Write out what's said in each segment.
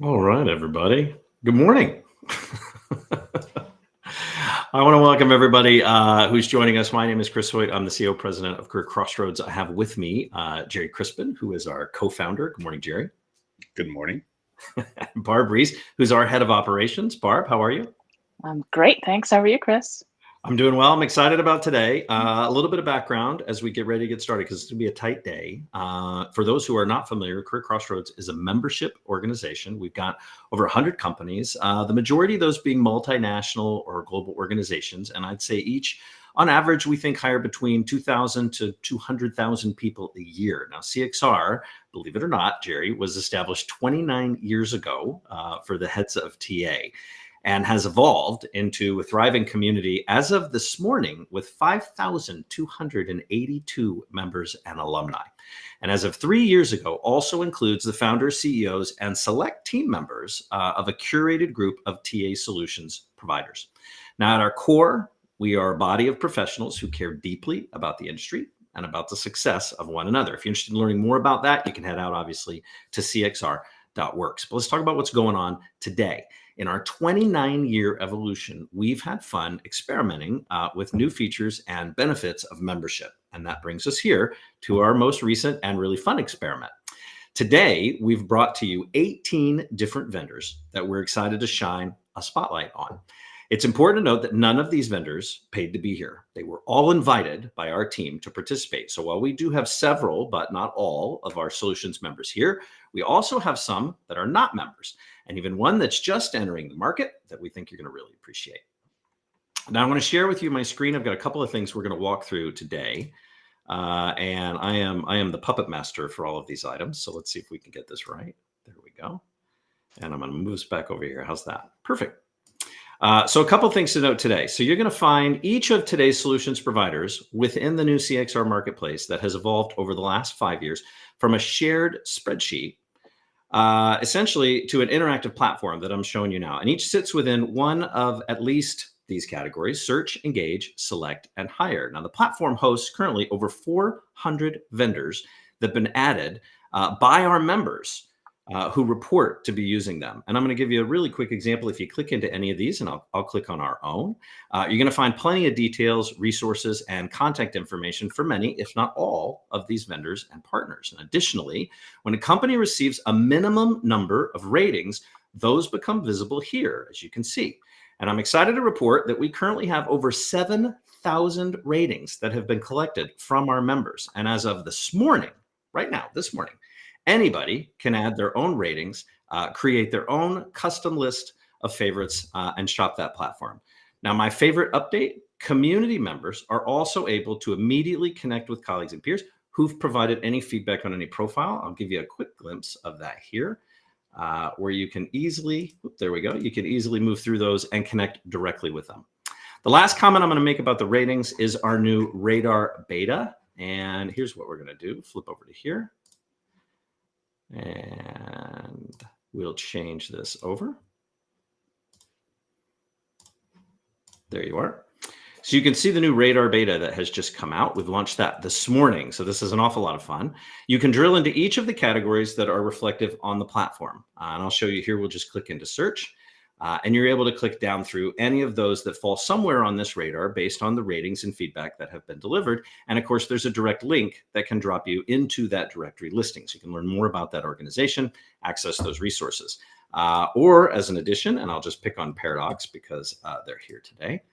All right, everybody. Good morning. I want to welcome everybody who's joining us. My name is Chris Hoyt. I'm the CEO president of Career Crossroads. I have with me Jerry Crispin, who is our co-founder. Good morning, Jerry. Good morning. Barb Reese, who's our head of operations. Barb, how are you? I'm great. Thanks. How are you, Chris? I'm doing well. I'm excited about today. A little bit of background as we get ready to get started, because it's going to be a tight day. For those who are not familiar, Career Crossroads is a membership organization. We've got over 100 companies, the majority of those being multinational or global organizations. And I'd say each, on average, we think hire between 2,000 to 200,000 people a year. Now, CXR, believe it or not, Jerry, was established 29 years ago for the heads of TA, and has evolved into a thriving community as of this morning with 5,282 members and alumni. And as of 3 years ago, also includes the founders, CEOs, and select team members of a curated group of TA solutions providers. Now, at our core, we are a body of professionals who care deeply about the industry and about the success of one another. If you're interested in learning more about that, you can head out, obviously, to cxr.works. But let's talk about what's going on today. In our 29-year evolution, we've had fun experimenting with new features and benefits of membership. And that brings us here to our most recent and really fun experiment. Today, we've brought to you 18 different vendors that we're excited to shine a spotlight on. It's important to note that none of these vendors paid to be here. They were all invited by our team to participate. So while we do have several, but not all of our solutions members here, we also have some that are not members, and even one that's just entering the market that we think you're going to really appreciate. Now, I'm going to share with you my screen. I've got a couple of things we're going to walk through today. And I am the puppet master for all of these items. So let's see if we can get this right. There we go. And I'm going to move us back over here. How's that? Perfect. So a couple of things to note today. So you're going to find each of today's solutions providers within the new CXR marketplace that has evolved over the last 5 years from a shared spreadsheet essentially to an interactive platform that I'm showing you now. And each sits within one of at least these categories: search, engage, select, and hire. Now, the platform hosts currently over 400 vendors that have been added by our members who report to be using them. And I'm going to give you a really quick example. If you click into any of these, and I'll click on our own, you're going to find plenty of details, resources, and contact information for many, if not all, of these vendors and partners. And additionally, when a company receives a minimum number of ratings, those become visible here, as you can see. And I'm excited to report that we currently have over 7,000 ratings that have been collected from our members. And as of this morning, right now, this morning, anybody can add their own ratings, create their own custom list of favorites, and shop that platform. Now, my favorite update: community members are also able to immediately connect with colleagues and peers who've provided any feedback on any profile. I'll give you a quick glimpse of that here, where you can easily, there we go, you can easily move through those and connect directly with them. The last comment I'm going to make about the ratings is our new radar beta. And here's what we're going to do. Flip over to here. And we'll change this over. There you are. So you can see the new radar beta that has just come out. We've launched that this morning. So this is an awful lot of fun. You can drill into each of the categories that are reflective on the platform. And I'll show you here. We'll just click into search. And you're able to click down through any of those that fall somewhere on this radar based on the ratings and feedback that have been delivered. And of course, there's a direct link that can drop you into that directory listing. So you can learn more about that organization, access those resources. Or as an addition, and I'll just pick on Paradox because they're here today,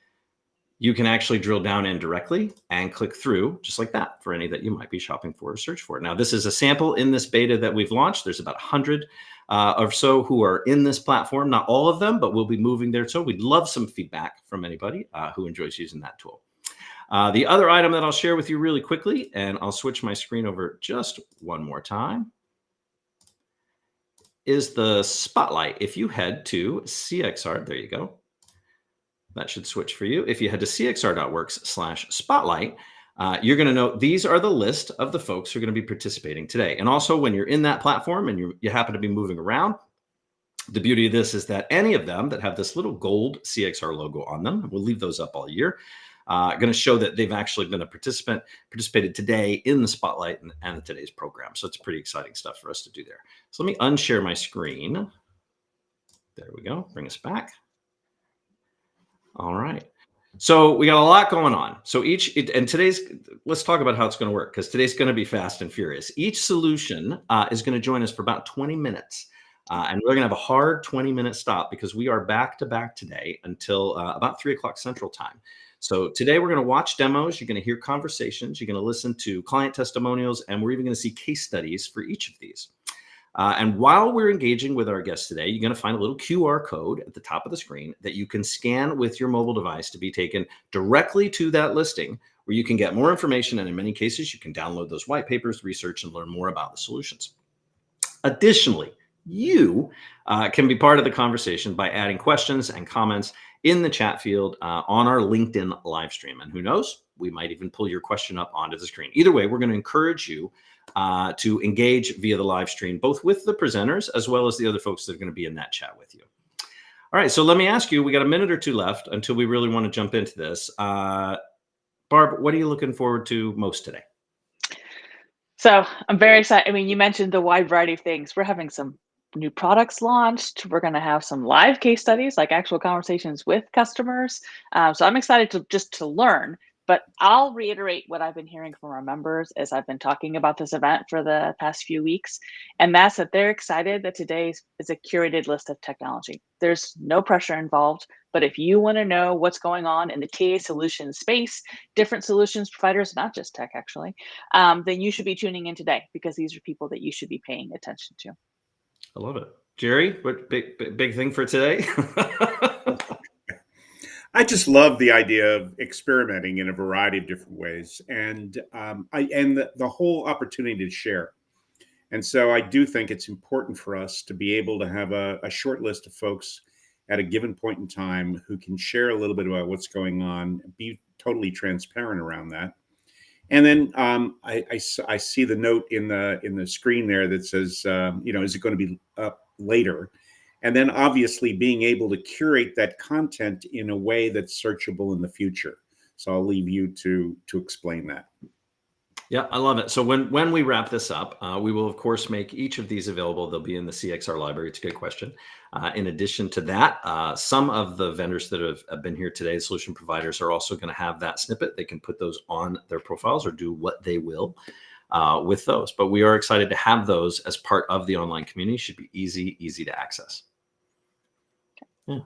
you can actually drill down in directly and click through just like that for any that you might be shopping for or search for. Now, this is a sample in this beta that we've launched. There's about 100 or so who are in this platform, not all of them, but we'll be moving there. So we'd love some feedback from anybody who enjoys using that tool. The other item that I'll share with you really quickly, and I'll switch my screen over just one more time, is the spotlight. If you head to CXR, there you go. That should switch for you. If you head to cxr.works/spotlight, you're going to note these are the list of the folks who are going to be participating today. And also, when you're in that platform and you happen to be moving around, the beauty of this is that any of them that have this little gold CXR logo on them, we'll leave those up all year, going to show that they've actually been a participated today in the spotlight and today's program. So it's pretty exciting stuff for us to do there. So let me unshare my screen. There we go. Bring us back. All right. So we got a lot going on. So let's talk about how it's going to work, because today's going to be fast and furious. Each solution is going to join us for about 20 minutes. And we're going to have a hard 20-minute stop because we are back to back today until about 3 o'clock Central Time. So today we're going to watch demos. You're going to hear conversations. You're going to listen to client testimonials, and we're even going to see case studies for each of these. And while we're engaging with our guests today, you're going to find a little QR code at the top of the screen that you can scan with your mobile device to be taken directly to that listing, where you can get more information. And in many cases, you can download those white papers, research, and learn more about the solutions. Additionally, you can be part of the conversation by adding questions and comments in the chat field on our LinkedIn live stream. And who knows, we might even pull your question up onto the screen. Either way, we're going to encourage you to engage via the live stream, both with the presenters as well as the other folks that are going to be in that chat with you. All right, so let me ask you, we got a minute or two left until we really want to jump into this. Barb, what are you looking forward to most today? So I'm very excited. I mean, you mentioned the wide variety of things. We're having some new products launched. We're going to have some live case studies, like actual conversations with customers. So I'm excited to learn. But I'll reiterate what I've been hearing from our members as I've been talking about this event for the past few weeks. And that's that they're excited that today is a curated list of technology. There's no pressure involved. But if you want to know what's going on in the TA solution space, different solutions providers, not just tech actually, then you should be tuning in today, because these are people that you should be paying attention to. I love it. Jerry, what big thing for today? I just love the idea of experimenting in a variety of different ways, and the whole opportunity to share. And so I do think it's important for us to be able to have a short list of folks at a given point in time who can share a little bit about what's going on, be totally transparent around that. And then I see the note in the screen there that says, is it going to be up later? And then obviously being able to curate that content in a way that's searchable in the future. So I'll leave you to explain that. Yeah, I love it. So when we wrap this up, we will, of course, make each of these available. They'll be in the CXR library. It's a good question. In addition to that, some of the vendors that have been here today, solution providers, are also going to have that snippet. They can put those on their profiles or do what they will with those. But we are excited to have those as part of the online community. Should be easy to access. Yeah.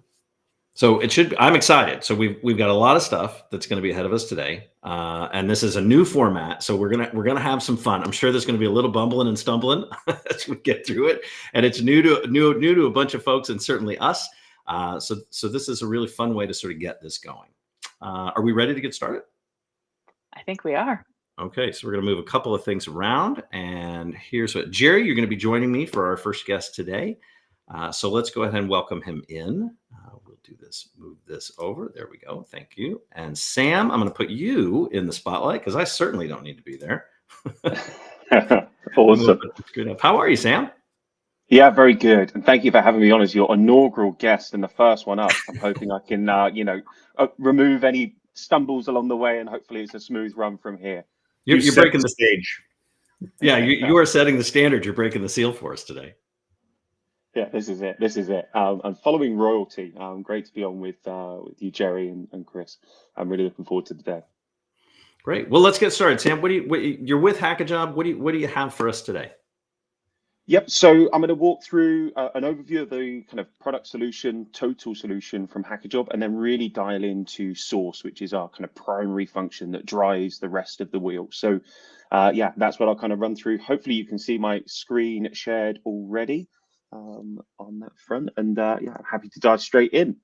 So I'm excited. So we've got a lot of stuff that's going to be ahead of us today. And this is a new format. So we're going to have some fun. I'm sure there's going to be a little bumbling and stumbling as we get through it. And it's new to a bunch of folks, and certainly us. So this is a really fun way to sort of get this going. Are we ready to get started? I think we are. Okay, so we're going to move a couple of things around. And here's what, Jerry, you're going to be joining me for our first guest today. So let's go ahead and welcome him in. We'll do this, move this over. There we go. Thank you. And Sam, I'm going to put you in the spotlight because I certainly don't need to be there. Awesome. How are you, Sam? Yeah, very good. And thank you for having me on as your inaugural guest and the first one up. I'm hoping I can, remove any stumbles along the way, and hopefully it's a smooth run from here. You're breaking the stage. Yeah, you are setting the standard. You're breaking the seal for us today. Yeah, this is it. I'm following royalty. Great to be on with you, Jerry and Chris. I'm really looking forward to the day. Great. Well, let's get started. Sam, you're with Hackajob. What do you have for us today? Yep. So I'm going to walk through an overview of the kind of product solution, total solution from Hackajob, and then really dial into Source, which is our kind of primary function that drives the rest of the wheel. So that's what I'll kind of run through. Hopefully you can see my screen shared already on that front, and I'm happy to dive straight in.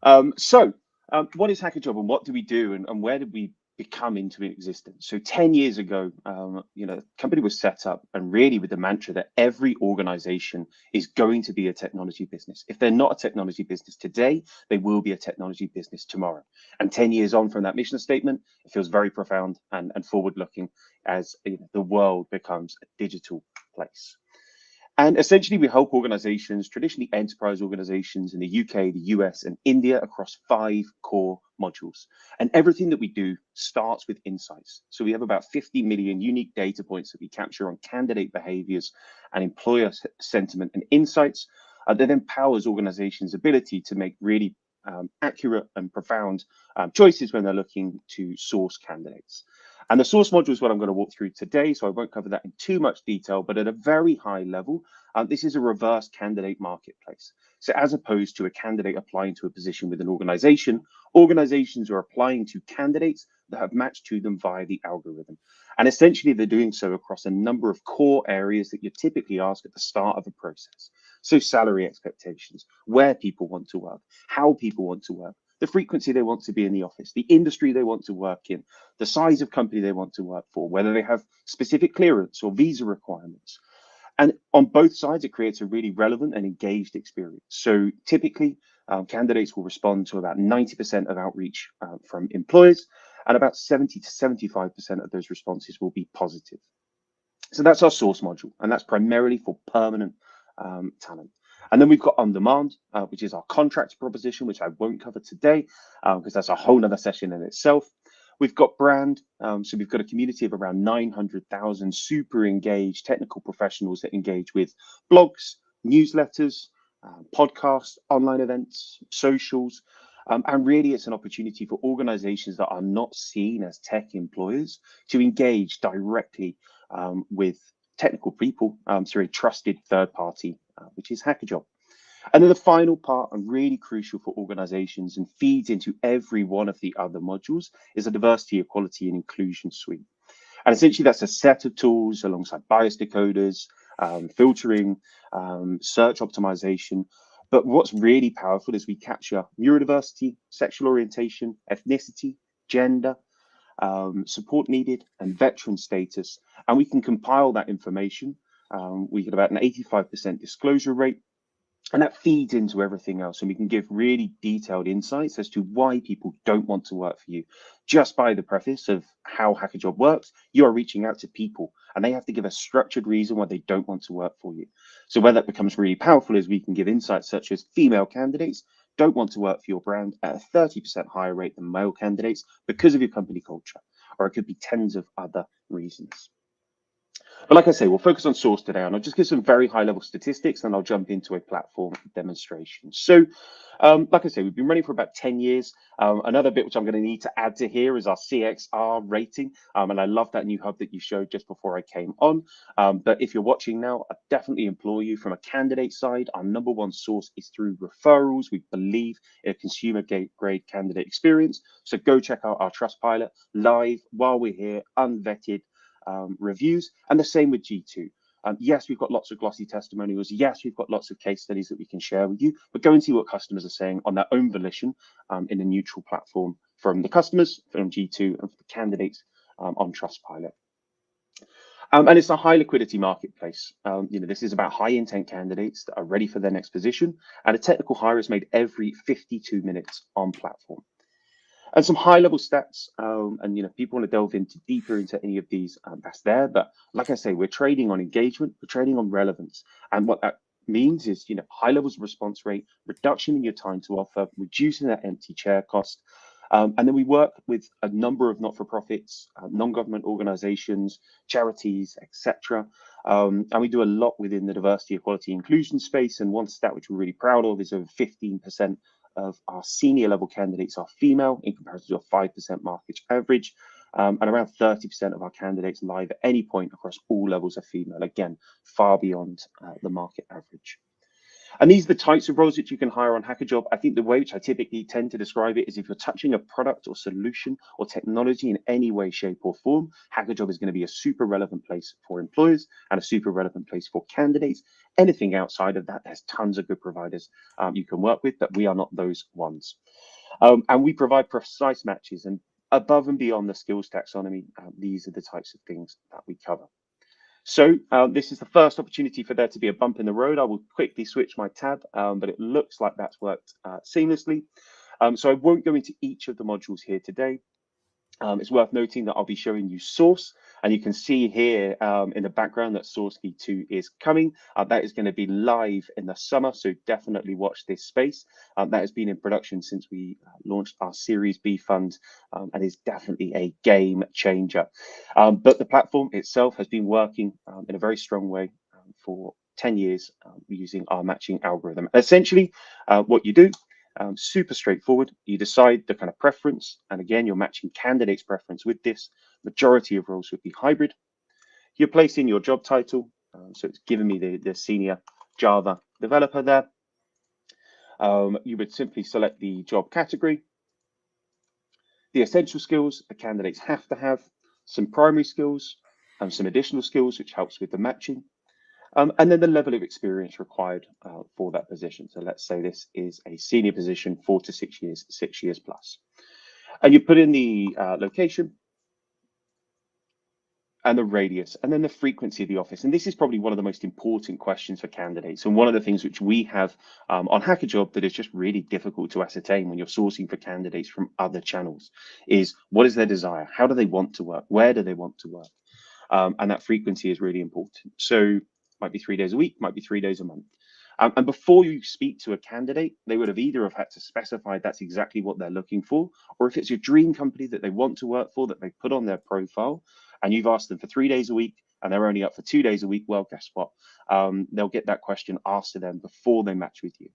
What is Hackajob, and what do we do, and where did we become into existence? So 10 years ago, the company was set up, and really with the mantra that every organization is going to be a technology business. If they're not a technology business today, they will be a technology business tomorrow. And 10 years on from that mission statement, it feels very profound and forward-looking as the world becomes a digital place. And essentially, we help organizations, traditionally enterprise organizations in the UK, the US, and India across 5 core modules. And everything that we do starts with insights. So we have about 50 million unique data points that we capture on candidate behaviors and employer sentiment and insights that then powers organizations' ability to make really accurate and profound choices when they're looking to source candidates. And the source module is what I'm going to walk through today, so I won't cover that in too much detail, but at a very high level, this is a reverse candidate marketplace. So as opposed to a candidate applying to a position with an organization, organizations are applying to candidates that have matched to them via the algorithm. And essentially, they're doing so across a number of core areas that you typically ask at the start of a process. So salary expectations, where people want to work, how people want to work, the frequency they want to be in the office, the industry they want to work in, the size of company they want to work for, whether they have specific clearance or visa requirements. And on both sides, it creates a really relevant and engaged experience. So typically, candidates will respond to about 90% of outreach from employers, and about 70 to 75% of those responses will be positive. So that's our source module, and that's primarily for permanent talent. And then we've got on demand, which is our contract proposition, which I won't cover today because that's a whole other session in itself. We've got brand, so we've got a community of around 900,000 super engaged technical professionals that engage with blogs, newsletters, podcasts, online events, socials. And really, it's an opportunity for organizations that are not seen as tech employers to engage directly with technical people through a trusted third party, which is Hackajob. And then the final part, and really crucial for organizations and feeds into every one of the other modules, is a diversity, equality, and inclusion suite. And essentially, that's a set of tools alongside bias decoders, filtering, search optimization. But what's really powerful is we capture neurodiversity, sexual orientation, ethnicity, gender, support needed, and veteran status. And we can compile that information. We get about an 85% disclosure rate. And that feeds into everything else. And we can give really detailed insights as to why people don't want to work for you. Just by the preface of how Hackajob works, you are reaching out to people and they have to give a structured reason why they don't want to work for you. So where that becomes really powerful is we can give insights such as female candidates don't want to work for your brand at a 30% higher rate than male candidates because of your company culture, or it could be tens of other reasons. But like I say, we'll focus on source today, and I'll just give some very high-level statistics, and I'll jump into a platform demonstration. So, like I say, we've been running for about 10 years. Another bit which I'm going to need to add to here is our CXR rating, and I love that new hub that you showed just before I came on. But if you're watching now, I definitely implore you from a candidate side, our number one source is through referrals. We believe in a consumer-grade candidate experience. So go check out our Trustpilot live while we're here, unvetted, reviews, and the same with G2. Yes, we've got lots of glossy testimonials. Yes, we've got lots of case studies that we can share with you, but go and see what customers are saying on their own volition in a neutral platform from the customers, from G2, and for the candidates on Trustpilot. And it's a high liquidity marketplace. This is about high intent candidates that are ready for their next position, and a technical hire is made every 52 minutes on platform. And some high-level stats, and people want to delve deeper into any of these, that's there. But like I say, we're trading on engagement, we're trading on relevance, and what that means is high levels of response rate, reduction in your time to offer, reducing that empty chair cost, and then we work with a number of not-for-profits, non-government organisations, charities, etc. And we do a lot within the diversity, equality, inclusion space. And one stat which we're really proud of is over 15% of our senior level candidates are female in comparison to a 5% market average, and around 30% of our candidates live at any point across all levels are female, again, far beyond the market average. And these are the types of roles that you can hire on Hackajob. I think the way which I typically tend to describe it is if you're touching a product or solution or technology in any way, shape or form, Hackajob is going to be a super relevant place for employers and a super relevant place for candidates. Anything outside of that, there's tons of good providers you can work with, but we are not those ones. And we provide precise matches, and above and beyond the skills taxonomy, these are the types of things that we cover. So this is the first opportunity for there to be a bump in the road. I will quickly switch my tab, but it looks like that's worked seamlessly. So I won't go into each of the modules here today. It's worth noting that I'll be showing you source, And you can see here in the background that SourceKey 2 is coming. That is going to be live in the summer, so definitely watch this space. That has been in production since we launched our Series B fund and is definitely a game changer. But the platform itself has been working in a very strong way for 10 years using our matching algorithm. Essentially, what you do, super straightforward. You decide the kind of preference, and again, you're matching candidates' preference with this. Majority of roles would be hybrid. You place in your job title, so it's giving me the senior Java developer there. You would simply select the job category, the essential skills the candidates have to have, some primary skills, and some additional skills, which helps with the matching. And then the level of experience required for that position. So let's say this is a senior position, 4 to 6 years, 6 years plus. And you put in the location and the radius, and then the frequency of the office. And this is probably one of the most important questions for candidates. And one of the things which we have on Hackajob that is just really difficult to ascertain when you're sourcing for candidates from other channels is, what is their desire? How do they want to work? Where do they want to work? And that frequency is really important. So might be 3 days a week, might be 3 days a month. And before you speak to a candidate, they would have either have had to specify that's exactly what they're looking for, or if it's your dream company that they want to work for, that they put on their profile, and you've asked them for 3 days a week, and they're only up for 2 days a week, well, guess what? They'll get that question asked to them before they match with you.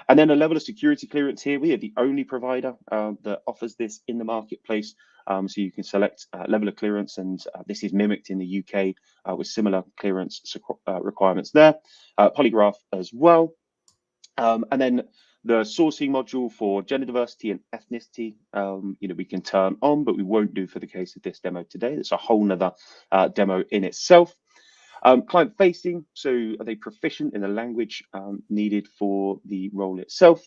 And then a level of security clearance here. We are the only provider that offers this in the marketplace. So you can select level of clearance, and this is mimicked in the UK with similar clearance requirements there. Polygraph as well. And then the sourcing module for gender diversity and ethnicity, we can turn on, but we won't do for the case of this demo today. It's a whole nother demo in itself. Client facing, so are they proficient in the language needed for the role itself?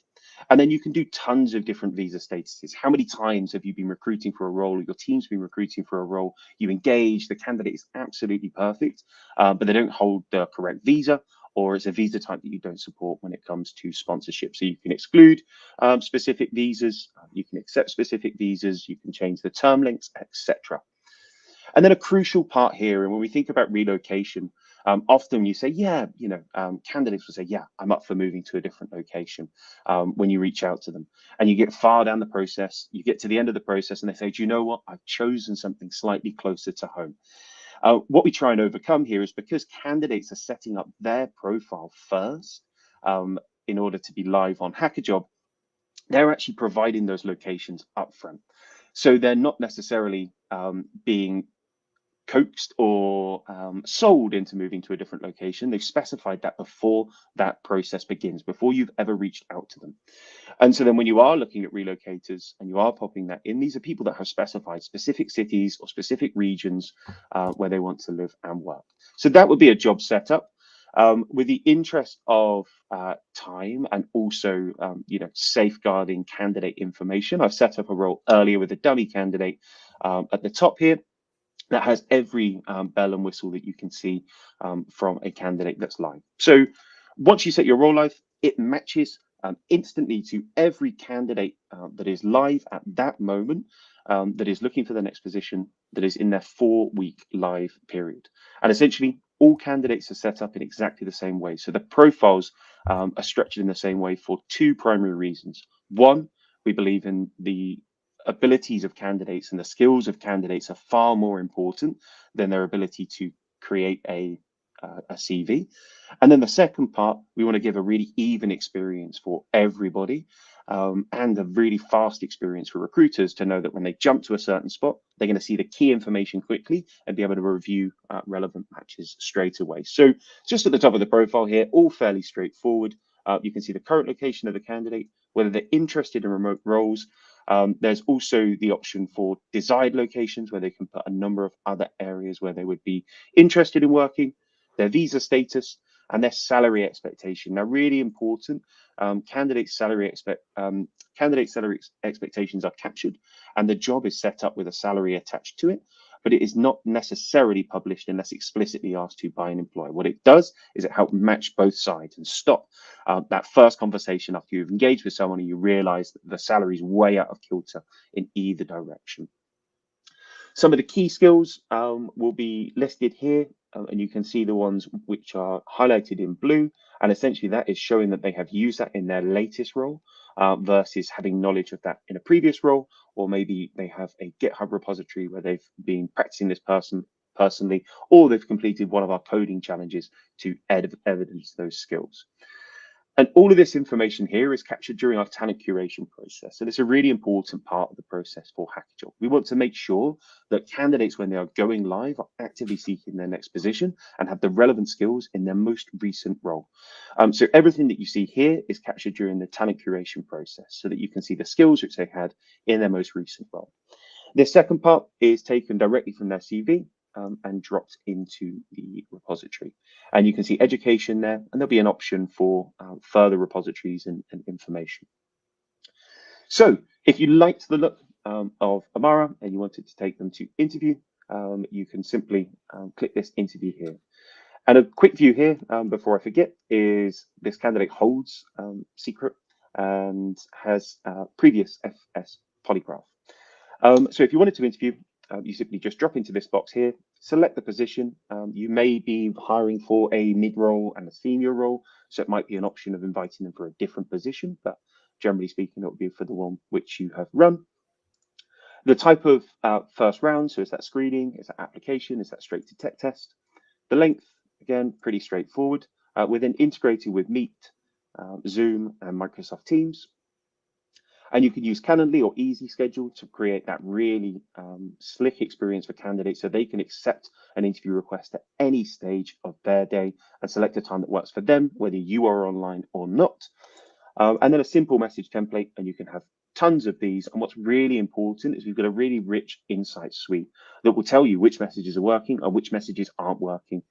And then you can do tons of different visa statuses. How many times have you been recruiting for a role, or your team's been recruiting for a role, you engage, the candidate is absolutely perfect, but they don't hold the correct visa, or it's a visa type that you don't support when it comes to sponsorship. So you can exclude specific visas, you can accept specific visas, you can change the term lengths, etc. And then a crucial part here, and when we think about relocation, often you say, yeah, candidates will say, yeah, I'm up for moving to a different location when you reach out to them. And you get far down the process, you get to the end of the process, and they say, do you know what? I've chosen something slightly closer to home. What we try and overcome here is, because candidates are setting up their profile first in order to be live on Hackajob, they're actually providing those locations upfront. So they're not necessarily being coaxed or sold into moving to a different location. They've specified that before that process begins, before you've ever reached out to them. And so then when you are looking at relocators and you are popping that in, these are people that have specified specific cities or specific regions where they want to live and work. So that would be a job setup. With the interest of time and also, safeguarding candidate information, I've set up a role earlier with a dummy candidate at the top here that has every bell and whistle that you can see from a candidate that's live. So once you set your role live, it matches instantly to every candidate that is live at that moment, that is looking for the next position, that is in their 4-week live period. And essentially, all candidates are set up in exactly the same way. So the profiles are structured in the same way for 2 primary reasons. One, we believe in the abilities of candidates, and the skills of candidates are far more important than their ability to create a CV. And then the second part, we want to give a really even experience for everybody, and a really fast experience for recruiters to know that when they jump to a certain spot, they're going to see the key information quickly and be able to review relevant matches straight away. So just at the top of the profile here, all fairly straightforward. You can see the current location of the candidate, whether they're interested in remote roles. There's also the option for desired locations, where they can put a number of other areas where they would be interested in working, their visa status, and their salary expectation. Now, really important, candidate salary expectations are captured, and the job is set up with a salary attached to it, but it is not necessarily published unless explicitly asked to by an employer. What it does is it helps match both sides and stop that first conversation after you've engaged with someone and you realize that the salary is way out of kilter in either direction. Some of the key skills will be listed here, and you can see the ones which are highlighted in blue. And essentially that is showing that they have used that in their latest role versus having knowledge of that in a previous role, or maybe they have a GitHub repository where they've been practicing this personally, or they've completed one of our coding challenges to evidence those skills. And all of this information here is captured during our talent curation process. So it's a really important part of the process for Hackajob. We want to make sure that candidates, when they are going live, are actively seeking their next position and have the relevant skills in their most recent role. So everything that you see here is captured during the talent curation process so that you can see the skills which they had in their most recent role. This second part is taken directly from their CV and dropped into the repository. And you can see education there, and there'll be an option for further repositories and information. So if you liked the look of Amara and you wanted to take them to interview, you can simply click this interview here. And a quick view here before I forget is this candidate holds secret and has previous FS polygraph. So if you wanted to interview, you simply just drop into this box here, select the position. You may be hiring for a mid-role and a senior role, so it might be an option of inviting them for a different position, but generally speaking, it will be for the one which you have run. The type of first round, so is that screening, is that application, is that straight to tech test? The length, again, pretty straightforward. We're then integrated with Meet, Zoom, and Microsoft Teams. And you can use Calendly or Easy Schedule to create that really slick experience for candidates so they can accept an interview request at any stage of their day and select a time that works for them, whether you are online or not. And then a simple message template, and you can have tons of these. And what's really important is we've got a really rich insight suite that will tell you which messages are working and which messages aren't working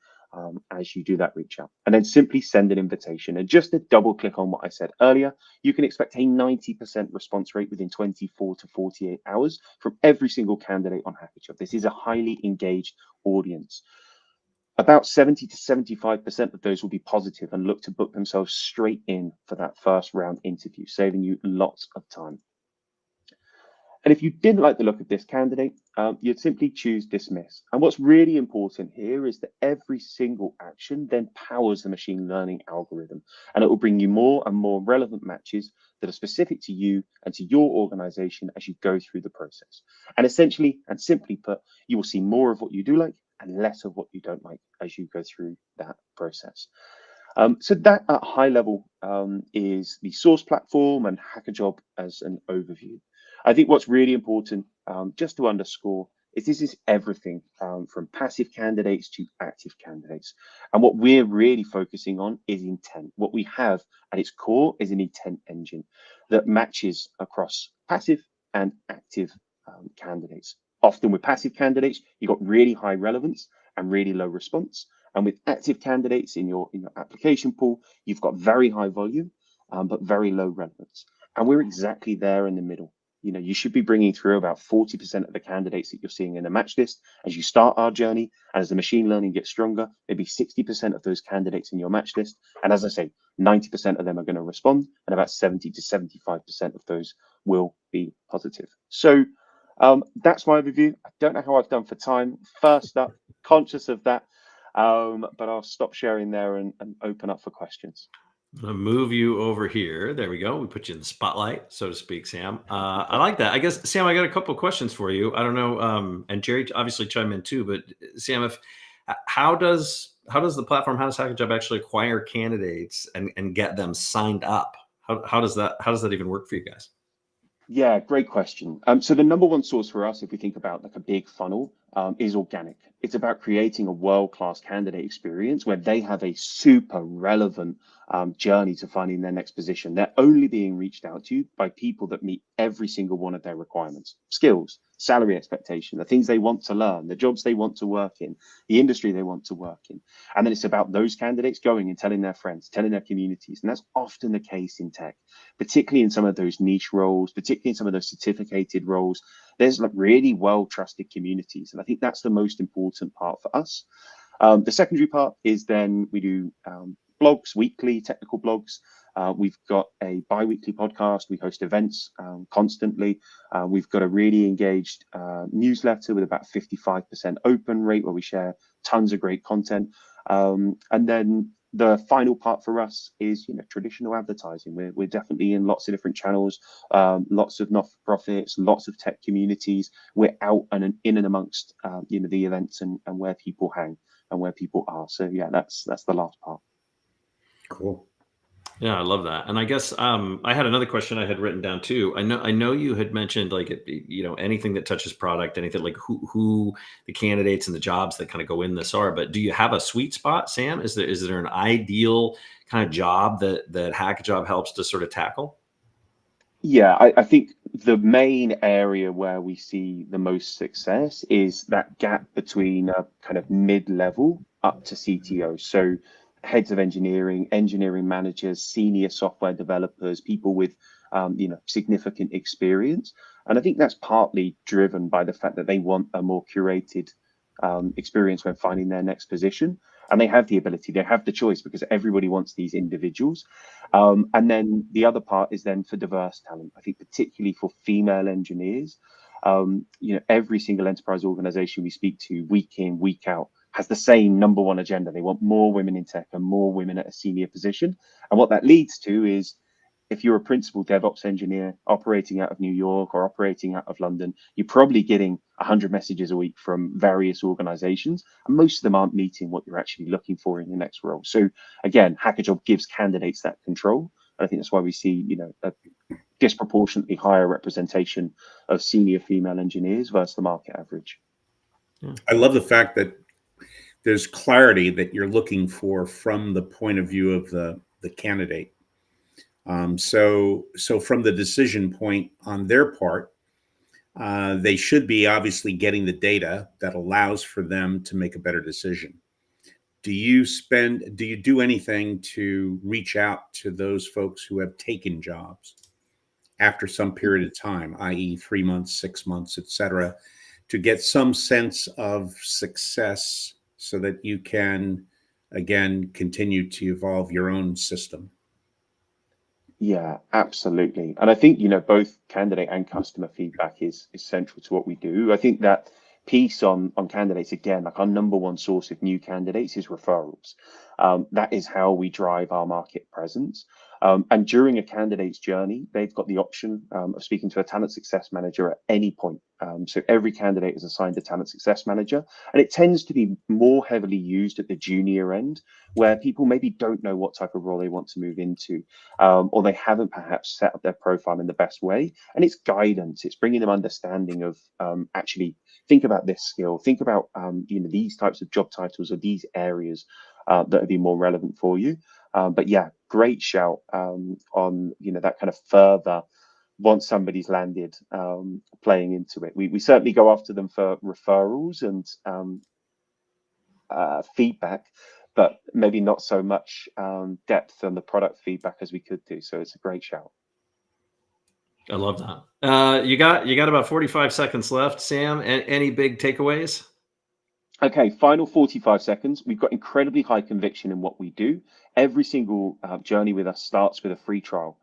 as you do that reach out. And then simply send an invitation. And just to double click on what I said earlier, you can expect a 90% response rate within 24 to 48 hours from every single candidate on Hackajob. This is a highly engaged audience. About 70 to 75% of those will be positive and look to book themselves straight in for that first round interview, saving you lots of time. And if you didn't like the look of this candidate, you'd simply choose dismiss. And what's really important here is that every single action then powers the machine learning algorithm, and it will bring you more and more relevant matches that are specific to you and to your organization as you go through the process. And essentially and simply put, you will see more of what you do like and less of what you don't like as you go through that process. So that at a high level is the source platform and Hackajob as an overview. I think what's really important just to underscore is this is everything from passive candidates to active candidates. And what we're really focusing on is intent. What we have at its core is an intent engine that matches across passive and active candidates. Often with passive candidates, you've got really high relevance and really low response. And with active candidates in your application pool, you've got very high volume, but very low relevance. And we're exactly there in the middle. You should be bringing through about 40% of the candidates that you're seeing in the match list as you start our journey. And as the machine learning gets stronger, maybe 60% of those candidates in your match list. And as I say, 90% of them are going to respond, and about 70 to 75% of those will be positive. So that's my overview. I don't know how I've done for time. First up, conscious of that, but I'll stop sharing there and open up for questions. I'm going to move you over here. There we go. We put you in the spotlight, so to speak, Sam. I like that. I guess, Sam, I got a couple of questions for you. I don't know, and Jerry obviously chime in too, but Sam, how does the platform, how does Hackajob actually acquire candidates and get them signed up? How does that even work for you guys? Yeah, great question. So the number one source for us, if we think about like a big funnel, is organic. It's about creating a world-class candidate experience where they have a super relevant journey to finding their next position. They're only being reached out to by people that meet every single one of their requirements: skills, salary expectation, the things they want to learn, the jobs they want to work in, the industry they want to work in. And then it's about those candidates going and telling their friends, telling their communities. And that's often the case in tech, particularly in some of those niche roles, particularly in some of those certificated roles. There's like really well-trusted communities. And I think that's the most important part for us. The secondary part is then we do blogs, weekly technical blogs. We've got a bi-weekly podcast. We host events constantly. We've got a really engaged newsletter with about 55% open rate where we share tons of great content. And then the final part for us is, traditional advertising. We're definitely in lots of different channels, lots of not-for-profits, lots of tech communities. We're out and in and amongst, the events and where people hang and where people are. So yeah, that's the last part. Cool. Yeah, I love that. And I guess I had another question I had written down too. I know you had mentioned like anything that touches product, anything like who the candidates and the jobs that kind of go in this are. But do you have a sweet spot, Sam? Is there an ideal kind of job that Hackajob helps to sort of tackle? Yeah, I think the main area where we see the most success is that gap between a kind of mid-level up to CTO. So heads of engineering, engineering managers, senior software developers, people with significant experience. And I think that's partly driven by the fact that they want a more curated experience when finding their next position. And they have the ability, they have the choice because everybody wants these individuals. And then the other part is then for diverse talent. I think particularly for female engineers, every single enterprise organization we speak to week in, week out has the same number one agenda. They want more women in tech and more women at a senior position. And what that leads to is, if you're a principal DevOps engineer operating out of New York or operating out of London, you're probably getting 100 messages a week from various organizations, and most of them aren't meeting what you're actually looking for in your next role. So again, Hackajob gives candidates that control. And I think that's why we see, a disproportionately higher representation of senior female engineers versus the market average. I love the fact that there's clarity that you're looking for from the point of view of the candidate. So from the decision point on their part, they should be obviously getting the data that allows for them to make a better decision. Do you do anything to reach out to those folks who have taken jobs after some period of time, i.e. 3 months, 6 months, et cetera, to get some sense of success so that you can, again, continue to evolve your own system? Yeah, absolutely. And I think, both candidate and customer feedback is central to what we do. I think that piece on candidates, again, like our number one source of new candidates is referrals. That is how we drive our market presence. And during a candidate's journey, they've got the option of speaking to a talent success manager at any point. So every candidate is assigned a talent success manager, and it tends to be more heavily used at the junior end, where people maybe don't know what type of role they want to move into, or they haven't perhaps set up their profile in the best way. And it's guidance. It's bringing them understanding of actually think about this skill, think about these types of job titles or these areas that would be more relevant for you. But yeah, great shout on that kind of further once somebody's landed playing into it. We certainly go after them for referrals and feedback, but maybe not so much depth on the product feedback as we could do. So it's a great shout. I love that. You got about 45 seconds left, Sam. Any big takeaways? Okay, final 45 seconds. We've got incredibly high conviction in what we do. Every single journey with us starts with a free trial.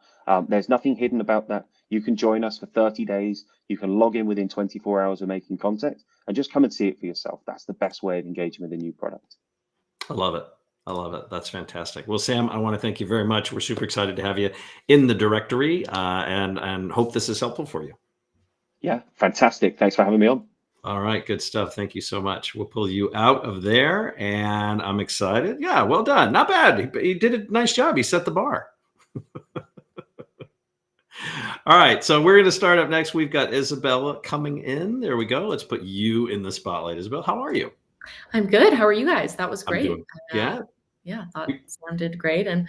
There's nothing hidden about that. You can join us for 30 days. You can log in within 24 hours of making contact and just come and see it for yourself. That's the best way of engaging with a new product. I love it. That's fantastic. Well, Sam, I want to thank you very much. We're super excited to have you in the directory and hope this is helpful for you. Yeah, fantastic. Thanks for having me on. All right, good stuff. Thank you so much. We'll pull you out of there, and I'm excited. Yeah, well done. Not bad. He did a nice job. He set the bar. All right, so we're going to start up next. We've got Isabella coming in. There we go. Let's put you in the spotlight, Isabella. How are you? I'm good. How are you guys? That was great. Yeah. Yeah, thought sounded great, and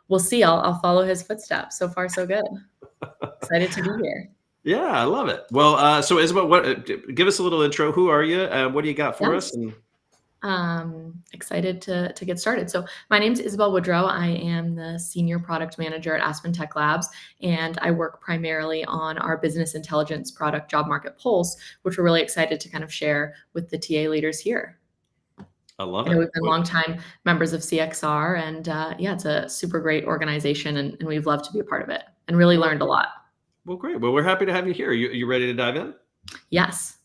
we'll see. I'll follow his footsteps. So far, so good. Excited to be here. Yeah, I love it. Well, so Isabel, give us a little intro. Who are you? What do you got for us? And excited to get started. So my name is Isabel Woodrow. I am the senior product manager at Aspen Tech Labs, and I work primarily on our business intelligence product Job Market Pulse, which we're really excited to kind of share with the TA leaders here. I love I know it. we've been longtime members of CXR, and yeah, it's a super great organization, and we've loved to be a part of it and really learned a lot. Well, great. Well, we're happy to have you here. You ready to dive in? Yes.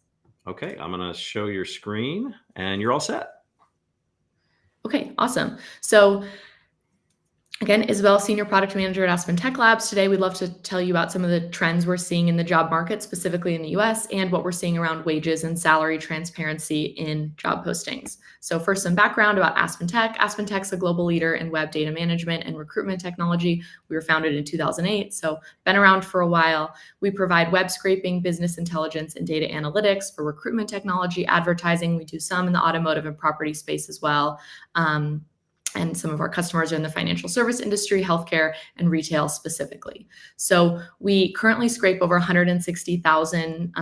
Okay, I'm going to show your screen, and you're all set. Okay, awesome. So again, Isabel, Senior Product Manager at Aspen Tech Labs. Today, we'd love to tell you about some of the trends we're seeing in the job market, specifically in the US, and what we're seeing around wages and salary transparency in job postings. So first, some background about Aspen Tech. Aspen Tech's a global leader in web data management and recruitment technology. We were founded in 2008, so been around for a while. We provide web scraping, business intelligence, and data analytics for recruitment technology, advertising. We do some in the automotive and property space as well. And some of our customers are in the financial service industry, healthcare, and retail specifically. So we currently scrape over 160,000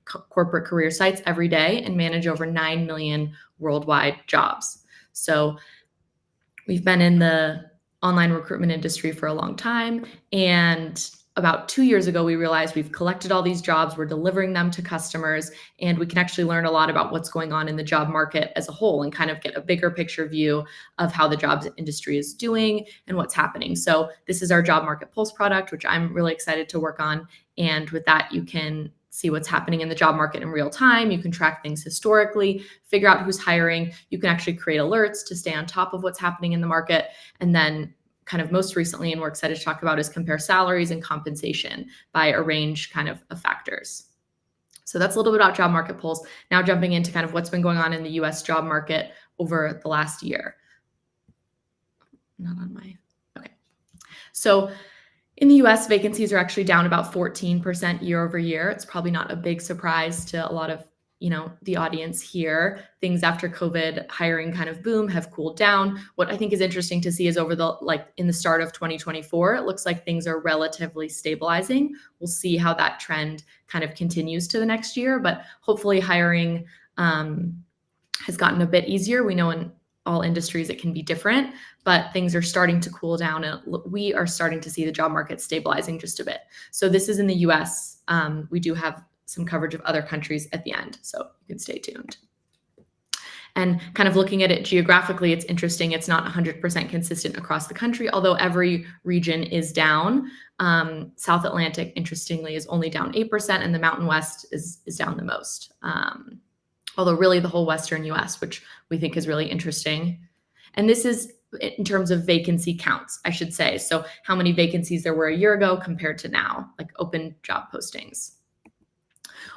corporate career sites every day and manage over 9 million worldwide jobs. So we've been in the online recruitment industry for a long time. And about 2 years ago, we realized we've collected all these jobs, we're delivering them to customers, and we can actually learn a lot about what's going on in the job market as a whole and kind of get a bigger picture view of how the jobs industry is doing and what's happening. So this is our Job Market Pulse product, which I'm really excited to work on. And with that, you can see what's happening in the job market in real time. You can track things historically, figure out who's hiring. You can actually create alerts to stay on top of what's happening in the market. And then kind of most recently, and we're excited to talk about, is compare salaries and compensation by a range kind of factors. So that's a little bit about Job Market Pulse. Now jumping into kind of what's been going on in the US job market over the last year. Not on my, okay. So in the US, vacancies are actually down about 14% year over year. It's probably not a big surprise to a lot of the audience here. Things after COVID hiring kind of boom have cooled down. What I think is interesting to see is in the start of 2024, it looks like things are relatively stabilizing. We'll see how that trend kind of continues to the next year, but hopefully hiring has gotten a bit easier. We know in all industries it can be different, but things are starting to cool down, and we are starting to see the job market stabilizing just a bit. So this is in the US. We do have some coverage of other countries at the end, so you can stay tuned. And kind of looking at it geographically, it's interesting. It's not 100% consistent across the country, although every region is down. South Atlantic, interestingly, is only down 8%, and the Mountain West is down the most. Although really the whole Western US, which we think is really interesting. And this is in terms of vacancy counts, I should say. So how many vacancies there were a year ago compared to now, like open job postings.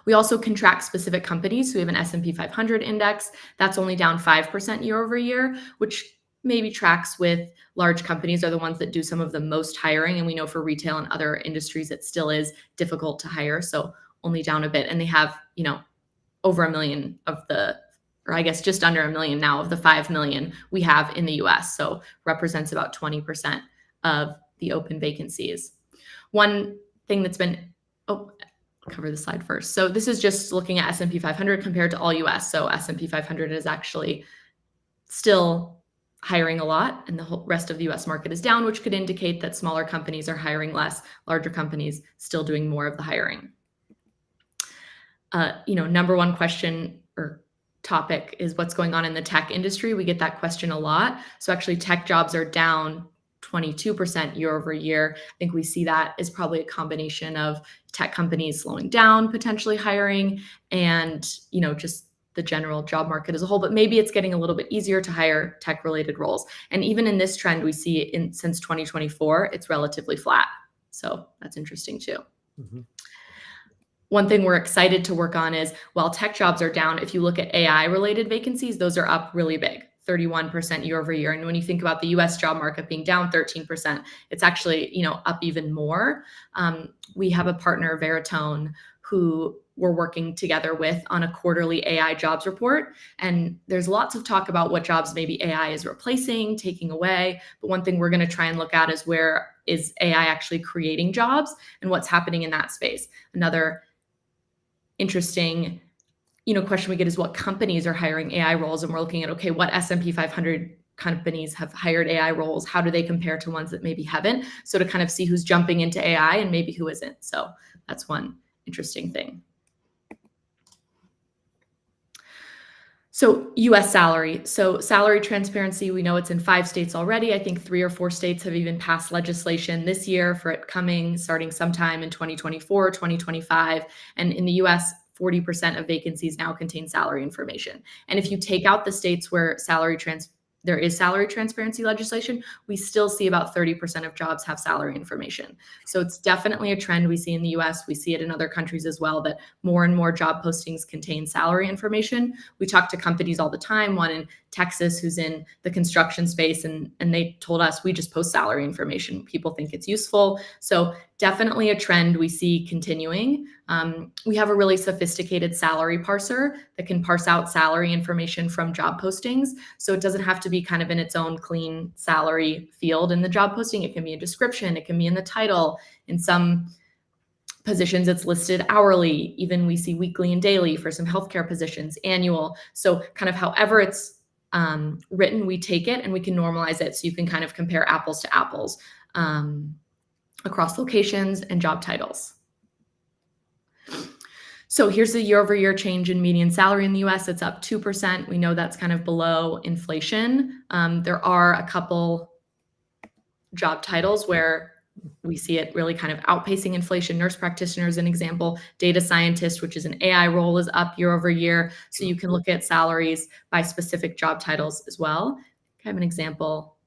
We also can track specific companies. So we have an S&P 500 index that's only down 5% year over year, which maybe tracks with large companies are the ones that do some of the most hiring. And we know for retail and other industries, it still is difficult to hire. So only down a bit. And they have, over 1 million of or I guess just under 1 million now of the 5 million we have in the US. So represents about 20% of the open vacancies. One thing that's been, cover the slide first. So this is just looking at S&P 500 compared to all US. So S&P 500 is actually still hiring a lot, and the whole rest of the US market is down, which could indicate that smaller companies are hiring less, larger companies still doing more of the hiring. Number one question or topic is what's going on in the tech industry. We get that question a lot. So actually tech jobs are down 22% year over year. I think we see that as probably a combination of tech companies slowing down, potentially hiring, and just the general job market as a whole. But maybe it's getting a little bit easier to hire tech-related roles. And even in this trend, we see since 2024, it's relatively flat. So that's interesting too. Mm-hmm. One thing we're excited to work on is while tech jobs are down, if you look at AI-related vacancies, those are up really big. 31% year over year. And when you think about the US job market being down 13%, it's actually, up even more. We have a partner, Veritone, who we're working together with on a quarterly AI jobs report. And there's lots of talk about what jobs maybe AI is replacing, taking away. But one thing we're going to try and look at is where is AI actually creating jobs and what's happening in that space. Another interesting question we get is what companies are hiring AI roles, and we're looking at, okay, what S&P 500 companies have hired AI roles? How do they compare to ones that maybe haven't? So to kind of see who's jumping into AI and maybe who isn't. So that's one interesting thing. So US salary. So salary transparency, we know it's in 5 states already. I think 3 or 4 states have even passed legislation this year for it coming starting sometime in 2024, 2025. And in the US, 40% of vacancies now contain salary information. And if you take out the states where there is salary transparency legislation, we still see about 30% of jobs have salary information. So it's definitely a trend we see in the US. We see it in other countries as well, that more and more job postings contain salary information. We talk to companies all the time, one in Texas who's in the construction space, and they told us, we just post salary information. People think it's useful. So definitely a trend we see continuing. We have a really sophisticated salary parser that can parse out salary information from job postings. So it doesn't have to be kind of in its own clean salary field in the job posting. It can be a description, it can be in the title. In some positions, it's listed hourly. Even we see weekly and daily for some healthcare positions, annual. So kind of however it's written, we take it and we can normalize it. So you can kind of compare apples to apples across locations and job titles. So here's the year-over-year change in median salary in the US. It's up 2%. We know that's kind of below inflation. There are a couple job titles where we see it really kind of outpacing inflation. Nurse practitioner is an example. Data scientist, which is an AI role, is up year over year. So you can look at salaries by specific job titles as well. I have an example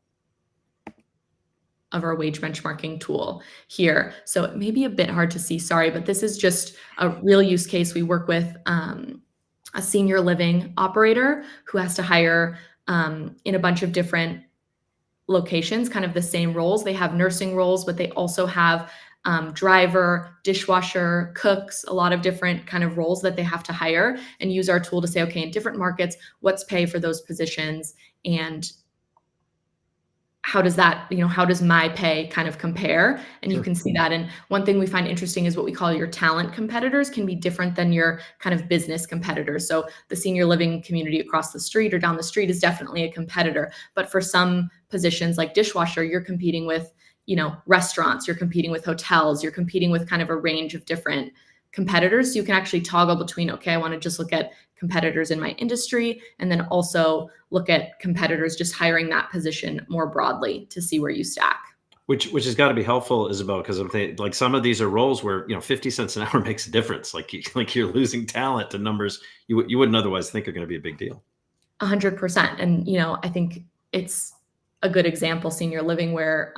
of our wage benchmarking tool here. So it may be a bit hard to see, sorry, but this is just a real use case. We work with a senior living operator who has to hire in a bunch of different locations, kind of the same roles. They have nursing roles, but they also have driver, dishwasher, cooks, a lot of different kind of roles that they have to hire, and use our tool to say, okay, in different markets, what's pay for those positions, and how does that, how does my pay kind of compare? And you can see that. And one thing we find interesting is what we call your talent competitors can be different than your kind of business competitors. So the senior living community across the street or down the street is definitely a competitor. But for some positions like dishwasher, you're competing with, restaurants, you're competing with hotels, you're competing with kind of a range of different competitors. So you can actually toggle between, okay, I want to just look at competitors in my industry, and then also look at competitors just hiring that position more broadly to see where you stack. Which has got to be helpful, Isabel, because I'm thinking, like, some of these are roles where 50 cents an hour makes a difference. Like you're losing talent to numbers you wouldn't otherwise think are going to be a big deal. 100%. And I think it's a good example, senior living, where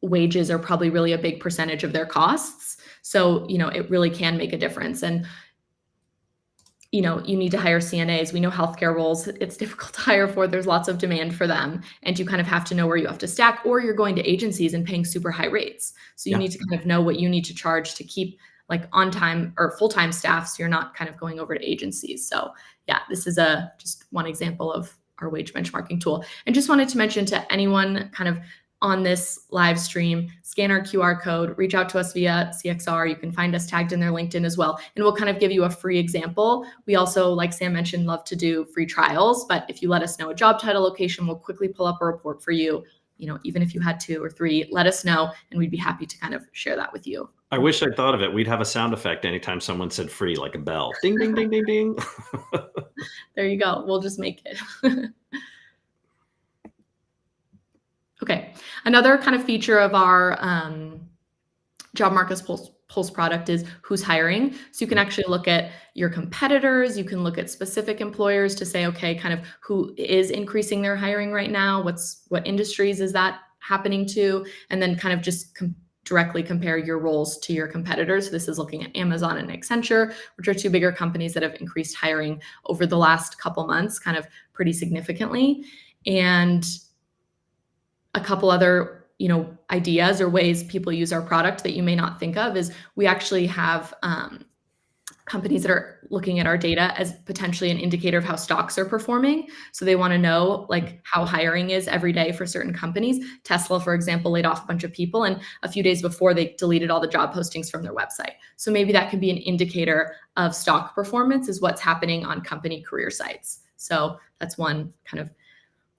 wages are probably really a big percentage of their costs. So it really can make a difference. And you need to hire CNAs. We know healthcare roles, it's difficult to hire for. There's lots of demand for them. And you kind of have to know where you have to stack, or you're going to agencies and paying super high rates. So you need to kind of know what you need to charge to keep like on-time or full-time staff, so you're not kind of going over to agencies. So yeah, this is just one example of our wage benchmarking tool. And just wanted to mention to anyone kind of on this live stream, scan our QR code, reach out to us via CXR. You can find us tagged in their LinkedIn as well. And we'll kind of give you a free example. We also, like Sam mentioned, love to do free trials. But if you let us know a job title location, we'll quickly pull up a report for you. Even if you had 2 or 3, let us know, and we'd be happy to kind of share that with you. I wish I'd thought of it. We'd have a sound effect anytime someone said free, like a bell. Ding, ding, ding, ding, ding. There you go. We'll just make it. Okay, another kind of feature of our Job Markets Pulse product is who's hiring. So you can actually look at your competitors. You can look at specific employers to say, okay, kind of who is increasing their hiring right now? What industries is that happening to? And then kind of just directly compare your roles to your competitors. So this is looking at Amazon and Accenture, which are 2 bigger companies that have increased hiring over the last couple months, kind of pretty significantly. And a couple other, ideas or ways people use our product that you may not think of is we actually have companies that are looking at our data as potentially an indicator of how stocks are performing. So they want to know like how hiring is every day for certain companies. Tesla, for example, laid off a bunch of people, and a few days before they deleted all the job postings from their website. So maybe that could be an indicator of stock performance, is what's happening on company career sites. So that's one kind of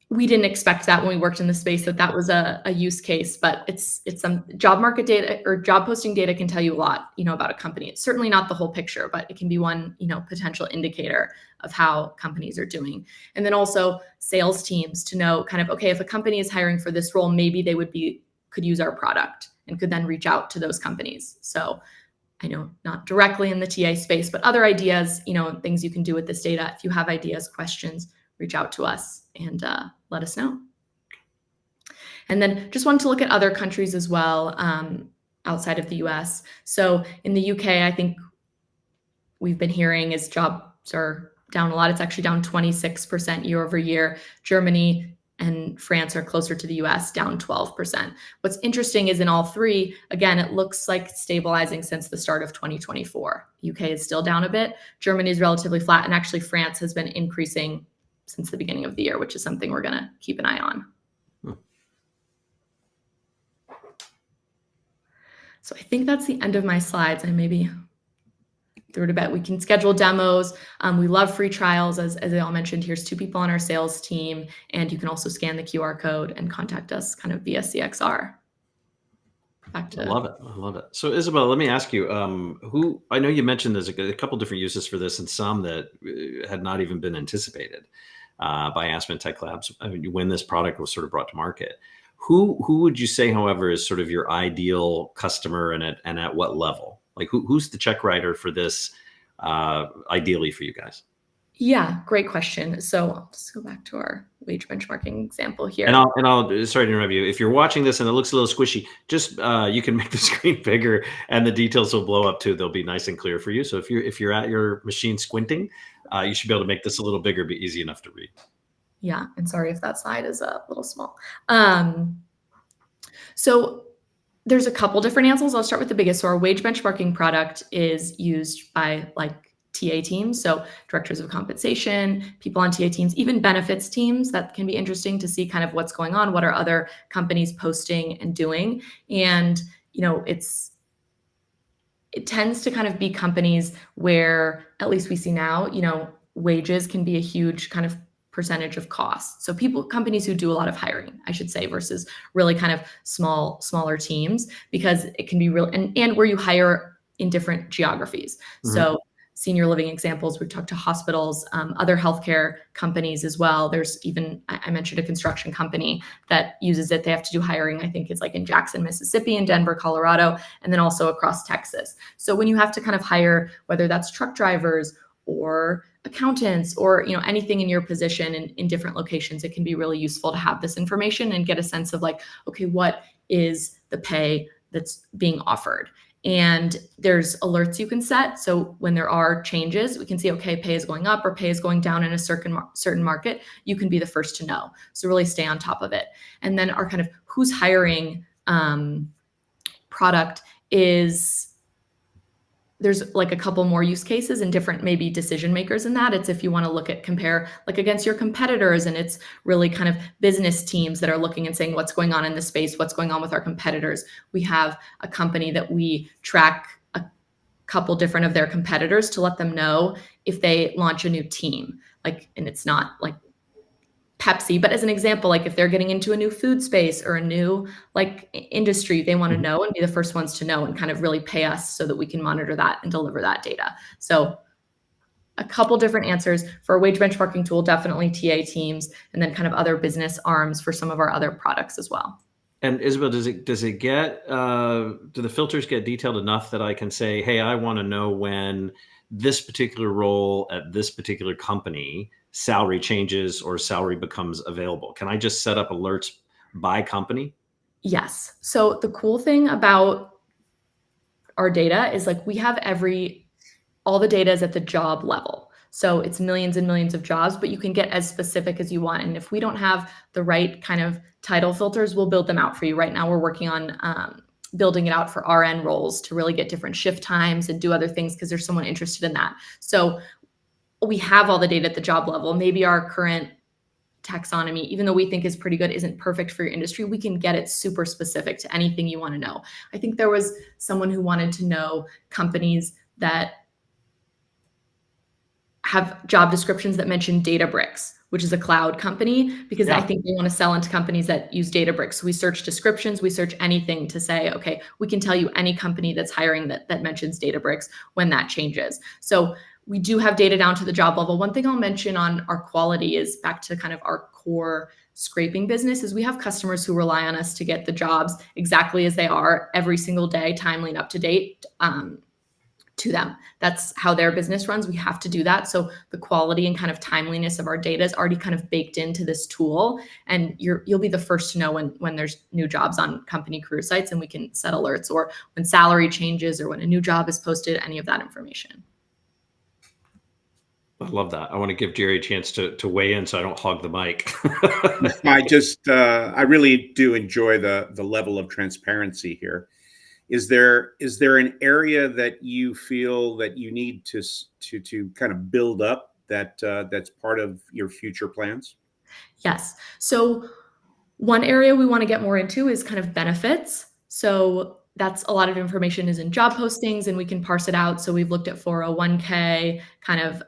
we didn't expect that when we worked in the space that was a use case, but it's some job market data or job posting data can tell you a lot, about a company. It's certainly not the whole picture, but it can be one, potential indicator of how companies are doing. And then also sales teams to know kind of, okay, if a company is hiring for this role, maybe they could use our product and could then reach out to those companies. So I know not directly in the TA space, but other ideas, things you can do with this data. If you have ideas, questions, reach out to us and let us know. And then just wanted to look at other countries as well, outside of the US. So in the UK, I think we've been hearing is jobs are down a lot. It's actually down 26% year over year. Germany and France are closer to the US, down 12%. What's interesting is in all three, again, it looks like stabilizing since the start of 2024. UK is still down a bit. Germany is relatively flat. And actually France has been increasing since the beginning of the year, which is something we're going to keep an eye on. So I think that's the end of my slides. I maybe threw it a bit. We can schedule demos. We love free trials. As I all mentioned, here's 2 people on our sales team, and you can also scan the QR code and contact us kind of via CXR. Back to I love it. So Isabel, let me ask you, I know you mentioned there's a couple different uses for this and some that had not even been anticipated by Aspen Tech Labs when this product was sort of brought to market. Who would you say, however, is sort of your ideal customer and at what level? Like who's the check writer for this ideally for you guys? Yeah, great question. So I'll just go back to our wage benchmarking example here. And I'll sorry to interrupt you. If you're watching this and it looks a little squishy, just you can make the screen bigger and the details will blow up too. They'll be nice and clear for you. So if you're at your machine squinting, you should be able to make this a little bigger, be easy enough to read. Yeah, and sorry if that slide is a little small. So there's a couple different answers. I'll start with the biggest. So our wage benchmarking product is used by TA teams, so directors of compensation, people on TA teams, even benefits teams. That can be interesting to see kind of what's going on, what are other companies posting and doing. And, it tends to kind of be companies where, at least we see now, wages can be a huge kind of percentage of cost. So companies who do a lot of hiring, I should say, versus really kind of smaller teams, because it can be real and where you hire in different geographies. Mm-hmm. So senior living examples, we've talked to hospitals, other healthcare companies as well. There's even, I mentioned a construction company that uses it. They have to do hiring. I think it's in Jackson, Mississippi, and Denver, Colorado, and then also across Texas. So when you have to kind of hire, whether that's truck drivers or accountants or anything in your position in different locations, it can be really useful to have this information and get a sense of okay, what is the pay that's being offered? And there's alerts you can set. So when there are changes, we can see, okay, pay is going up or pay is going down in a certain market. You can be the first to know. So really stay on top of it. And then our kind of who's hiring product is, there's a couple more use cases and different maybe decision makers in that. It's if you want to compare against your competitors, and it's really kind of business teams that are looking and saying what's going on in the space, what's going on with our competitors. We have a company that we track a couple different of their competitors to let them know if they launch a new team, and it's not Pepsi, but as an example, if they're getting into a new food space or a new industry, they want to know and be the first ones to know and kind of really pay us so that we can monitor that and deliver that data. So a couple different answers for a wage benchmarking tool, definitely TA teams, and then kind of other business arms for some of our other products as well. And Isabel, do the filters get detailed enough that I can say, hey, I want to know when this particular role at this particular company salary changes or salary becomes available? Can I just set up alerts by company? Yes. So the cool thing about our data is we have all the data is at the job level. So it's millions and millions of jobs, but you can get as specific as you want. And if we don't have the right kind of title filters, we'll build them out for you. Right now, we're working on building it out for RN roles to really get different shift times and do other things because there's someone interested in that. So we have all the data at the job level. Maybe our current taxonomy, even though we think is pretty good, isn't perfect for your industry. We can get it super specific to anything you want to know. I think there was someone who wanted to know companies that have job descriptions that mention Databricks which is a cloud company, because I think they want to sell into companies that use Databricks. So we search descriptions, we search anything to say, okay, we can tell you any company that's hiring that mentions Databricks when that changes. So we do have data down to the job level. One thing I'll mention on our quality is back to kind of our core scraping business is we have customers who rely on us to get the jobs exactly as they are every single day, timely and up to date to them. That's how their business runs. We have to do that. So the quality and kind of timeliness of our data is already kind of baked into this tool. And you'll be the first to know when there's new jobs on company career sites, and we can set alerts, or when salary changes or when a new job is posted, any of that information. I love that. I want to give Jerry a chance to weigh in so I don't hog the mic. I really do enjoy the level of transparency here. Is there an area that you feel that you need to kind of build up that's part of your future plans? Yes. So one area we want to get more into is kind of benefits. So that's a lot of information is in job postings, and we can parse it out. So we've looked at 401k, kind of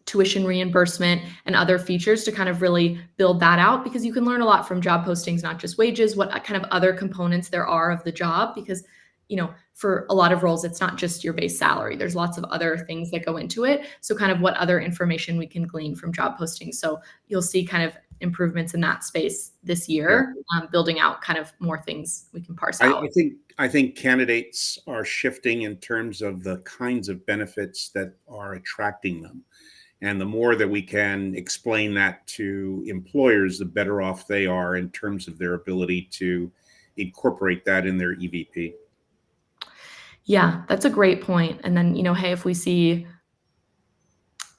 tuition reimbursement and other features to kind of really build that out, because you can learn a lot from job postings, not just wages, what kind of other components there are of the job, because, you know, for a lot of roles, it's not just your base salary. There's lots of other things that go into it. So kind of what other information we can glean from job postings. So you'll see kind of improvements in that space this year, building out kind of more things we can parse out. I think candidates are shifting in terms of the kinds of benefits that are attracting them. And the more that we can explain that to employers, the better off they are in terms of their ability to incorporate that in their EVP. Yeah, that's a great point. And then, you know, hey, if we see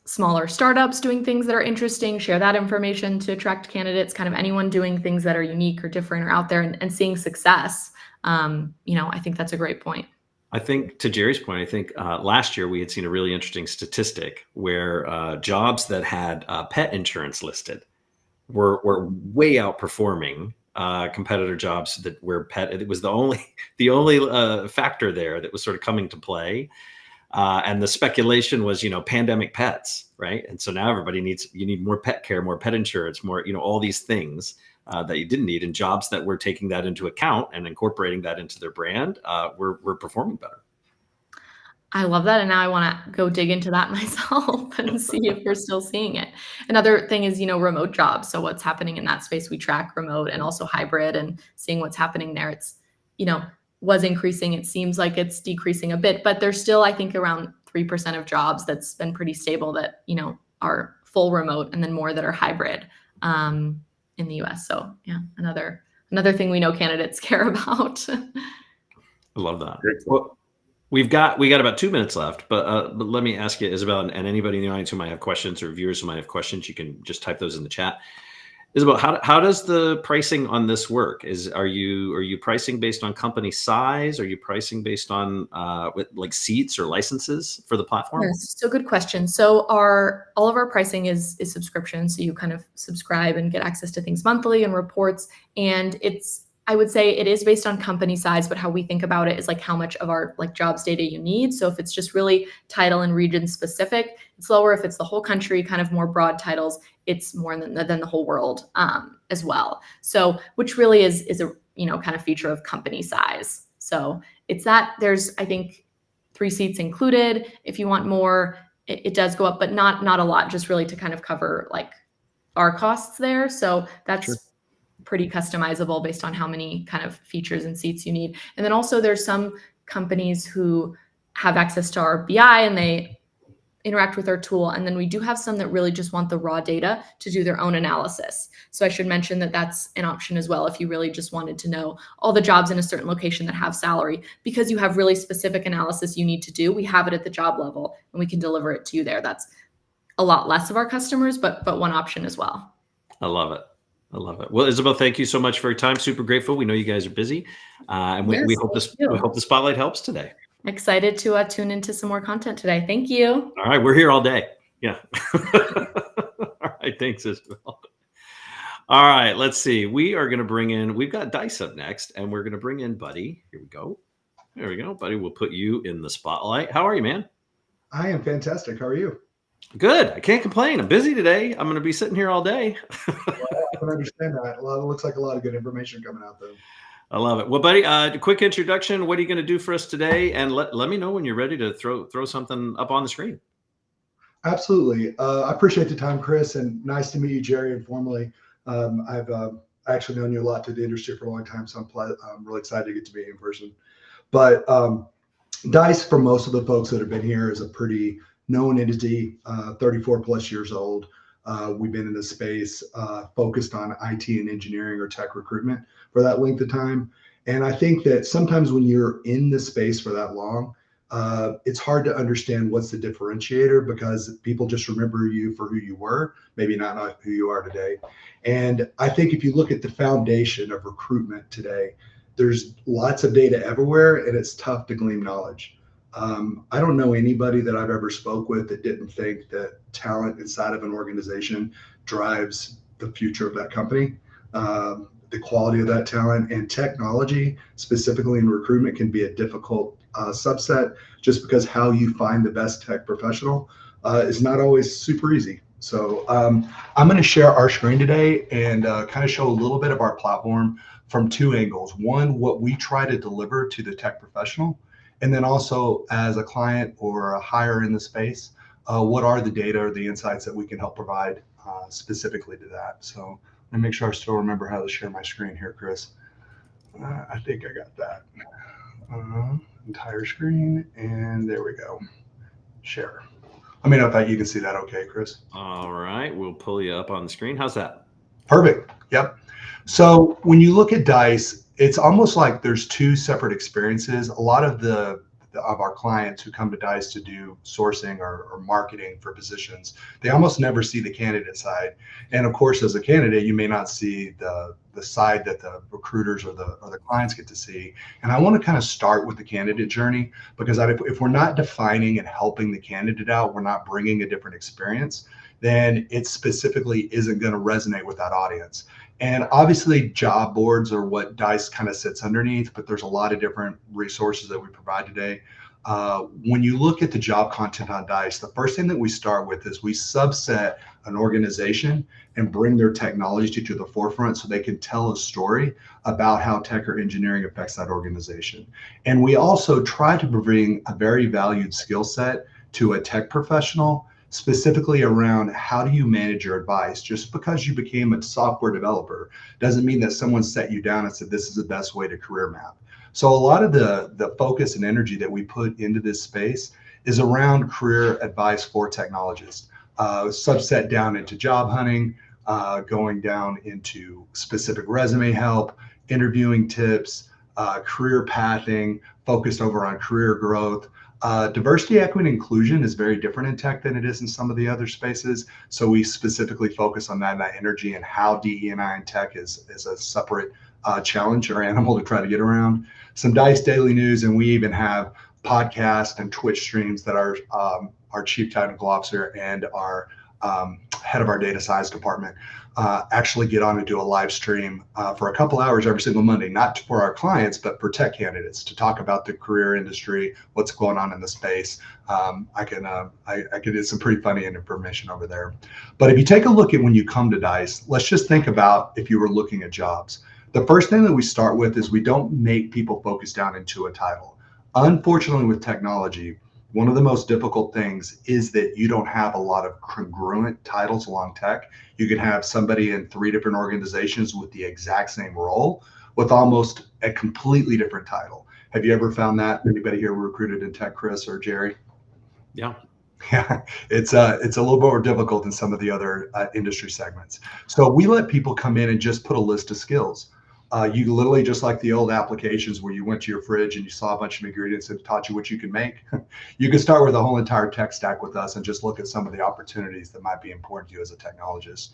smaller startups doing things that are interesting, share that information to attract candidates, kind of anyone doing things that are unique or different or out there and seeing success. You know, I think that's a great point. I think, to Jerry's point, I think last year we had seen a really interesting statistic where jobs that had pet insurance listed were way outperforming competitor jobs that were pet. It was the only factor there that was sort of coming to play. And the speculation was, you know, pandemic pets, right? And so now you need more pet care, more pet insurance, more, you know, all these things that you didn't need, and jobs that were taking that into account and incorporating that into their brand were performing better. I love that. And now I want to go dig into that myself and see if we're still seeing it. Another thing is, you know, remote jobs. So what's happening in that space, we track remote and also hybrid, and seeing what's happening there. It's, you know, was increasing. It seems like it's decreasing a bit, but there's still, I think, around 3% of jobs that's been pretty stable that, you know, are full remote, and then more that are hybrid in the US. So yeah, another thing we know candidates care about. I love that. Well, we've got about 2 minutes left, but let me ask you, Isabel, and anybody in the audience who might have questions, or viewers who might have questions, you can just type those in the chat. Isabel, how does the pricing on this work? Are you pricing based on company size? Are you pricing based on like seats or licenses for the platform? Yes, so good question. So all of our pricing is subscription. So you kind of subscribe and get access to things monthly and reports. And I would say it is based on company size, but how we think about it is like how much of our like jobs data you need. So if it's just really title and region specific, it's lower. If it's the whole country, kind of more broad titles, it's more than the whole world as well. So which really is a, you know, kind of feature of company size. So it's that there's, I think, 3 seats included. If you want more, it does go up, but not a lot, just really to kind of cover like our costs there. So that's pretty customizable based on how many kind of features and seats you need. And then also there's some companies who have access to our BI and they interact with our tool. And then we do have some that really just want the raw data to do their own analysis. So I should mention that that's an option as well if you really just wanted to know all the jobs in a certain location that have salary, because you have really specific analysis you need to do. We have it at the job level and we can deliver it to you there. That's a lot less of our customers, but one option as well. I love it. I love it. Well, Isabel, thank you so much for your time. Super grateful. We know you guys are busy, and we hope the spotlight helps today. Excited to tune into some more content today. Thank you. All right, we're here all day. Yeah. All right, thanks, Isabel. All right, let's see. We've got Dice up next, and we're going to bring in Buddy. Here we go. There we go. Buddy, we'll put you in the spotlight. How are you, man? I am fantastic. How are you? Good. I can't complain. I'm busy today. I'm going to be sitting here all day. Well, I can understand that. It looks like a lot of good information coming out, though. I love it. Well, buddy, quick introduction. What are you going to do for us today? And let me know when you're ready to throw something up on the screen. Absolutely. I appreciate the time, Chris, and nice to meet you, Jerry, informally. I've actually known you a lot through the industry for a long time, so I'm really excited to get to meet you in person. But Dice, for most of the folks that have been here, is a pretty known entity, 34 plus years old. We've been in the space focused on IT and engineering or tech recruitment for that length of time. And I think that sometimes when you're in the space for that long, it's hard to understand what's the differentiator, because people just remember you for who you were, maybe not who you are today. And I think if you look at the foundation of recruitment today, there's lots of data everywhere, and it's tough to glean knowledge. I don't know anybody that I've ever spoke with that didn't think that talent inside of an organization drives the future of that company. The quality of that talent and technology, specifically in recruitment, can be a difficult subset, just because how you find the best tech professional is not always super easy. So I'm going to share our screen today and kind of show a little bit of our platform from two angles. One, what we try to deliver to the tech professional, and then also as a client or a hire in the space, what are the data or the insights that we can help provide specifically to that. So let me make sure I still remember how to share my screen here, Chris. I think I got that. Entire screen, and there we go. Share. Let me know if you can see that okay, Chris. All right, we'll pull you up on the screen. How's that? Perfect. Yep. So when you look at Dice, it's almost like there's two separate experiences. A lot of our clients who come to Dice to do sourcing or marketing for positions, they almost never see the candidate side. And of course, as a candidate, you may not see the side that the recruiters or the clients get to see. And I want to kind of start with the candidate journey, because if we're not defining and helping the candidate out, we're not bringing a different experience, then it specifically isn't going to resonate with that audience. And obviously job boards are what Dice kind of sits underneath, but there's a lot of different resources that we provide today. When you look at the job content on Dice, the first thing that we start with is we subset an organization and bring their technology to the forefront so they can tell a story about how tech or engineering affects that organization. And we also try to bring a very valued skill set to a tech professional, specifically around how do you manage your advice. Just because you became a software developer doesn't mean that someone set you down and said, this is the best way to career map. So a lot of the focus and energy that we put into this space is around career advice for technologists, subset down into job hunting, going down into specific resume help, interviewing tips, career pathing, focused over on career growth. Diversity, equity, and inclusion is very different in tech than it is in some of the other spaces. So we specifically focus on that energy and how DE&I in tech is a separate challenge or animal to try to get around. Some Dice daily news, and we even have podcasts and Twitch streams that our chief technical officer and our head of our data science department actually get on and do a live stream for a couple hours every single Monday, not for our clients, but for tech candidates to talk about the career industry, what's going on in the space. I can do some pretty funny information over there. But if you take a look at when you come to Dice, let's just think about if you were looking at jobs. The first thing that we start with is we don't make people focus down into a title. Unfortunately, with technology, one of the most difficult things is that you don't have a lot of congruent titles along tech. You can have somebody in 3 different organizations with the exact same role with almost a completely different title. Have you ever found that? Anybody here recruited in tech, Chris or Jerry? Yeah. Yeah, it's a little more difficult than some of the other industry segments. So we let people come in and just put a list of skills. You literally, just like the old applications where you went to your fridge and you saw a bunch of ingredients and taught you what you can make. You can start with a whole entire tech stack with us and just look at some of the opportunities that might be important to you as a technologist.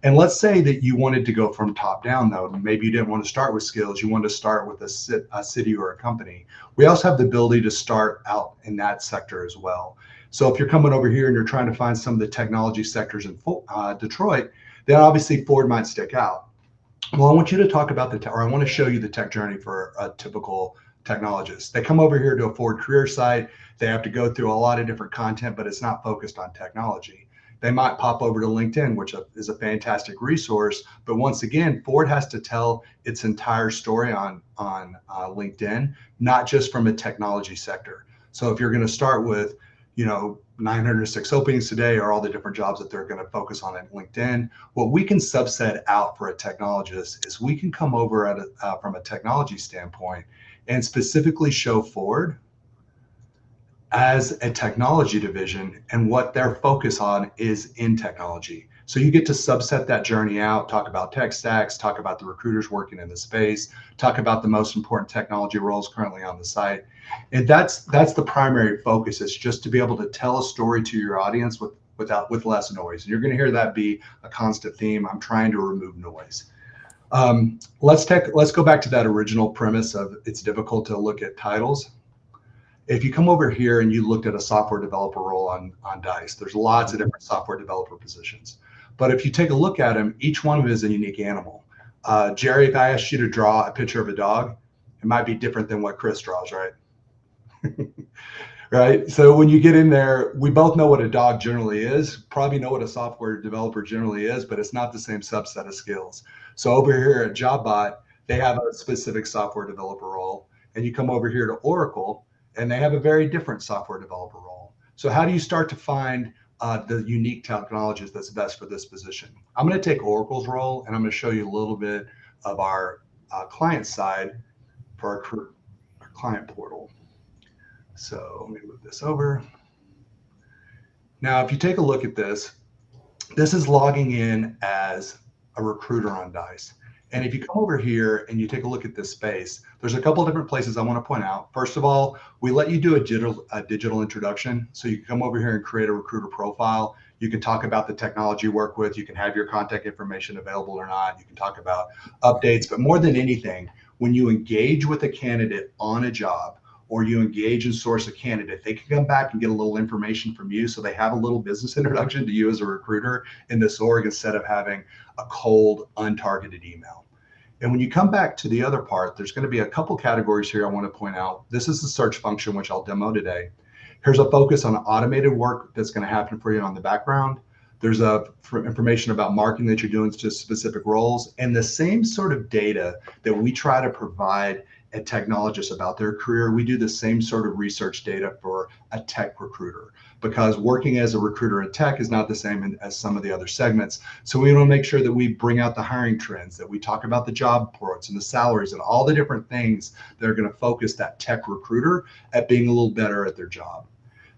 And let's say that you wanted to go from top down, though. Maybe you didn't want to start with skills. You wanted to start with a city or a company. We also have the ability to start out in that sector as well. So if you're coming over here and you're trying to find some of the technology sectors in Detroit, then obviously Ford might stick out. Well, I want you to talk about I want to show you the tech journey for a typical technologists. They come over here to a Ford career site. They have to go through a lot of different content, but it's not focused on technology. They might pop over to LinkedIn, which is a fantastic resource. But once again, Ford has to tell its entire story on LinkedIn, not just from a technology sector. So if you're going to start with, 906 openings today or all the different jobs that they're going to focus on at LinkedIn, what we can subset out for a technologist is we can come over from a technology standpoint and specifically show Ford as a technology division and what their focus on is in technology. So you get to subset that journey out, talk about tech stacks, talk about the recruiters working in the space, talk about the most important technology roles currently on the site. And that's the primary focus, is just to be able to tell a story to your audience with less noise. And you're going to hear that be a constant theme. I'm trying to remove noise. Let's go back to that original premise of it's difficult to look at titles. If you come over here and you looked at a software developer role on Dice, there's lots of different software developer positions. But if you take a look at them, each one of them is a unique animal. Jerry, if I asked you to draw a picture of a dog, it might be different than what Chris draws, right? Right. So when you get in there, we both know what a dog generally is, probably know what a software developer generally is, but it's not the same subset of skills. So over here at JobBot, they have a specific software developer role. And you come over here to Oracle, and they have a very different software developer role. So how do you start to find the unique technologies that's best for this position? I'm going to take Oracle's role, and I'm going to show you a little bit of our client side for our client portal. So let me move this over. Now, if you take a look at this, this is logging in as a recruiter on Dice. And if you come over here and you take a look at this space, there's a couple of different places I want to point out. First of all, we let you do a digital introduction. So you can come over here and create a recruiter profile. You can talk about the technology you work with. You can have your contact information available or not. You can talk about updates. But more than anything, when you engage with a candidate on a job, or you engage and source a candidate, they can come back and get a little information from you. So they have a little business introduction to you as a recruiter in this org, instead of having a cold, untargeted email. And when you come back to the other part, there's going to be a couple categories here I want to point out. This is the search function, which I'll demo today. Here's a focus on automated work that's going to happen for you on the background. There's information about marketing that you're doing to specific roles, and the same sort of data that we try to provide a technologist about their career. We do the same sort of research data for a tech recruiter, because working as a recruiter in tech is not the same as some of the other segments. So we want to make sure that we bring out the hiring trends, that we talk about the job reports and the salaries and all the different things that are going to focus that tech recruiter at being a little better at their job.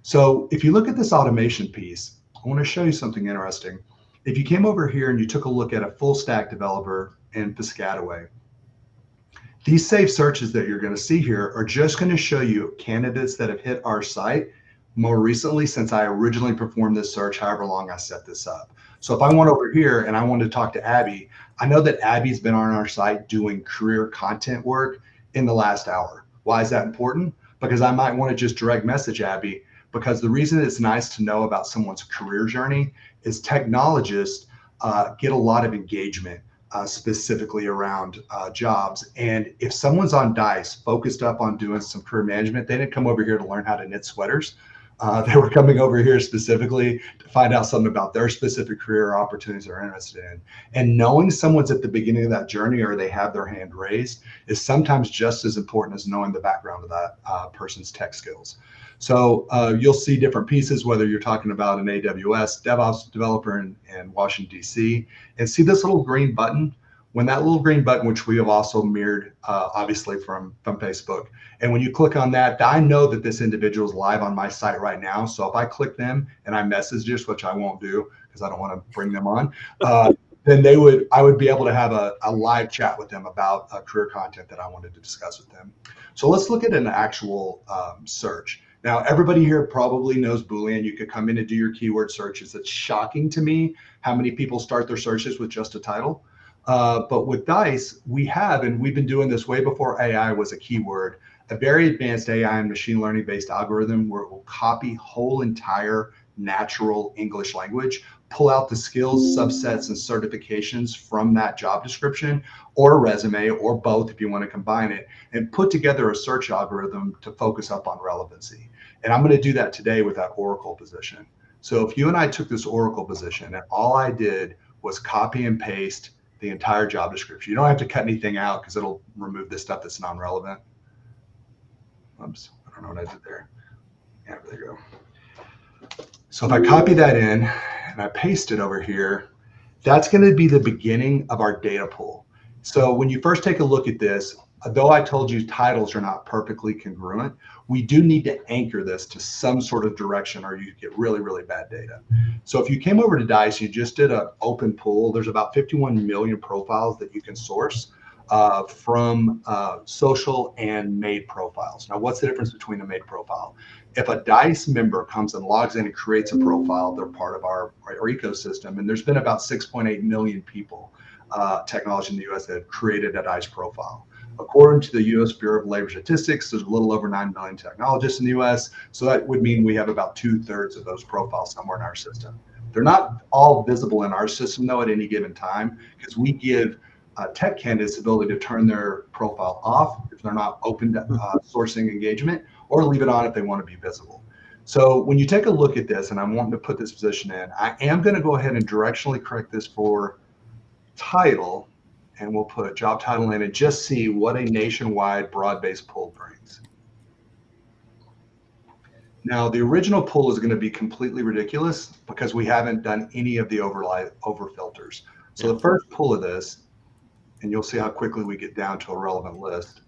So if you look at this automation piece, I want to show you something interesting. If you came over here and you took a look at a full stack developer in Piscataway, these saved searches that you're going to see here are just going to show you candidates that have hit our site more recently since I originally performed this search, however long I set this up. So if I went over here and I wanted to talk to Abby, I know that Abby's been on our site doing career content work in the last hour. Why is that important? Because I might want to just direct message Abby, because the reason it's nice to know about someone's career journey is technologists get a lot of engagement specifically around jobs. And if someone's on Dice focused up on doing some career management, they didn't come over here to learn how to knit sweaters. They were coming over here specifically to find out something about their specific career or opportunities they're interested in. And knowing someone's at the beginning of that journey, or they have their hand raised, is sometimes just as important as knowing the background of that person's tech skills. So you'll see different pieces, whether you're talking about an AWS DevOps developer in Washington, D.C., and see this little green button. When that little green button, which we have also mirrored, obviously from Facebook, and when you click on that, I know that this individual is live on my site right now. So if I click them and I message this, which I won't do because I don't want to bring them on, then I would be able to have a live chat with them about career content that I wanted to discuss with them. So let's look at an actual search. Now, everybody here probably knows Boolean. You could come in and do your keyword searches. It's shocking to me how many people start their searches with just a title. But with Dice, we have, and we've been doing this way before AI was a keyword, a very advanced AI and machine learning based algorithm where it will copy whole entire natural English language, pull out the skills, subsets, and certifications from that job description or a resume or both if you want to combine it, and put together a search algorithm to focus up on relevancy. And I'm going to do that today with that Oracle position. So if you and I took this Oracle position and all I did was copy and paste the entire job description, you don't have to cut anything out because it'll remove this stuff that's non-relevant. Oops, I don't know what I did there. Yeah, there you go. So if I copy that in and I paste it over here, that's going to be the beginning of our data pool. So when you first take a look at this, though I told you titles are not perfectly congruent, we do need to anchor this to some sort of direction or you get really, really bad data. So if you came over to Dice, you just did an open pool, there's about 51 million profiles that you can source from social and made profiles. Now, what's the difference between a made profile? If a Dice member comes and logs in and creates a profile, they're part of our ecosystem. And there's been about 6.8 million people, technology in the US, that have created a Dice profile. According to the US Bureau of Labor Statistics, there's a little over 9 million technologists in the US. So that would mean we have about 2/3 of those profiles somewhere in our system. They're not all visible in our system, though, at any given time, because we give tech candidates the ability to turn their profile off if they're not open to sourcing engagement, or leave it on if they want to be visible. So when you take a look at this, and I'm wanting to put this position in, I am going to go ahead and directionally correct this for title, and we'll put job title in and just see what a nationwide broad-based pool brings. Now, the original pool is going to be completely ridiculous because we haven't done any of the over filters. So the first pull of this, and you'll see how quickly we get down to a relevant list,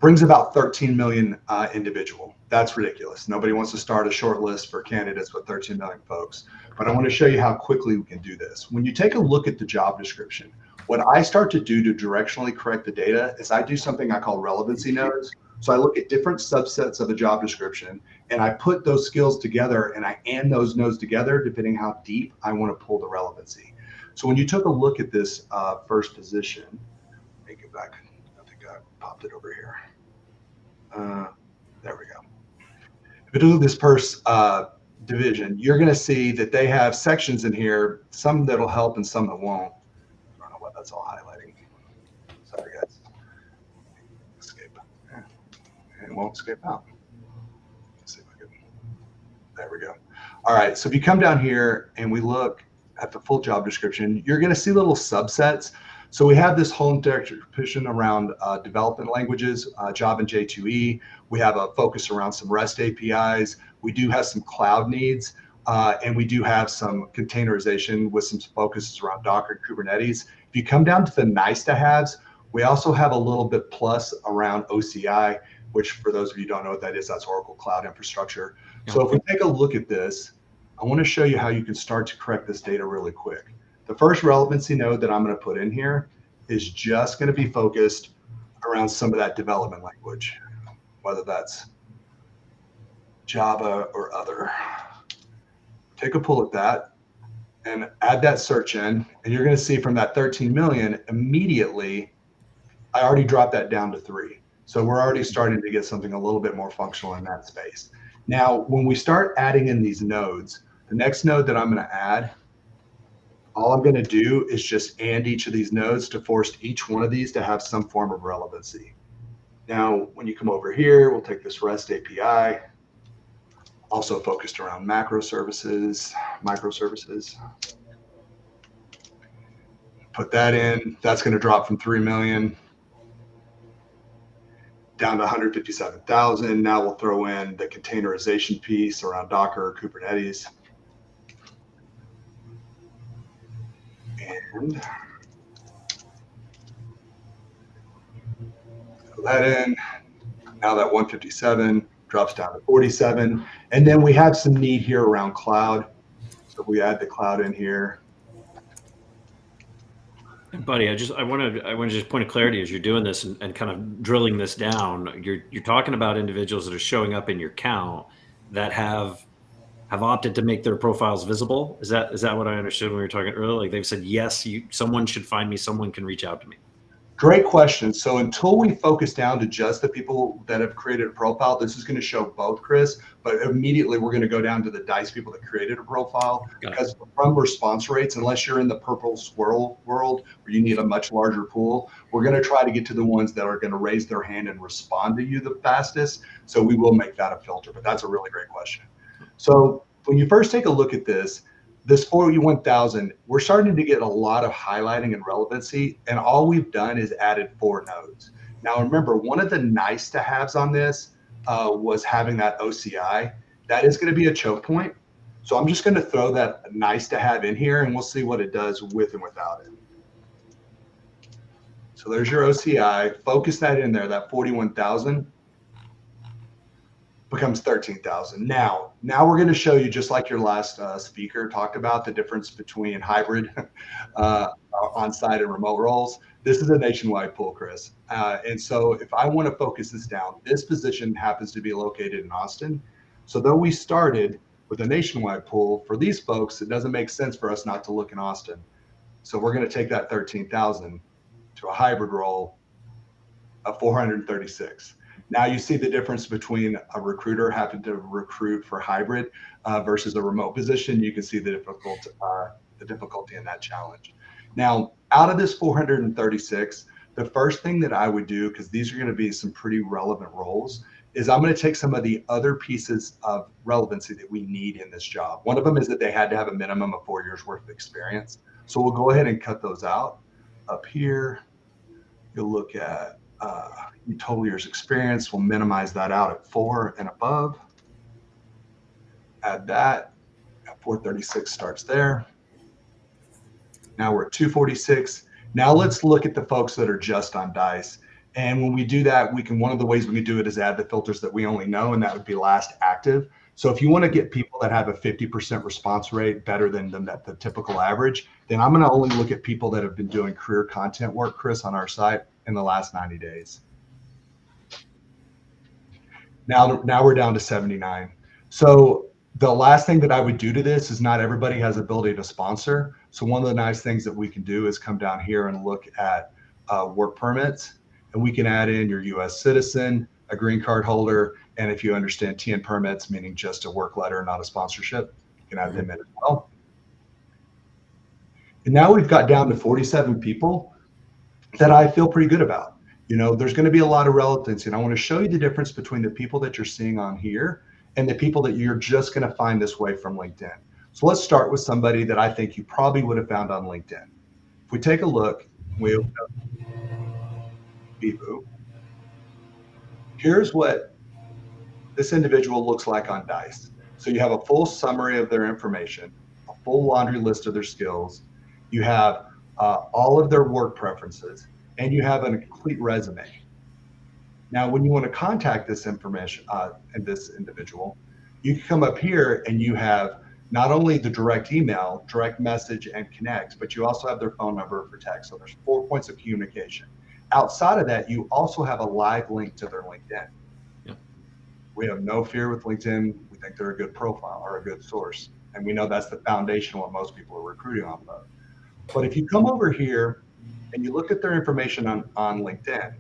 brings about 13 million individual. That's ridiculous. Nobody wants to start a short list for candidates with 13 million folks. But I want to show you how quickly we can do this. When you take a look at the job description, what I start to do to directionally correct the data is I do something I call relevancy nodes. So I look at different subsets of the job description and I put those skills together and I AND those nodes together depending how deep I want to pull the relevancy. So when you took a look at this first position, let me get back. I think I popped it over here. There we go. If you look at this first division, you're going to see that they have sections in here, some that'll help and some that won't. I don't know what that's all highlighting. Sorry, guys. Escape. Yeah. It won't escape out. Let's see if I can. There we go. All right. So if you come down here and we look at the full job description, you're going to see little subsets. So we have this whole description around development languages, Java and J2E. We have a focus around some REST APIs. We do have some cloud needs, and we do have some containerization with some focuses around Docker and Kubernetes. If you come down to the nice to haves, we also have a little bit plus around OCI, which for those of you who don't know what that is, that's Oracle Cloud Infrastructure. Yeah. So if we take a look at this, I want to show you how you can start to correct this data really quick. The first relevancy node that I'm going to put in here is just going to be focused around some of that development language, whether that's Java or other. Take a pull at that and add that search in, and you're going to see from that 13 million, immediately, I already dropped that down to 3. So we're already starting to get something a little bit more functional in that space. Now, when we start adding in these nodes, the next node that I'm going to add, all I'm going to do is just AND each of these nodes to force each one of these to have some form of relevancy. Now, when you come over here, we'll take this REST API, also focused around macro services, microservices. Put that in. That's going to drop from 3 million down to 157,000. Now we'll throw in the containerization piece around Docker or Kubernetes. And throw that in. Now that 157 drops down to 47. And then we have some need here around cloud. So we add the cloud in here. Buddy, I want to just point of clarity as you're doing this and kind of drilling this down. You're talking about individuals that are showing up in your count that have opted to make their profiles visible. Is that what I understood when we were talking earlier? Like they've said, yes, someone should find me, someone can reach out to me. Great question. So until we focus down to just the people that have created a profile, this is going to show both, Chris, but immediately we're going to go down to the DICE people that created a profile, because from response rates, unless you're in the purple squirrel world where you need a much larger pool, we're going to try to get to the ones that are going to raise their hand and respond to you the fastest. So we will make that a filter, but that's a really great question. So when you first take a look at this 41,000, we're starting to get a lot of highlighting and relevancy, and all we've done is added 4 nodes. Now remember, one of the nice to haves on this was having that OCI. That is going to be a choke point. So I'm just going to throw that nice to have in here, and we'll see what it does with and without it. So there's your OCI. Focus that in there, that 41,000 becomes 13,000. Now we're going to show you, just like your last speaker talked about, the difference between hybrid on-site and remote roles. This is a nationwide pool, Chris. And so if I want to focus this down, this position happens to be located in Austin. So though we started with a nationwide pool, for these folks, it doesn't make sense for us not to look in Austin. So we're going to take that 13,000 to a hybrid role of 436. Now you see the difference between a recruiter having to recruit for hybrid versus a remote position. You can see the difficulty in that challenge. Now, out of this 436, the first thing that I would do, because these are going to be some pretty relevant roles, is I'm going to take some of the other pieces of relevancy that we need in this job. One of them is that they had to have a minimum of 4 years worth of experience. So we'll go ahead and cut those out. Up here, you'll look at total years experience. We'll minimize that out at 4 and above. Add that. 436 starts there. Now we're at 246. Now let's look at the folks that are just on DICE. And when we do that, one of the ways we can do it is add the filters that we only know, and that would be last active. So if you want to get people that have a 50% response rate better than the typical average, then I'm going to only look at people that have been doing career content work, Chris, on our site in the last 90 days. Now we're down to 79. So the last thing that I would do to this is, not everybody has the ability to sponsor. So one of the nice things that we can do is come down here and look at work permits, and we can add in your US citizen, a green card holder, and if you understand TN permits, meaning just a work letter, not a sponsorship, you can add them in as well. And now we've got down to 47 people that I feel pretty good about. You know, there's going to be a lot of relevancy, and I want to show you the difference between the people that you're seeing on here and the people that you're just going to find this way from LinkedIn. So let's start with somebody that I think you probably would have found on LinkedIn. If we take a look, we open up Hirevue. Here's what this individual looks like on DICE. So you have a full summary of their information, a full laundry list of their skills. You have all of their work preferences, and you have a complete resume. Now, when you want to contact this information and this individual, you can come up here and you have not only the direct email, direct message, and connect, but you also have their phone number for text. So there's 4 points of communication. Outside of that, you also have a live link to their LinkedIn. Yeah. We have no fear with LinkedIn. We think they're a good profile or a good source. And we know that's the foundation of what most people are recruiting off of. But if you come over here and you look at their information on LinkedIn,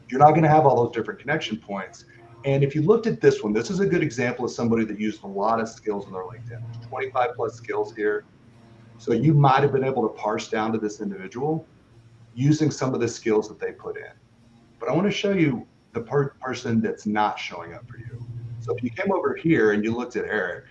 you're not going to have all those different connection points. And if you looked at this one, this is a good example of somebody that used a lot of skills in their LinkedIn. 25 plus skills here. So you might have been able to parse down to this individual using some of the skills that they put in. But I want to show you the person that's not showing up for you. So if you came over here and you looked at Eric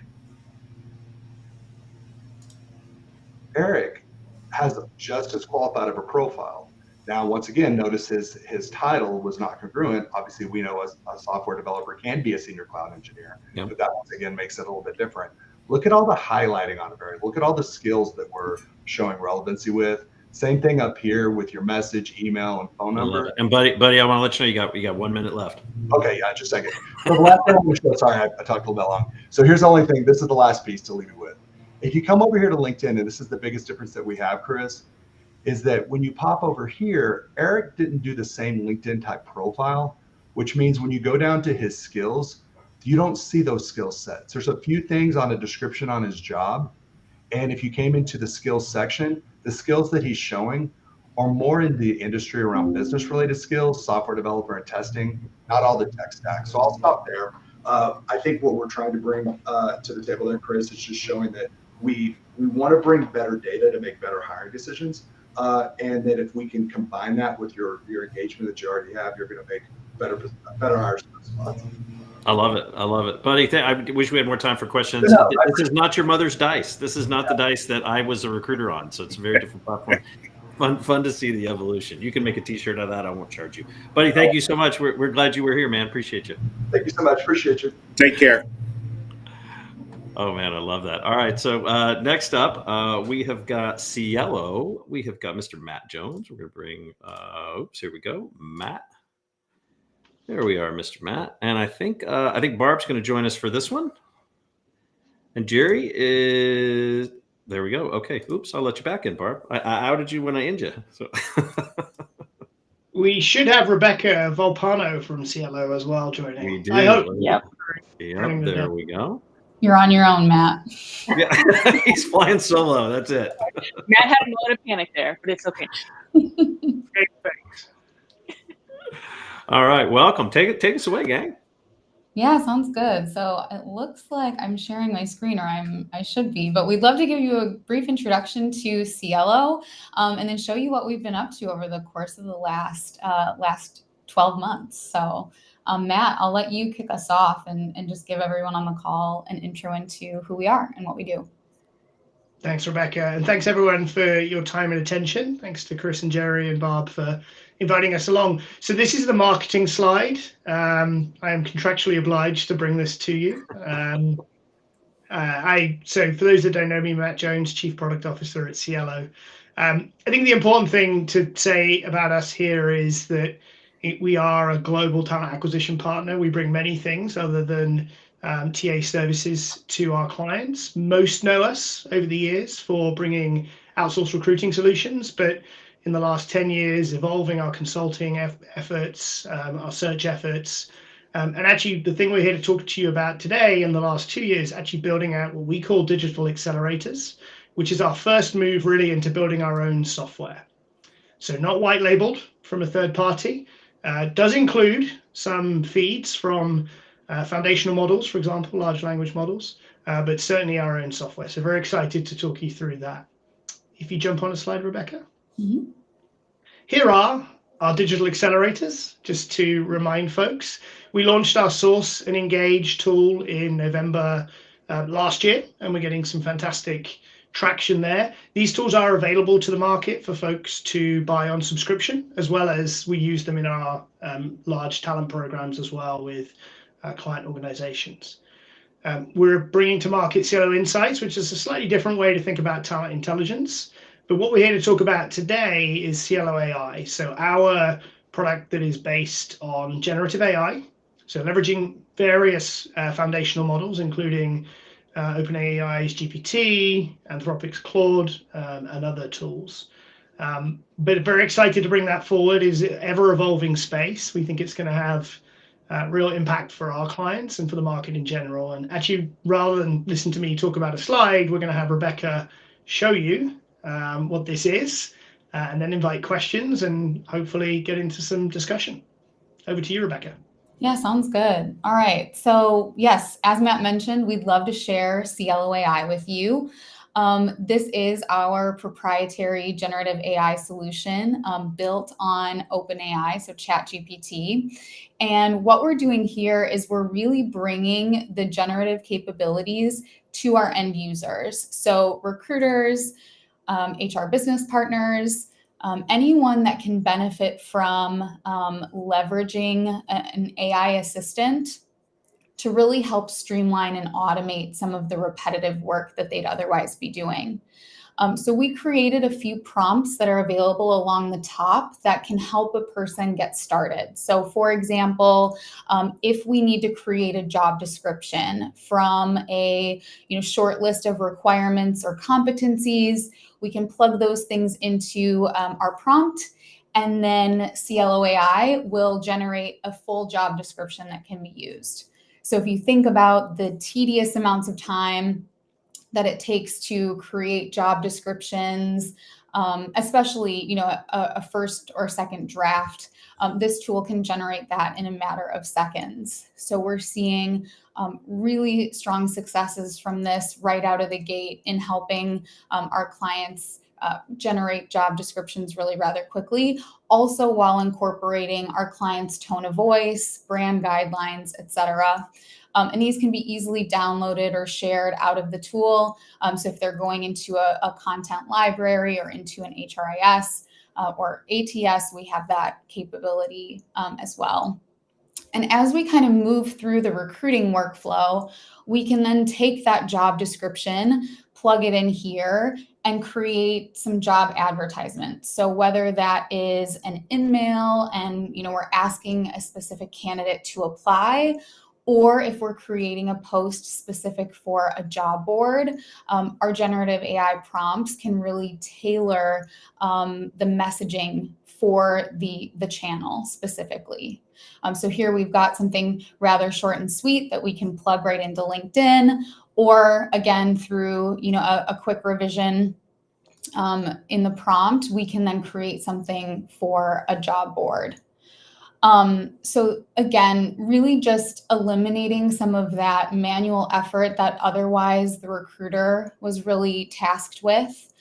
has just as qualified of a profile. Now, once again, notice his title was not congruent. Obviously, we know a software developer can be a senior cloud engineer, yep. But that once again makes it a little bit different. Look at all the highlighting on it, Barry. Look at all the skills that we're showing relevancy with. Same thing up here with your message, email, and phone number. And buddy, I want to let you know you got 1 minute left. Okay, yeah, just a second. So the last thing I'm going to show, sorry, I talked a little bit long. So here's the only thing. This is the last piece to leave you with. If you come over here to LinkedIn, and this is the biggest difference that we have, Chris, is that when you pop over here, Eric didn't do the same LinkedIn type profile, which means when you go down to his skills, you don't see those skill sets. There's a few things on a description on his job. And if you came into the skills section, the skills that he's showing are more in the industry around business related skills, software developer and testing, not all the tech stack. So I'll stop there. I think what we're trying to bring to the table there, Chris, is just showing that we want to bring better data to make better hiring decisions. And that if we can combine that with your engagement that you already have, you're going to make better hires. I love it. I love it. Buddy, I wish we had more time for questions. No, this is not your mother's dice. This is not the dice that I was a recruiter on. So it's a very different platform. Fun to see the evolution. You can make a t-shirt out of that. I won't charge you. Buddy, thank you so much. We're glad you were here, man. Appreciate you. Thank you so much. Appreciate you. Take care. Oh, man, I love that. All right. So next up, we have got Cielo. We have got Mr. Matt Jones. We're going to bring, oops, here we go. Matt. There we are, Mr. Matt. And I think Barb's going to join us for this one. And Jerry is, there we go. Okay. Oops, I'll let you back in, Barb. I outed you when I end you. So. We should have Rebecca Volpano from Cielo as well joining. We do. I hope. Yep. Yep, there we go. You're on your own, Matt. Yeah, he's flying solo. That's it. Matt had a moment of panic there, but it's okay. Okay, thanks. All right, welcome. Take us away, gang. Yeah, sounds good. So it looks like I'm sharing my screen, or I should be, but we'd love to give you a brief introduction to Cielo, and then show you what we've been up to over the course of the last 12 months. So Matt, I'll let you kick us off and just give everyone on the call an intro into who we are and what we do. Thanks, Rebecca. And thanks everyone for your time and attention. Thanks to Chris and Jerry and Barb for inviting us along. So this is the marketing slide. I am contractually obliged to bring this to you. So for those that don't know me, Matt Jones, Chief Product Officer at Cielo. I think the important thing to say about us here is that we are a global talent acquisition partner. We bring many things other than TA services to our clients. Most know us over the years for bringing outsourced recruiting solutions, but in the last 10 years, evolving our consulting efforts, our search efforts, and actually the thing we're here to talk to you about today in the last 2 years, actually building out what we call digital accelerators, which is our first move really into building our own software. So not white labeled from a third party, does include some feeds from foundational models, for example, large language models, but certainly our own software. So very excited to talk you through that. If you jump on a slide, Rebecca. Mm-hmm. Here are our digital accelerators, just to remind folks. We launched our Source and Engage tool in November last year, and we're getting some fantastic traction there. These tools are available to the market for folks to buy on subscription, as well as we use them in our large talent programs as well with client organizations. We're bringing to market Cielo Insights, which is a slightly different way to think about talent intelligence. But what we're here to talk about today is Cielo AI. So our product that is based on generative AI, so leveraging various foundational models, including OpenAI's GPT, Anthropic's Claude, and other tools. But very excited to bring that forward. Is ever-evolving space. We think it's going to have real impact for our clients and for the market in general. And actually, rather than listen to me talk about a slide, we're going to have Rebecca show you what this is, and then invite questions and hopefully get into some discussion. Over to you, Rebecca. Yeah, sounds good. All right. So yes, as Matt mentioned, we'd love to share Cielo AI with you. This is our proprietary generative AI solution built on OpenAI, so ChatGPT. And what we're doing here is we're really bringing the generative capabilities to our end users. So recruiters, HR business partners, anyone that can benefit from leveraging an AI assistant to really help streamline and automate some of the repetitive work that they'd otherwise be doing. So we created a few prompts that are available along the top that can help a person get started. So for example, if we need to create a job description from a short list of requirements or competencies, we can plug those things into our prompt, and then Cielo AI will generate a full job description that can be used. So if you think about the tedious amounts of time that it takes to create job descriptions, especially, a first or second draft. This tool can generate that in a matter of seconds. So we're seeing really strong successes from this right out of the gate in helping our clients generate job descriptions really rather quickly, also while incorporating our clients' tone of voice, brand guidelines, etc. And these can be easily downloaded or shared out of the tool. So if they're going into a content library or into an HRIS or ATS, we have that capability as well. And as we kind of move through the recruiting workflow, we can then take that job description, plug it in here, and create some job advertisements. So whether that is an in-mail and we're asking a specific candidate to apply, or if we're creating a post specific for a job board, our generative AI prompts can really tailor the messaging for the channel specifically. So here we've got something rather short and sweet that we can plug right into LinkedIn, or again, through a quick revision in the prompt, we can then create something for a job board. So again, really just eliminating some of that manual effort that otherwise the recruiter was really tasked with.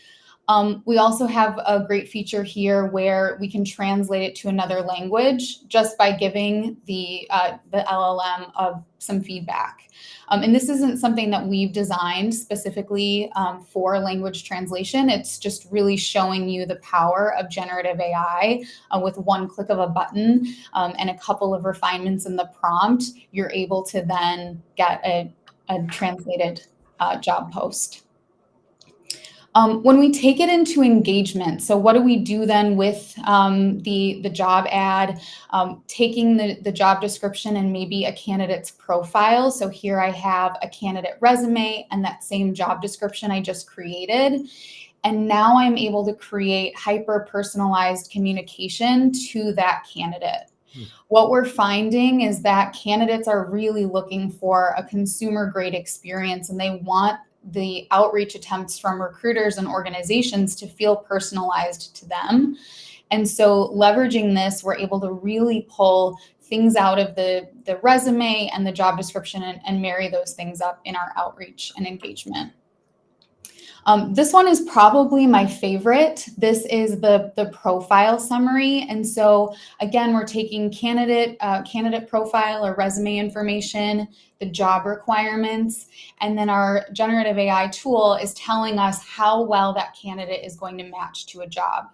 We also have a great feature here where we can translate it to another language just by giving the LLM of some feedback. And this isn't something that we've designed specifically for language translation. It's just really showing you the power of generative AI with one click of a button and a couple of refinements in the prompt. You're able to then get a translated job post. When we take it into engagement, so what do we do then with the job ad, taking the job description and maybe a candidate's profile. So here I have a candidate resume and that same job description I just created. And now I'm able to create hyper-personalized communication to that candidate. What we're finding is that candidates are really looking for a consumer-grade experience, and they want the outreach attempts from recruiters and organizations to feel personalized to them. And so leveraging this, we're able to really pull things out of the resume and the job description and marry those things up in our outreach and engagement. This one is probably my favorite. This is the profile summary. And so again, we're taking candidate profile or resume information, the job requirements, and then our generative AI tool is telling us how well that candidate is going to match to a job.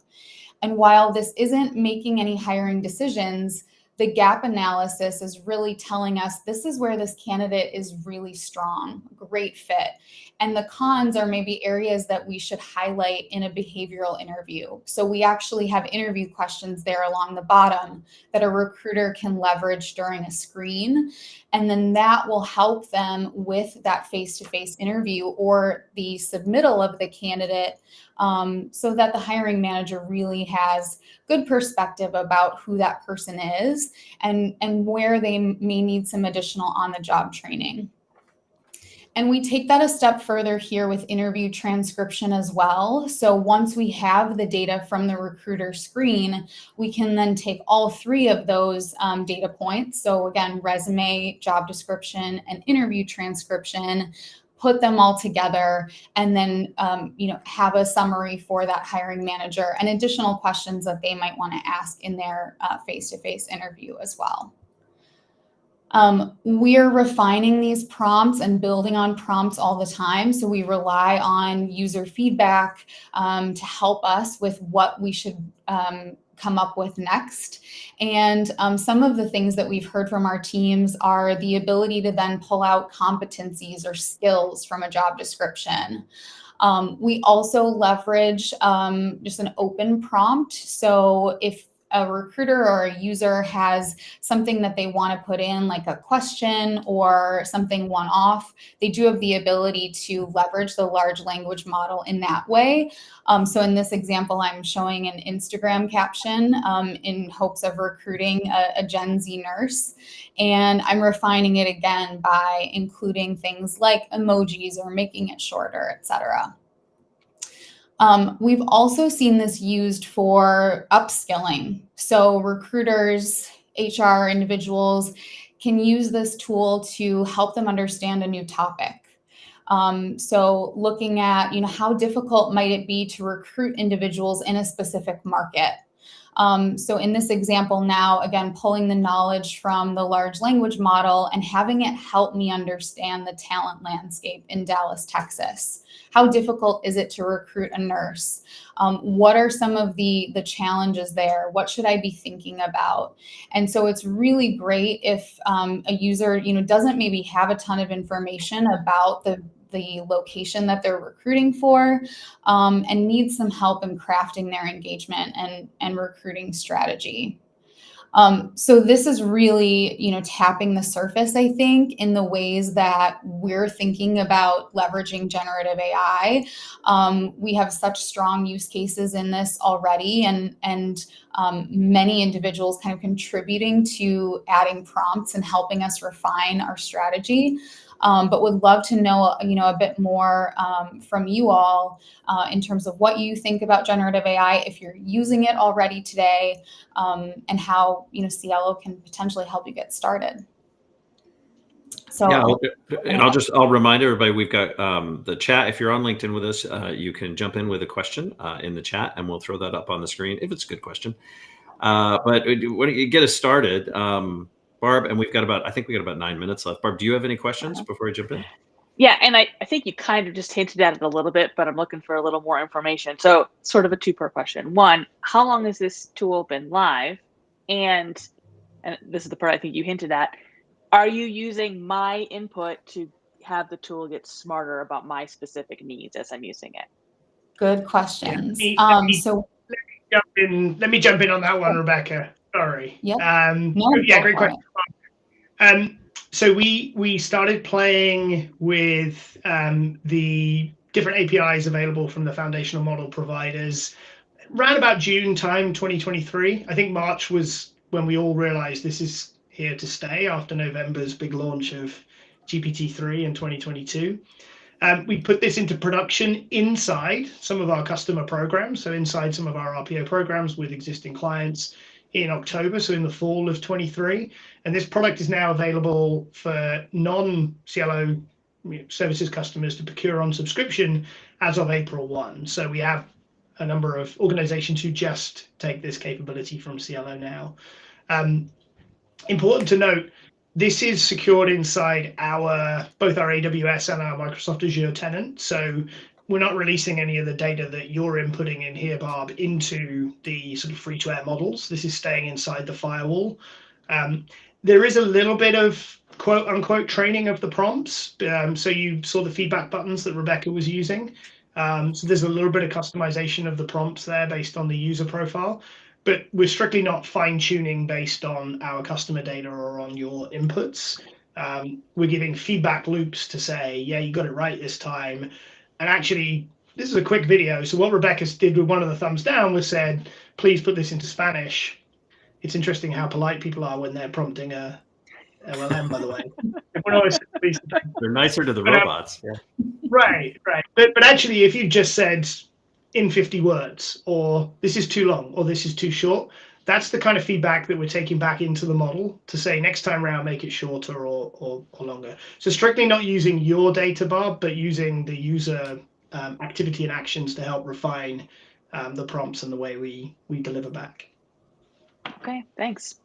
And while this isn't making any hiring decisions, the gap analysis is really telling us this is where this candidate is really strong, great fit. And the cons are maybe areas that we should highlight in a behavioral interview. So we actually have interview questions there along the bottom that a recruiter can leverage during a screen. And then that will help them with that face-to-face interview or the submittal of the candidate so that the hiring manager really has good perspective about who that person is and where they may need some additional on-the-job training. And we take that a step further here with interview transcription as well. So once we have the data from the recruiter screen, we can then take all three of those data points. So again, resume, job description, and interview transcription, put them all together, and then have a summary for that hiring manager and additional questions that they might want to ask in their face-to-face interview as well. We're refining these prompts and building on prompts all the time. So we rely on user feedback to help us with what we should come up with next. And some of the things that we've heard from our teams are the ability to then pull out competencies or skills from a job description. We also leverage just an open prompt. So if a recruiter or a user has something that they want to put in, like a question or something one-off, they do have the ability to leverage the large language model in that way. So in this example, I'm showing an Instagram caption in hopes of recruiting a Gen Z nurse. And I'm refining it again by including things like emojis or making it shorter, etc. We've also seen this used for upskilling. So recruiters, HR individuals can use this tool to help them understand a new topic. So looking at, how difficult might it be to recruit individuals in a specific market? So in this example now, again, pulling the knowledge from the large language model and having it help me understand the talent landscape in Dallas, Texas. How difficult is it to recruit a nurse? What are some of the challenges there? What should I be thinking about? And so it's really great if a user, doesn't maybe have a ton of information about the location that they're recruiting for, and needs some help in crafting their engagement and recruiting strategy. So this is really, tapping the surface, I think, in the ways that we're thinking about leveraging generative AI. We have such strong use cases in this already, and many individuals kind of contributing to adding prompts and helping us refine our strategy. But would love to know, a bit more from you all in terms of what you think about generative AI, if you're using it already today, and how, Cielo can potentially help you get started. So yeah, and I'll remind everybody, we've got the chat. If you're on LinkedIn with us, you can jump in with a question in the chat, and we'll throw that up on the screen if it's a good question. But why don't you get us started? Barb, and I think we got about 9 minutes left. Barb, do you have any questions before I jump in? Yeah, and I think you kind of just hinted at it a little bit, but I'm looking for a little more information. So sort of a two-part question. One, how long has this tool been live? And this is the part I think you hinted at. Are you using my input to have the tool get smarter about my specific needs as I'm using it? Good questions. Let me jump in on that one, Rebecca. Sorry. Yep. Great question. So we started playing with the different APIs available from the foundational model providers around about June time, 2023. I think March was when we all realized this is here to stay after November's big launch of GPT-3 in 2022. We put this into production inside some of our customer programs, so inside some of our RPO programs with existing clients in October, so in the fall of 23. And this product is now available for non-Cielo services customers to procure on subscription as of April 1. So we have a number of organizations who just take this capability from Cielo now. Important to note, this is secured inside both our AWS and our Microsoft Azure tenant. So we're not releasing any of the data that you're inputting in here, Barb, into the sort of free-to-air models. This is staying inside the firewall. There is a little bit of quote-unquote training of the prompts. So you saw the feedback buttons that Rebecca was using. So there's a little bit of customization of the prompts there based on the user profile. But we're strictly not fine-tuning based on our customer data or on your inputs. We're giving feedback loops to say, yeah, you got it right this time. And actually, this is a quick video. So what Rebecca did with one of the thumbs down was said, please put this into Spanish. It's interesting how polite people are when they're prompting a LLM, by the way. They're nicer to the robots. Yeah. Right. But actually, if you just said in 50 words, or this is too long, or this is too short, that's the kind of feedback that we're taking back into the model to say next time around, make it shorter or longer. So strictly not using your data, Bob, but using the user activity and actions to help refine the prompts and the way we deliver back. Okay, thanks.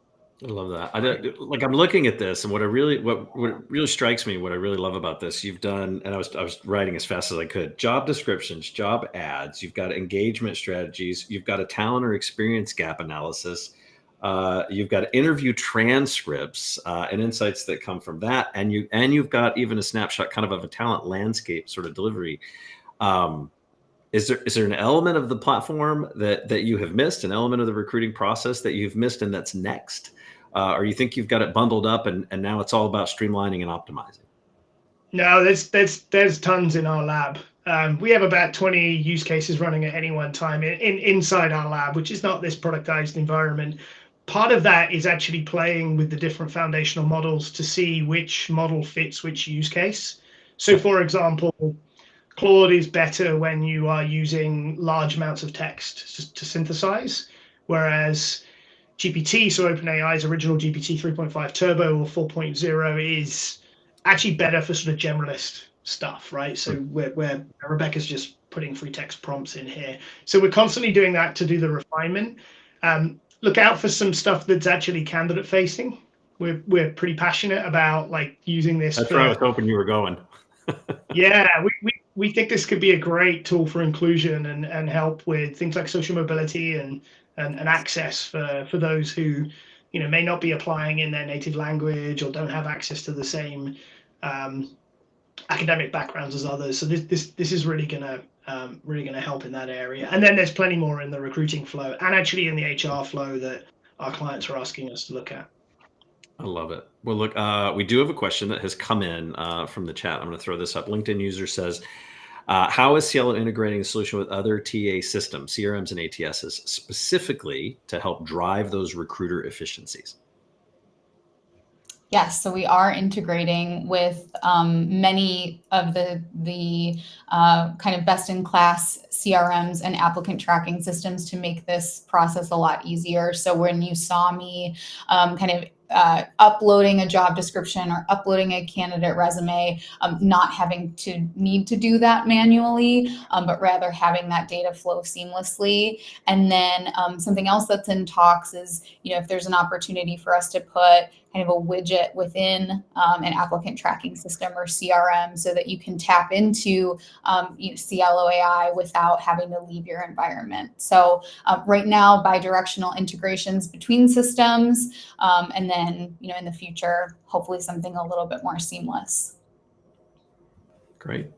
I love that. I'm looking at this, and what really strikes me, what I really love about this, you've done, and I was writing as fast as I could, job descriptions, job ads, you've got engagement strategies, you've got a talent or experience gap analysis, you've got interview transcripts and insights that come from that, and you've got even a snapshot kind of a talent landscape sort of delivery. Is there an element of the platform that you have missed, an element of the recruiting process that you've missed and that's next? Or you think you've got it bundled up and now it's all about streamlining and optimizing? No, there's tons in our lab. We have about 20 use cases running at any one time inside our lab, which is not this productized environment. Part of that is actually playing with the different foundational models to see which model fits which use case. So for example, Claude is better when you are using large amounts of text to synthesize, whereas GPT, so OpenAI's original GPT 3.5 Turbo or 4.0 is actually better for sort of generalist stuff, right? So where Rebecca's just putting free text prompts in here. So we're constantly doing that to do the refinement. Look out for some stuff that's actually candidate facing. We're pretty passionate about like using this. That's where I was hoping you were going. Yeah, we think this could be a great tool for inclusion and help with things like social mobility and access for those who, you know, may not be applying in their native language or don't have access to the same academic backgrounds as others. So this is really gonna help in that area. And then there's plenty more in the recruiting flow and actually in the HR flow that our clients are asking us to look at. I love it. Well, look, we do have a question that has come in from the chat. I'm going to throw this up. LinkedIn user says, how is Cielo integrating the solution with other TA systems, CRMs and ATSs, specifically to help drive those recruiter efficiencies? Yes, so we are integrating with many of the kind of best-in-class CRMs and applicant tracking systems to make this process a lot easier. So when you saw me kind of uploading a job description or uploading a candidate resume, not having to need to do that manually, but rather having that data flow seamlessly. And then something else that's in talks is, you know, if there's an opportunity for us to put kind of a widget within an applicant tracking system or CRM so that you can tap into Cielo AI without having to leave your environment. So right now, bi-directional integrations between systems, and then, you know, in the future, hopefully something a little bit more seamless. Great.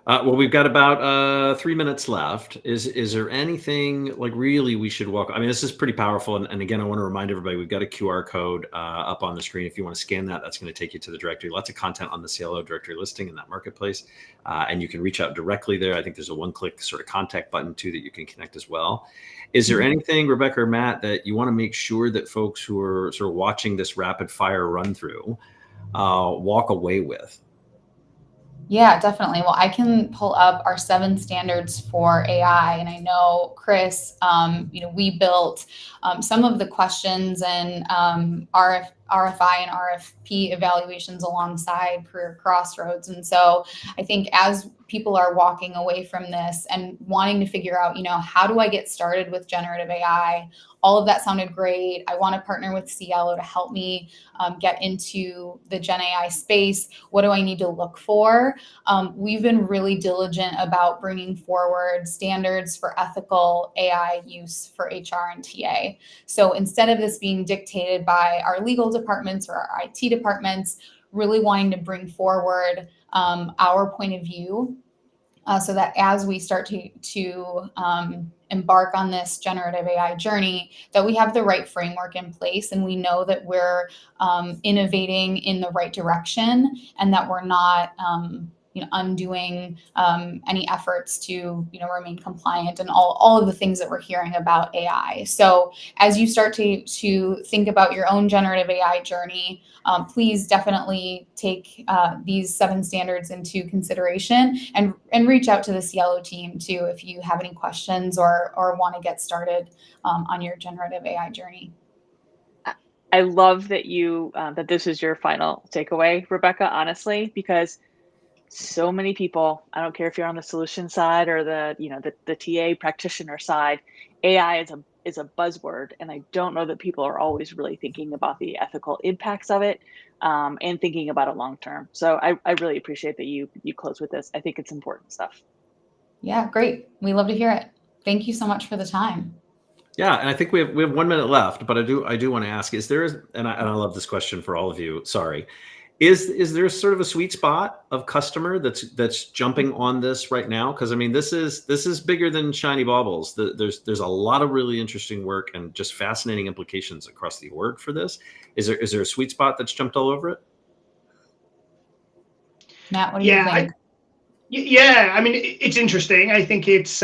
Well, we've got about 3 minutes left. Is there anything like really we should walk? I mean, this is pretty powerful. And again, I want to remind everybody, we've got a QR code up on the screen. If you want to scan that, that's going to take you to the directory. Lots of content on the Cielo directory listing in that marketplace. And you can reach out directly there. I think there's a one-click sort of contact button too that you can connect as well. Is there anything, Rebecca or Matt, that you want to make sure that folks who are sort of watching this rapid fire run through walk away with? Yeah, definitely. Well, I can pull up our 7 standards for AI, and I know Chris, you know, we built some of the questions and RFI and RFP evaluations alongside Career Crossroads. And so I think as people are walking away from this and wanting to figure out, you know, how do I get started with generative AI? All of that sounded great. I want to partner with Cielo to help me get into the Gen AI space. What do I need to look for? We've been really diligent about bringing forward standards for ethical AI use for HR and TA. So instead of this being dictated by our legal departments or our IT departments, really wanting to bring forward our point of view so that as we start to embark on this generative AI journey, that we have the right framework in place and we know that we're innovating in the right direction and that we're not undoing any efforts to remain compliant and all of the things that we're hearing about AI. So as you start to think about your own generative AI journey, please definitely take these 7 standards into consideration and reach out to the Cielo team too if you have any questions or want to get started on your generative AI journey. I love that that this is your final takeaway, Rebecca, honestly, because so many people, I don't care if you're on the solution side or the TA practitioner side, AI is a buzzword, and I don't know that people are always really thinking about the ethical impacts of it and thinking about it long term. So I really appreciate that you close with this. I think it's important stuff. Yeah, great. We love to hear it. Thank you so much for the time. Yeah, and I think we have 1 minute left, but I do want to ask: is there? And I love this question for all of you. Sorry. Is there sort of a sweet spot of customer that's jumping on this right now? Because I mean, this is bigger than shiny baubles. There's a lot of really interesting work and just fascinating implications across the org for this. Is there a sweet spot that's jumped all over it? Matt, what do you think? I mean, it's interesting. I think it's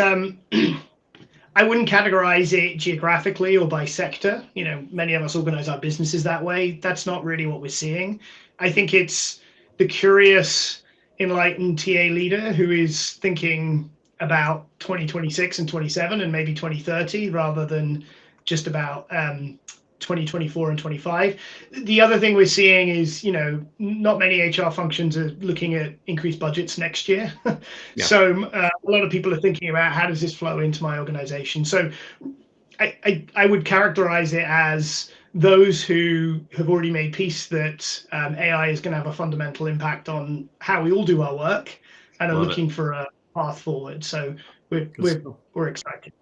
I wouldn't categorize it geographically or by sector. Many of us organize our businesses that way. That's not really what we're seeing. I think it's the curious enlightened TA leader who is thinking about 2026 and 27 and maybe 2030 rather than just about 2024 and 25. The other thing we're seeing is, not many HR functions are looking at increased budgets next year. Yeah. So a lot of people are thinking about how does this flow into my organization. So I would characterize it as those who have already made peace that AI is going to have a fundamental impact on how we all do our work and are looking for a path forward. So we're excited.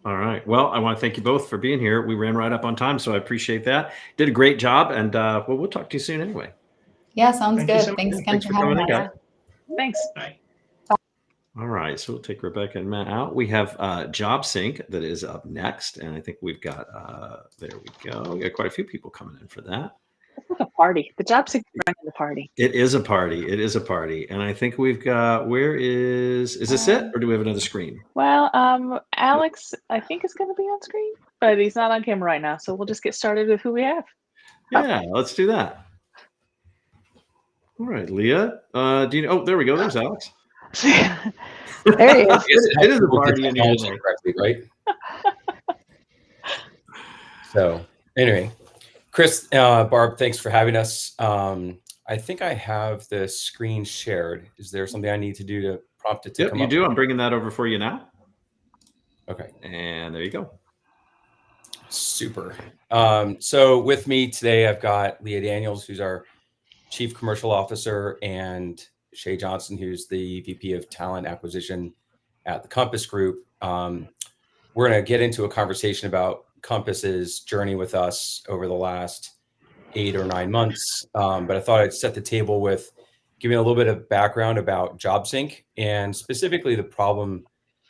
All right. Well, I want to thank you both for being here. We ran right up on time, so I appreciate that. Did a great job, and we'll talk to you soon anyway. Yeah, sounds Thank you good. so much. Thanks again Thanks for for having coming in, us. guys. Thanks. Bye. All right, so we'll take Rebecca and Matt out. We have JobSync that is up next, and I think we've got, there we go. We got quite a few people coming in for that. It's like a party. The JobSync is running the party. It is a party. It is a party. And I think we've got, is this it? Or do we have another screen? Well, Alex, I think is going to be on screen, but he's not on camera right now. So we'll just get started with who we have. Yeah, let's do that. All right, Leah, do you know, oh, there we go. There's Alex. There he is. It is a party anyway. Correctly, right? So anyway, Chris, Barb, thanks for having us. I think I have the screen shared. Is there something I need to do to prompt it to Yep, come you up? do. I'm bringing that over for you now. Okay. And there you go. Super. So with me today, I've got Leah Daniels, who's our Chief Commercial Officer, and Shay Johnson, who's the VP of Talent Acquisition at the Compass Group. We're going to get into a conversation about Compass's journey with us over the last 8 or 9 months. But I thought I'd set the table with giving a little bit of background about JobSync and specifically the problem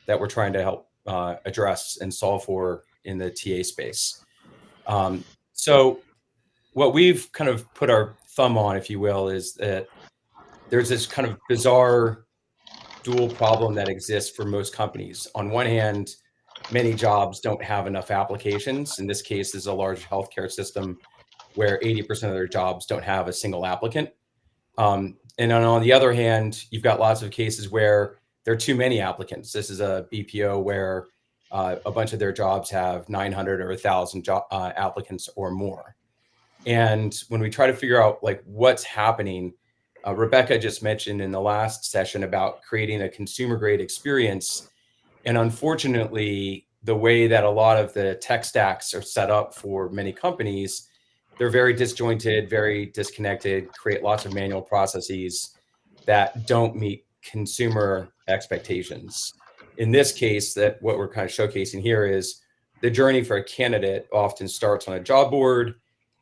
that we're trying to help address and solve for in the TA space. So what we've kind of put our thumb on, if you will, is that there's this kind of bizarre dual problem that exists for most companies. On one hand, many jobs don't have enough applications. In this case, is a large healthcare system where 80% of their jobs don't have a single applicant. And then on the other hand, you've got lots of cases where there are too many applicants. This is a BPO where a bunch of their jobs have 900 or 1,000 applicants or more. And when we try to figure out like what's happening, Rebecca just mentioned in the last session about creating a consumer grade experience. And unfortunately, the way that a lot of the tech stacks are set up for many companies, they're very disjointed, very disconnected, create lots of manual processes that don't meet consumer expectations. In this case, that what we're kind of showcasing here is the journey for a candidate often starts on a job board.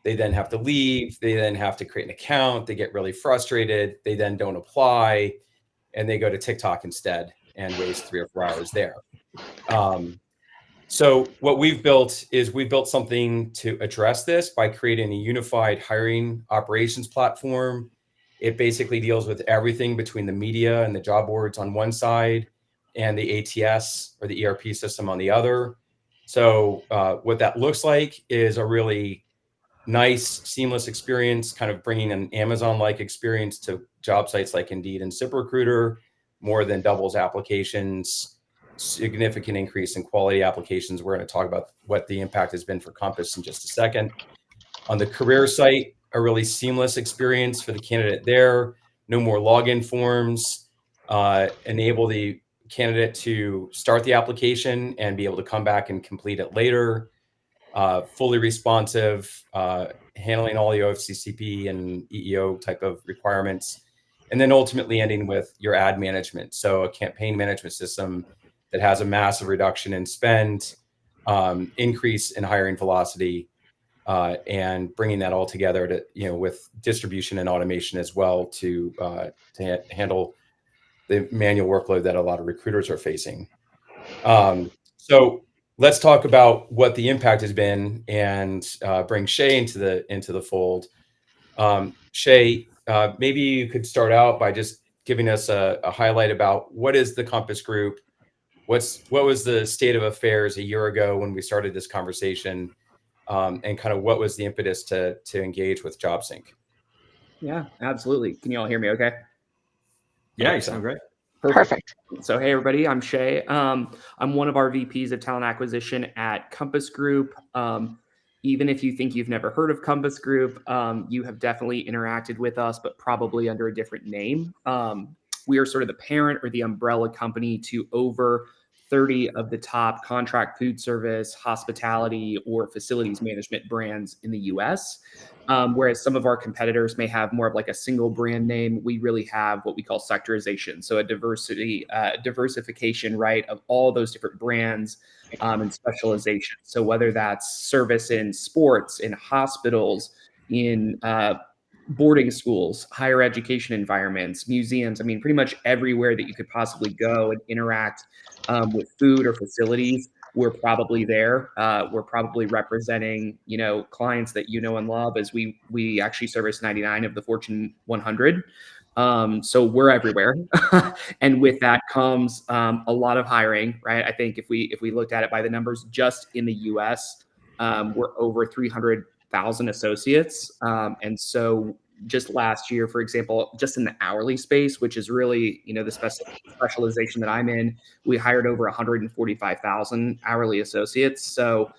They then have to leave. They then have to create an account. They get really frustrated. They then don't apply, and they go to TikTok instead and waste 3 or 4 hours there. So what we've built is we built something to address this by creating a unified hiring operations platform. It basically deals with everything between the media and the job boards on one side and the ATS or the ERP system on the other. So what that looks like is a really nice, seamless experience, kind of bringing an Amazon-like experience to job sites like Indeed and ZipRecruiter, more than doubles applications, significant increase in quality applications. We're going to talk about what the impact has been for Compass in just a second. On the career site, a really seamless experience for the candidate there. No more login forms, enable the candidate to start the application and be able to come back and complete it later. Fully responsive, handling all the OFCCP and EEO type of requirements, and then ultimately ending with your ad management. So a campaign management system that has a massive reduction in spend, increase in hiring velocity, and bringing that all together to, with distribution and automation as well to handle the manual workload that a lot of recruiters are facing. So let's talk about what the impact has been and bring Shay into the fold. Shay, maybe you could start out by just giving us a highlight about what is the Compass Group, what was the state of affairs a year ago when we started this conversation, and kind of what was the impetus to engage with JobSync? Yeah, absolutely. Can you all hear me okay? Yeah, you sound great. Perfect. So, hey, everybody, I'm Shay. I'm one of our VPs of talent acquisition at Compass Group. Even if you think you've never heard of Compass Group, you have definitely interacted with us, but probably under a different name. We are sort of the parent or the umbrella company to over 30 of the top contract food service, hospitality, or facilities management brands in the US. Whereas some of our competitors may have more of like a single brand name, we really have what we call sectorization. So a diversification, right, of all those different brands and specialization. So whether that's service in sports, in hospitals, in boarding schools, higher education environments, museums, I mean, pretty much everywhere that you could possibly go and interact with food or facilities, we're probably there. We're probably representing, clients that you know and love, as we actually service 99 of the Fortune 100. So we're everywhere, and with that comes a lot of hiring, right? I think if we looked at it by the numbers, just in the U.S., we're over 300,000 associates, and so just last year, for example, just in the hourly space, which is really the specialization that I'm in, we hired over 145,000 hourly associates. So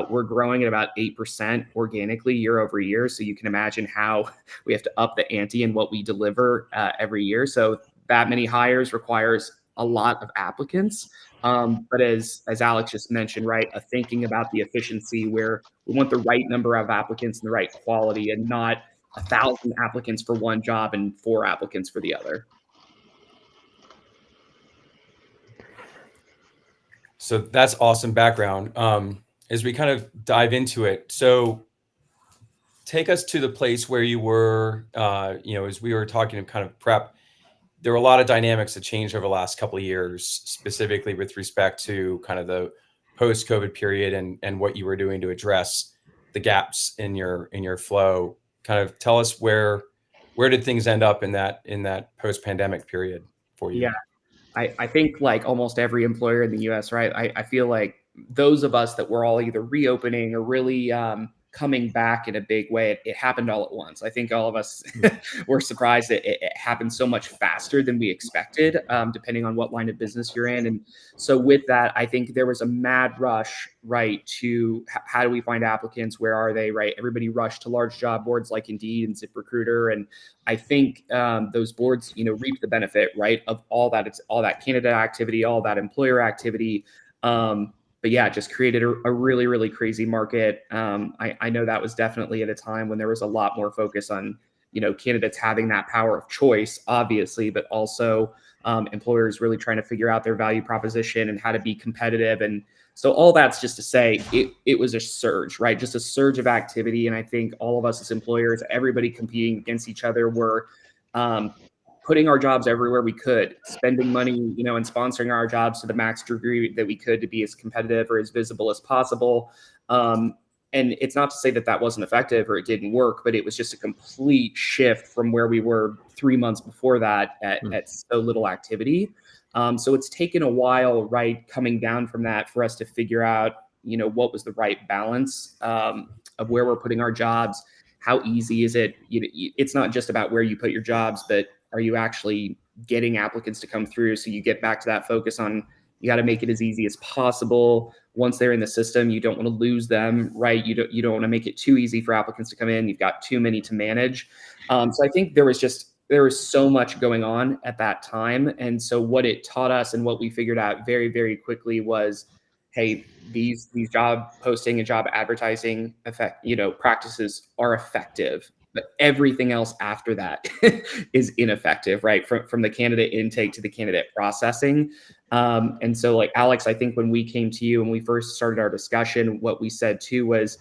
we're growing at about 8% organically year over year. So you can imagine how we have to up the ante in what we deliver every year. So that many hires requires a lot of applicants. But as Alex just mentioned, right, thinking about the efficiency where we want the right number of applicants and the right quality, and not 1,000 applicants for one job and 4 applicants for the other. So that's awesome background. As we kind of dive into it, so take us to the place where you were, as we were talking to kind of prep, there were a lot of dynamics that changed over the last couple of years, specifically with respect to kind of the post-COVID period and what you were doing to address the gaps in your flow. Kind of tell us where did things end up in that post-pandemic period for you? Yeah, I think like almost every employer in the US, right? I feel like those of us that were all either reopening or really coming back in a big way, it happened all at once. I think all of us were surprised that it happened so much faster than we expected, depending on what line of business you're in. And so with that, I think there was a mad rush, right, to how do we find applicants? Where are they, right? Everybody rushed to large job boards like Indeed and ZipRecruiter. And I think those boards, reap the benefit, right, of all that. It's all that candidate activity, all that employer activity. But yeah, just created a really, really crazy market. I know that was definitely at a time when there was a lot more focus on, candidates having that power of choice, obviously, but also employers really trying to figure out their value proposition and how to be competitive. And so all that's just to say it was a surge, right? Just a surge of activity. And I think all of us as employers, everybody competing against each other, were putting our jobs everywhere we could, spending money, and sponsoring our jobs to the max degree that we could to be as competitive or as visible as possible. And it's not to say that wasn't effective or it didn't work, but it was just a complete shift from where we were 3 months before that at so little activity. So it's taken a while, right, coming down from that for us to figure out, what was the right balance of where we're putting our jobs. How easy is it? It's not just about where you put your jobs, but are you actually getting applicants to come through? So you get back to that focus on, you got to make it as easy as possible. Once they're in the system, you don't want to lose them, right? You don't want to make it too easy for applicants to come in. You've got too many to manage. So I think there was so much going on at that time. And so what it taught us and what we figured out very, very quickly was, hey, these job posting and job advertising practices are effective, but everything else after that is ineffective, right? From the candidate intake to the candidate processing. And so like Alex, I think when we came to you and we first started our discussion, what we said too was,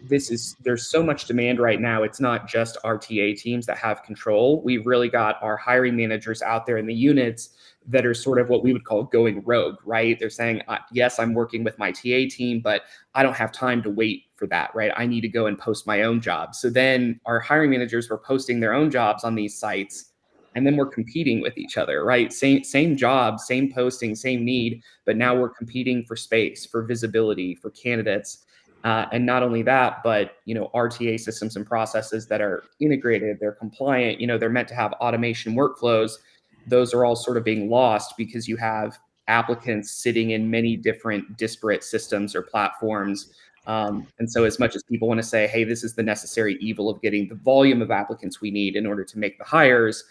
there's so much demand right now. It's not just our TA teams that have control. We've really got our hiring managers out there in the units that are sort of what we would call going rogue, right? They're saying, yes, I'm working with my TA team, but I don't have time to wait for that, right? I need to go and post my own job. So then our hiring managers were posting their own jobs on these sites, and then we're competing with each other, right? Same job, same posting, same need, but now we're competing for space, for visibility, for candidates. And not only that, but RTA systems and processes that are integrated, they're compliant, they're meant to have automation workflows. Those are all sort of being lost because you have applicants sitting in many different disparate systems or platforms. And so as much as people want to say, hey, this is the necessary evil of getting the volume of applicants we need in order to make the hires,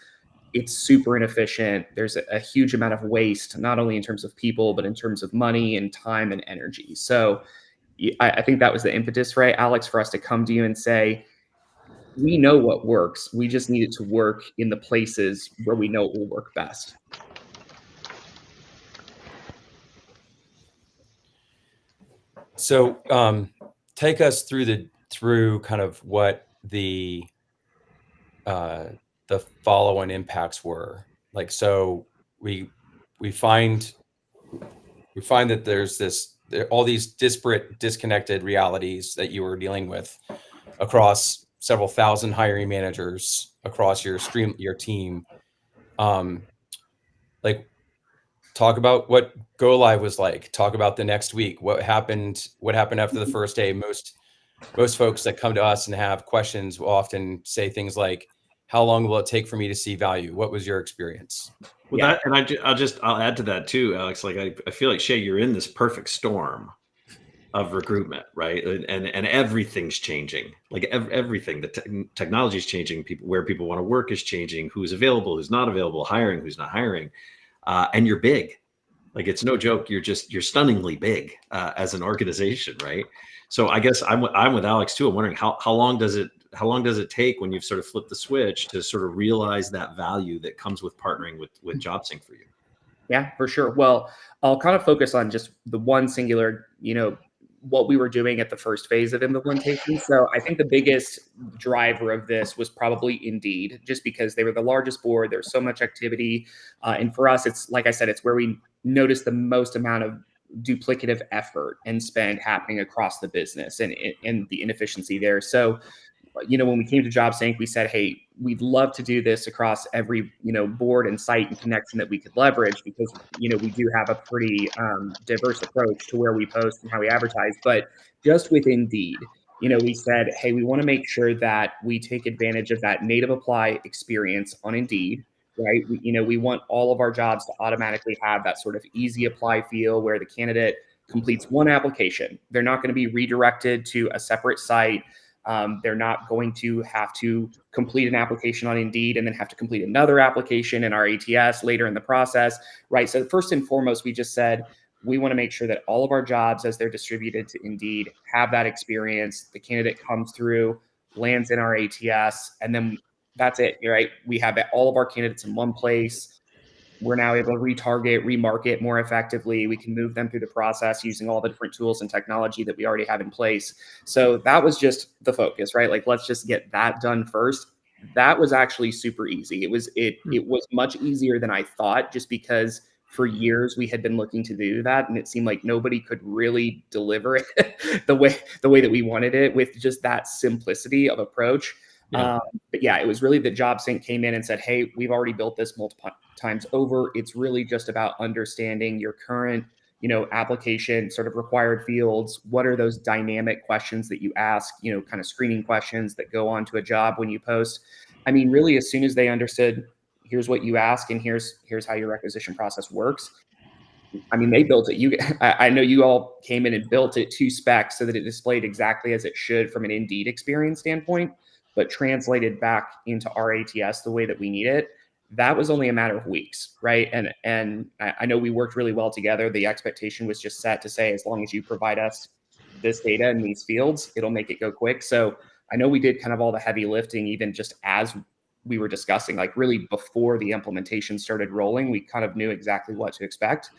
it's super inefficient. There's a huge amount of waste, not only in terms of people, but in terms of money and time and energy. So I think that was the impetus, right, Alex, for us to come to you and say, we know what works. We just need it to work in the places where we know it will work best. So take us through kind of what the follow-on impacts were. Like, so we find that there are all these disparate, disconnected realities that you were dealing with across several thousand hiring managers across your team. Like, talk about what go live was like. Talk about the next week. What happened after the first day? Most folks that come to us and have questions will often say things like, how long will it take for me to see value? What was your experience? Well, Yeah. that, and I'll add to that too, Alex. Like, I feel like, Shay, you're in this perfect storm of recruitment, right? And everything's changing. Like everything, the technology is changing. Where people want to work is changing. Who's available, who's not available, hiring, who's not hiring, and you're big. Like, it's no joke. You're stunningly big as an organization, right? So I guess I'm with Alex too. I'm wondering how long does it take when you've sort of flipped the switch to sort of realize that value that comes with partnering with JobSync for you? Yeah, for sure. Well, I'll kind of focus on just the one singular, what we were doing at the first phase of implementation. So I think the biggest driver of this was probably Indeed, just because they were the largest board. There's so much activity. And for us, it's like I said, it's where we noticed the most amount of duplicative effort and spend happening across the business and the inefficiency there. So, when we came to JobSync, we said, hey, we'd love to do this across every, board and site and connection that we could leverage, because, we do have a pretty diverse approach to where we post and how we advertise. But just with Indeed, we said, hey, we want to make sure that we take advantage of that native apply experience on Indeed, right? We want all of our jobs to automatically have that sort of easy apply feel where the candidate completes one application. They're not going to be redirected to a separate site. They're not going to have to complete an application on Indeed and then have to complete another application in our ATS later in the process, right? So first and foremost, we just said, we want to make sure that all of our jobs, as they're distributed to Indeed, have that experience. The candidate comes through, lands in our ATS, and then that's it, right? We have all of our candidates in one place. We're now able to retarget, remarket more effectively. We can move them through the process using all the different tools and technology that we already have in place. So that was just the focus, right? Like, let's just get that done first. That was actually super easy. It was much easier than I thought, just because for years we had been looking to do that, and it seemed like nobody could really deliver it the way that we wanted it, with just that simplicity of approach. Yeah. But yeah, it was really that JobSync came in and said, hey, we've already built this multiple times over. It's really just about understanding your current, application sort of required fields. What are those dynamic questions that you ask, kind of screening questions that go onto a job when you post? I mean, really, as soon as they understood, here's what you ask and here's how your requisition process works. I mean, they built it. I know you all came in and built it to spec so that it displayed exactly as it should from an Indeed experience standpoint, but translated back into our ATS the way that we need it. That was only a matter of weeks, right? And I know we worked really well together. The expectation was just set to say, as long as you provide us this data in these fields, it'll make it go quick. So I know we did kind of all the heavy lifting, even just as we were discussing, like really before the implementation started rolling, we kind of knew exactly what to expect.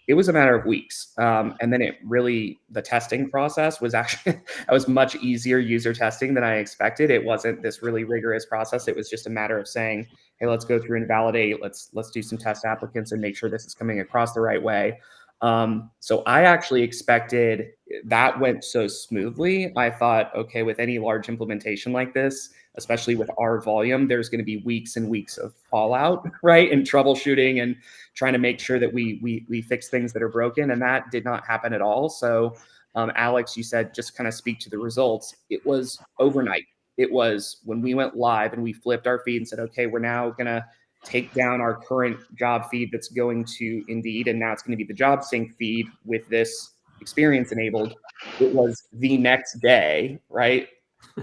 It was a matter of weeks. And then the testing process was actually, it was much easier user testing than I expected. It wasn't this really rigorous process. It was just a matter of saying, hey, let's go through and validate. Let's do some test applicants and make sure this is coming across the right way. So I actually expected that went so smoothly. I thought, okay, with any large implementation like this, especially with our volume, there's going to be weeks and weeks of fallout, right? And troubleshooting and trying to make sure that we fix things that are broken. And that did not happen at all. So Alex, you said, just kind of speak to the results. It was overnight. It was when we went live and we flipped our feed and said, okay, we're now going to take down our current job feed that's going to Indeed, and now it's going to be the JobSync feed with this experience enabled. It was the next day, right?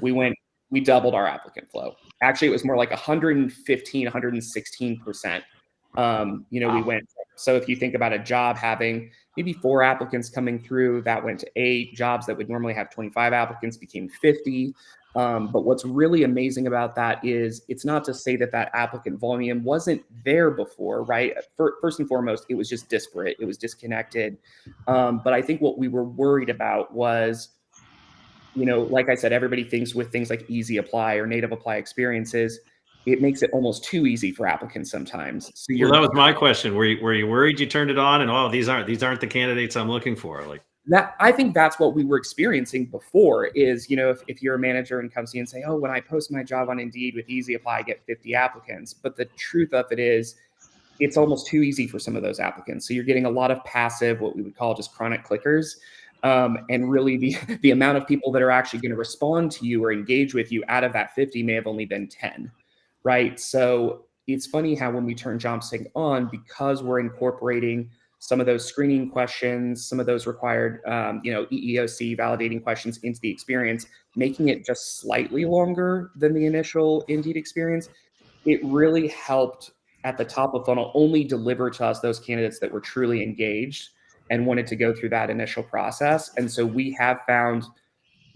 We doubled our applicant flow. Actually, it was more like 115, 116%. We went, so if you think about a job having maybe 4 applicants coming through, that went to 8. Jobs that would normally have 25 applicants became 50. But what's really amazing about that is it's not to say that that applicant volume wasn't there before, right? First and foremost, it was just disparate. It was disconnected. But I think what we were worried about was, like I said, everybody thinks with things like easy apply or native apply experiences, it makes it almost too easy for applicants sometimes. So well, that was my question. Were you worried you turned it on and, oh, these aren't the candidates I'm looking for? Like that, I think that's what we were experiencing before is, if you're a manager and comes to you and say, oh, when I post my job on Indeed with easy apply, I get 50 applicants. But the truth of it is it's almost too easy for some of those applicants. So you're getting a lot of passive, what we would call just chronic clickers. And really the amount of people that are actually going to respond to you or engage with you out of that 50 may have only been 10, right? So it's funny how when we turn JobSync on, because we're incorporating some of those screening questions, some of those required, EEOC validating questions into the experience, making it just slightly longer than the initial Indeed experience, it really helped at the top of funnel only deliver to us those candidates that were truly engaged and wanted to go through that initial process. And so we have found,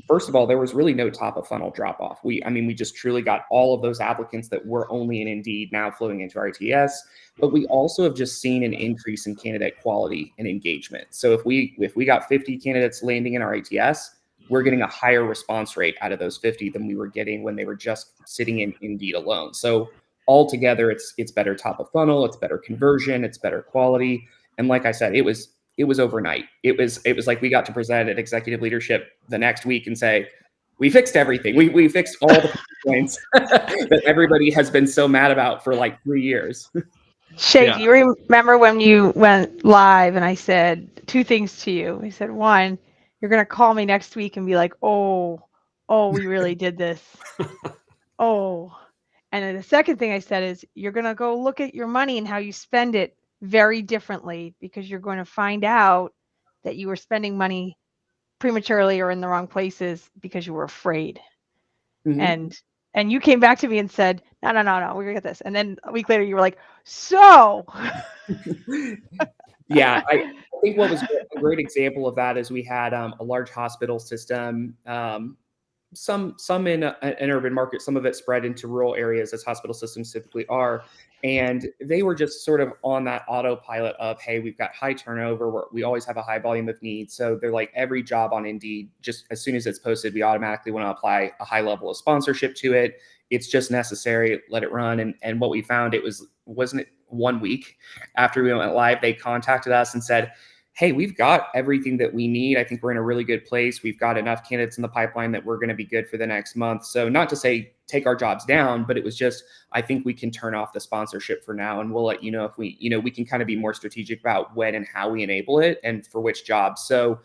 first of all, there was really no top of funnel drop off. We just truly got all of those applicants that were only in Indeed now flowing into our ATS, but we also have just seen an increase in candidate quality and engagement. So if we got 50 candidates landing in our ATS, we're getting a higher response rate out of those 50 than we were getting when they were just sitting in Indeed alone. So altogether, it's better top of funnel, it's better conversion, it's better quality. And like I said, it was overnight. It was like we got to present at executive leadership the next week and say, we fixed everything. We fixed all the points that everybody has been so mad about for like 3 years. Shay, do you remember when you went live and I said 2 things to you? I said, 1, you're going to call me next week and be like, oh, we really did this. Oh. And then the second thing I said is you're going to go look at your money and how you spend it very differently, because you're going to find out that you were spending money prematurely or in the wrong places because you were afraid. Mm-hmm. And you came back to me and said, no, we're gonna get this. And then a week later you were like, so. Yeah, I think what was a great example of that is we had a large hospital system, some in an urban market, some of it spread into rural areas as hospital systems typically are. And they were just sort of on that autopilot of, hey, we've got high turnover. We always have a high volume of needs. So they're like, every job on Indeed, just as soon as it's posted, we automatically want to apply a high level of sponsorship to it. It's just necessary. Let it run. And what we found, wasn't it 1 week after we went live, they contacted us and said, hey, we've got everything that we need. I think we're in a really good place. We've got enough candidates in the pipeline that we're going to be good for the next month. So not to say take our jobs down, but it was just, I think we can turn off the sponsorship for now. And we'll let you know if we can kind of be more strategic about when and how we enable it and for which jobs. So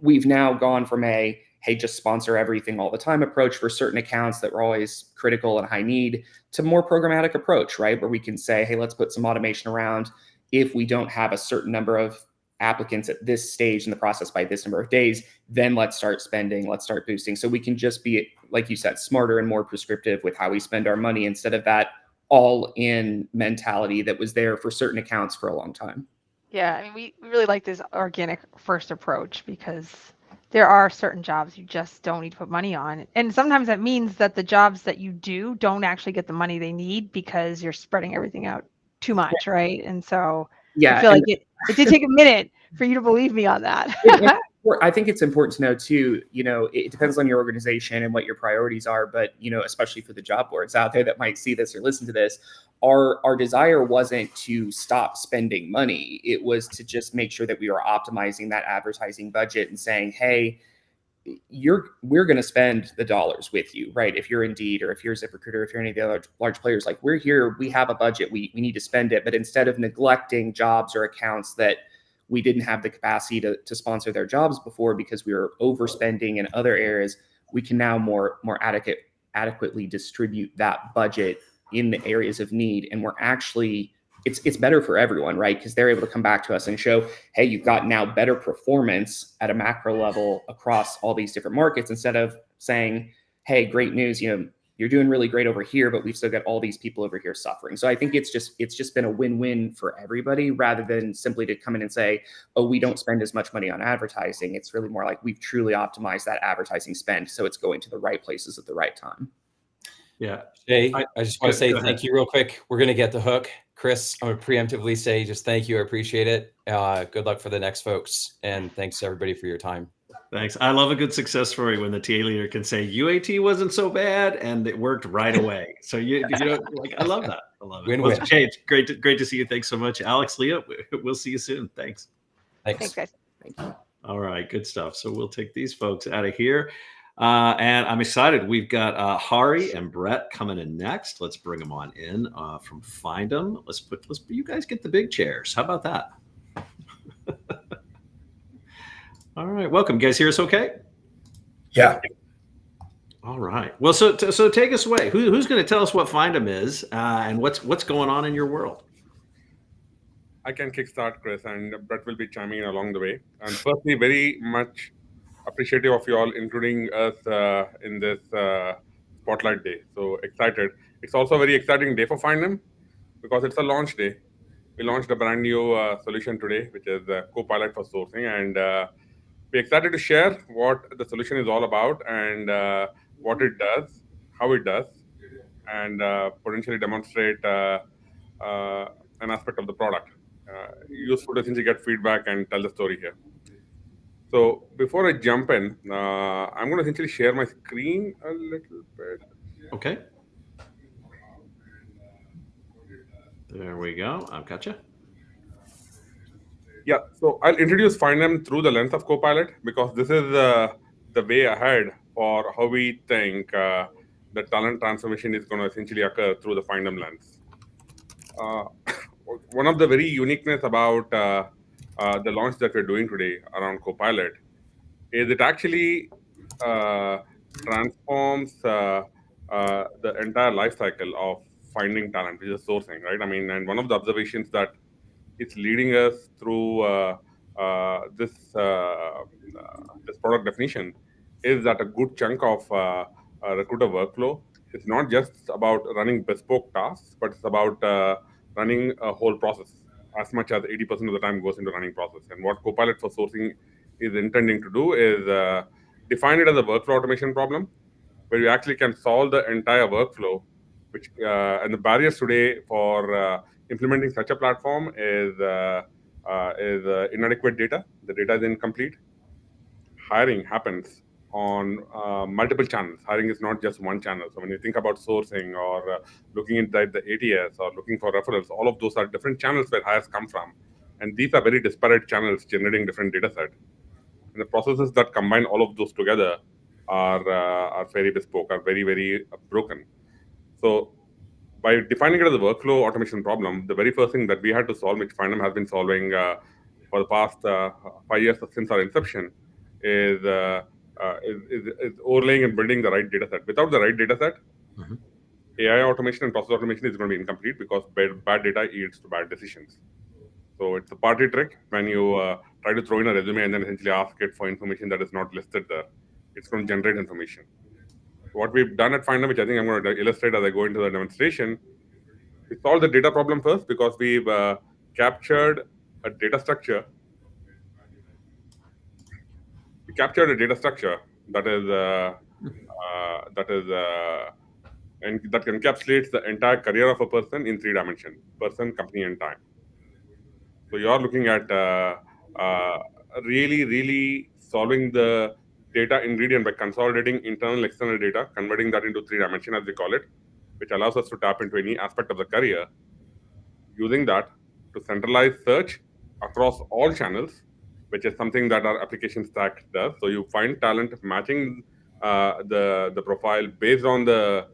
we've now gone from hey, just sponsor everything all the time approach for certain accounts that were always critical and high need to more programmatic approach, right? Where we can say, hey, let's put some automation around. If we don't have a certain number of applicants at this stage in the process by this number of days, then let's start spending, let's start boosting. So we can just be, like you said, smarter and more prescriptive with how we spend our money instead of that all-in mentality that was there for certain accounts for a long time. Yeah, I mean, we really like this organic first approach because there are certain jobs you just don't need to put money on. And sometimes that means that the jobs that you do don't actually get the money they need because you're spreading everything out too much, right? And so I feel like it did take a minute for you to believe me on that. I think it's important to know too, it depends on your organization and what your priorities are, but, especially for the job boards out there that might see this or listen to this, our desire wasn't to stop spending money. It was to just make sure that we were optimizing that advertising budget and saying, hey, we're going to spend the dollars with you, right? If you're Indeed or if you're ZipRecruiter, if you're any of the other large players, like we're here, we have a budget, we need to spend it. But instead of neglecting jobs or accounts that we didn't have the capacity to sponsor their jobs before because we were overspending in other areas, we can now more adequately distribute that budget in the areas of need. And we're actually, it's better for everyone, right? Because they're able to come back to us and show, hey, you've got now better performance at a macro level across all these different markets, instead of saying, hey, great news, you're doing really great over here, but we've still got all these people over here suffering. So I think it's just been a win-win for everybody, rather than simply to come in and say, oh, we don't spend as much money on advertising. It's really more like we've truly optimized that advertising spend, so it's going to the right places at the right time. Yeah. Shay, I just want to say thank you real quick. We're going to get the hook. Chris, I'm going to preemptively say just thank you. I appreciate it. Good luck for the next folks. And thanks everybody for your time. Thanks. I love a good success story when the TA leader can say UAT wasn't so bad and it worked right away. So you know, like, I love that. I love it. Win-win. Well, Shay, it's great to see you. Thanks so much. Alex, Leah, we'll see you soon. Thanks. Thanks, guys. Thank you. All right, good stuff. So we'll take these folks out of here. And I'm excited. We've got Hari and Brett coming in next. Let's bring them on in from Findem. You guys get the big chairs. How about that? All right, welcome. You guys hear us okay? Yeah. All right. Well, so take us away. Who's going to tell us what Findem is and what's going on in your world? I can kickstart, Chris, and Brett will be chiming in along the way. And firstly, very much appreciative of you all including us in this Spotlight Day. So excited. It's also a very exciting day for Findem because it's a launch day. We launched a brand new solution today, which is Copilot for sourcing. And we're excited to share what the solution is all about and what it does, how it does, and potentially demonstrate an aspect of the product. Useful to essentially get feedback and tell the story here. So before I jump in, I'm going to essentially share my screen a little bit. Okay. There we go. I've got you. Yeah, so I'll introduce Findem through the lens of Copilot because this is the way ahead for how we think the talent transformation is going to essentially occur through the Findem lens. One of the very uniqueness about the launch that we're doing today around Copilot is it actually transforms the entire life cycle of finding talent, which is sourcing, right? I mean, and one of the observations that it's leading us through this product definition is that a good chunk of recruiter workflow is not just about running bespoke tasks, but it's about running a whole process. As much as 80% of the time goes into running process. And what Copilot for sourcing is intending to do is define it as a workflow automation problem, where you actually can solve the entire workflow, which and the barriers today for implementing such a platform is inadequate data. The data is incomplete. Hiring happens on multiple channels. Hiring is not just one channel. So when you think about sourcing or looking inside the ATS or looking for referrals, all of those are different channels where hires come from. And these are very disparate channels generating different data sets. And the processes that combine all of those together are very bespoke, are very, very broken. So by defining it as a workflow automation problem, the very first thing that we had to solve, which Findem has been solving for the past 5 years since our inception, is overlaying and building the right data set. Without the right data set, AI automation and process automation is going to be incomplete because bad data yields to bad decisions. So it's a party trick when you try to throw in a resume and then essentially ask it for information that is not listed there. It's going to generate information. What we've done at Findem, which I think I'm going to illustrate as I go into the demonstration, we solved the data problem first because we've captured a data structure. We captured a data structure that encapsulates the entire career of a person in 3 dimensions: person, company, and time. So you are looking at really solving the data ingredient by consolidating internal, external data, converting that into 3 dimensions, as we call it, which allows us to tap into any aspect of the career, using that to centralize search across all channels which is something that our application stack does. So you find talent matching the profile based on the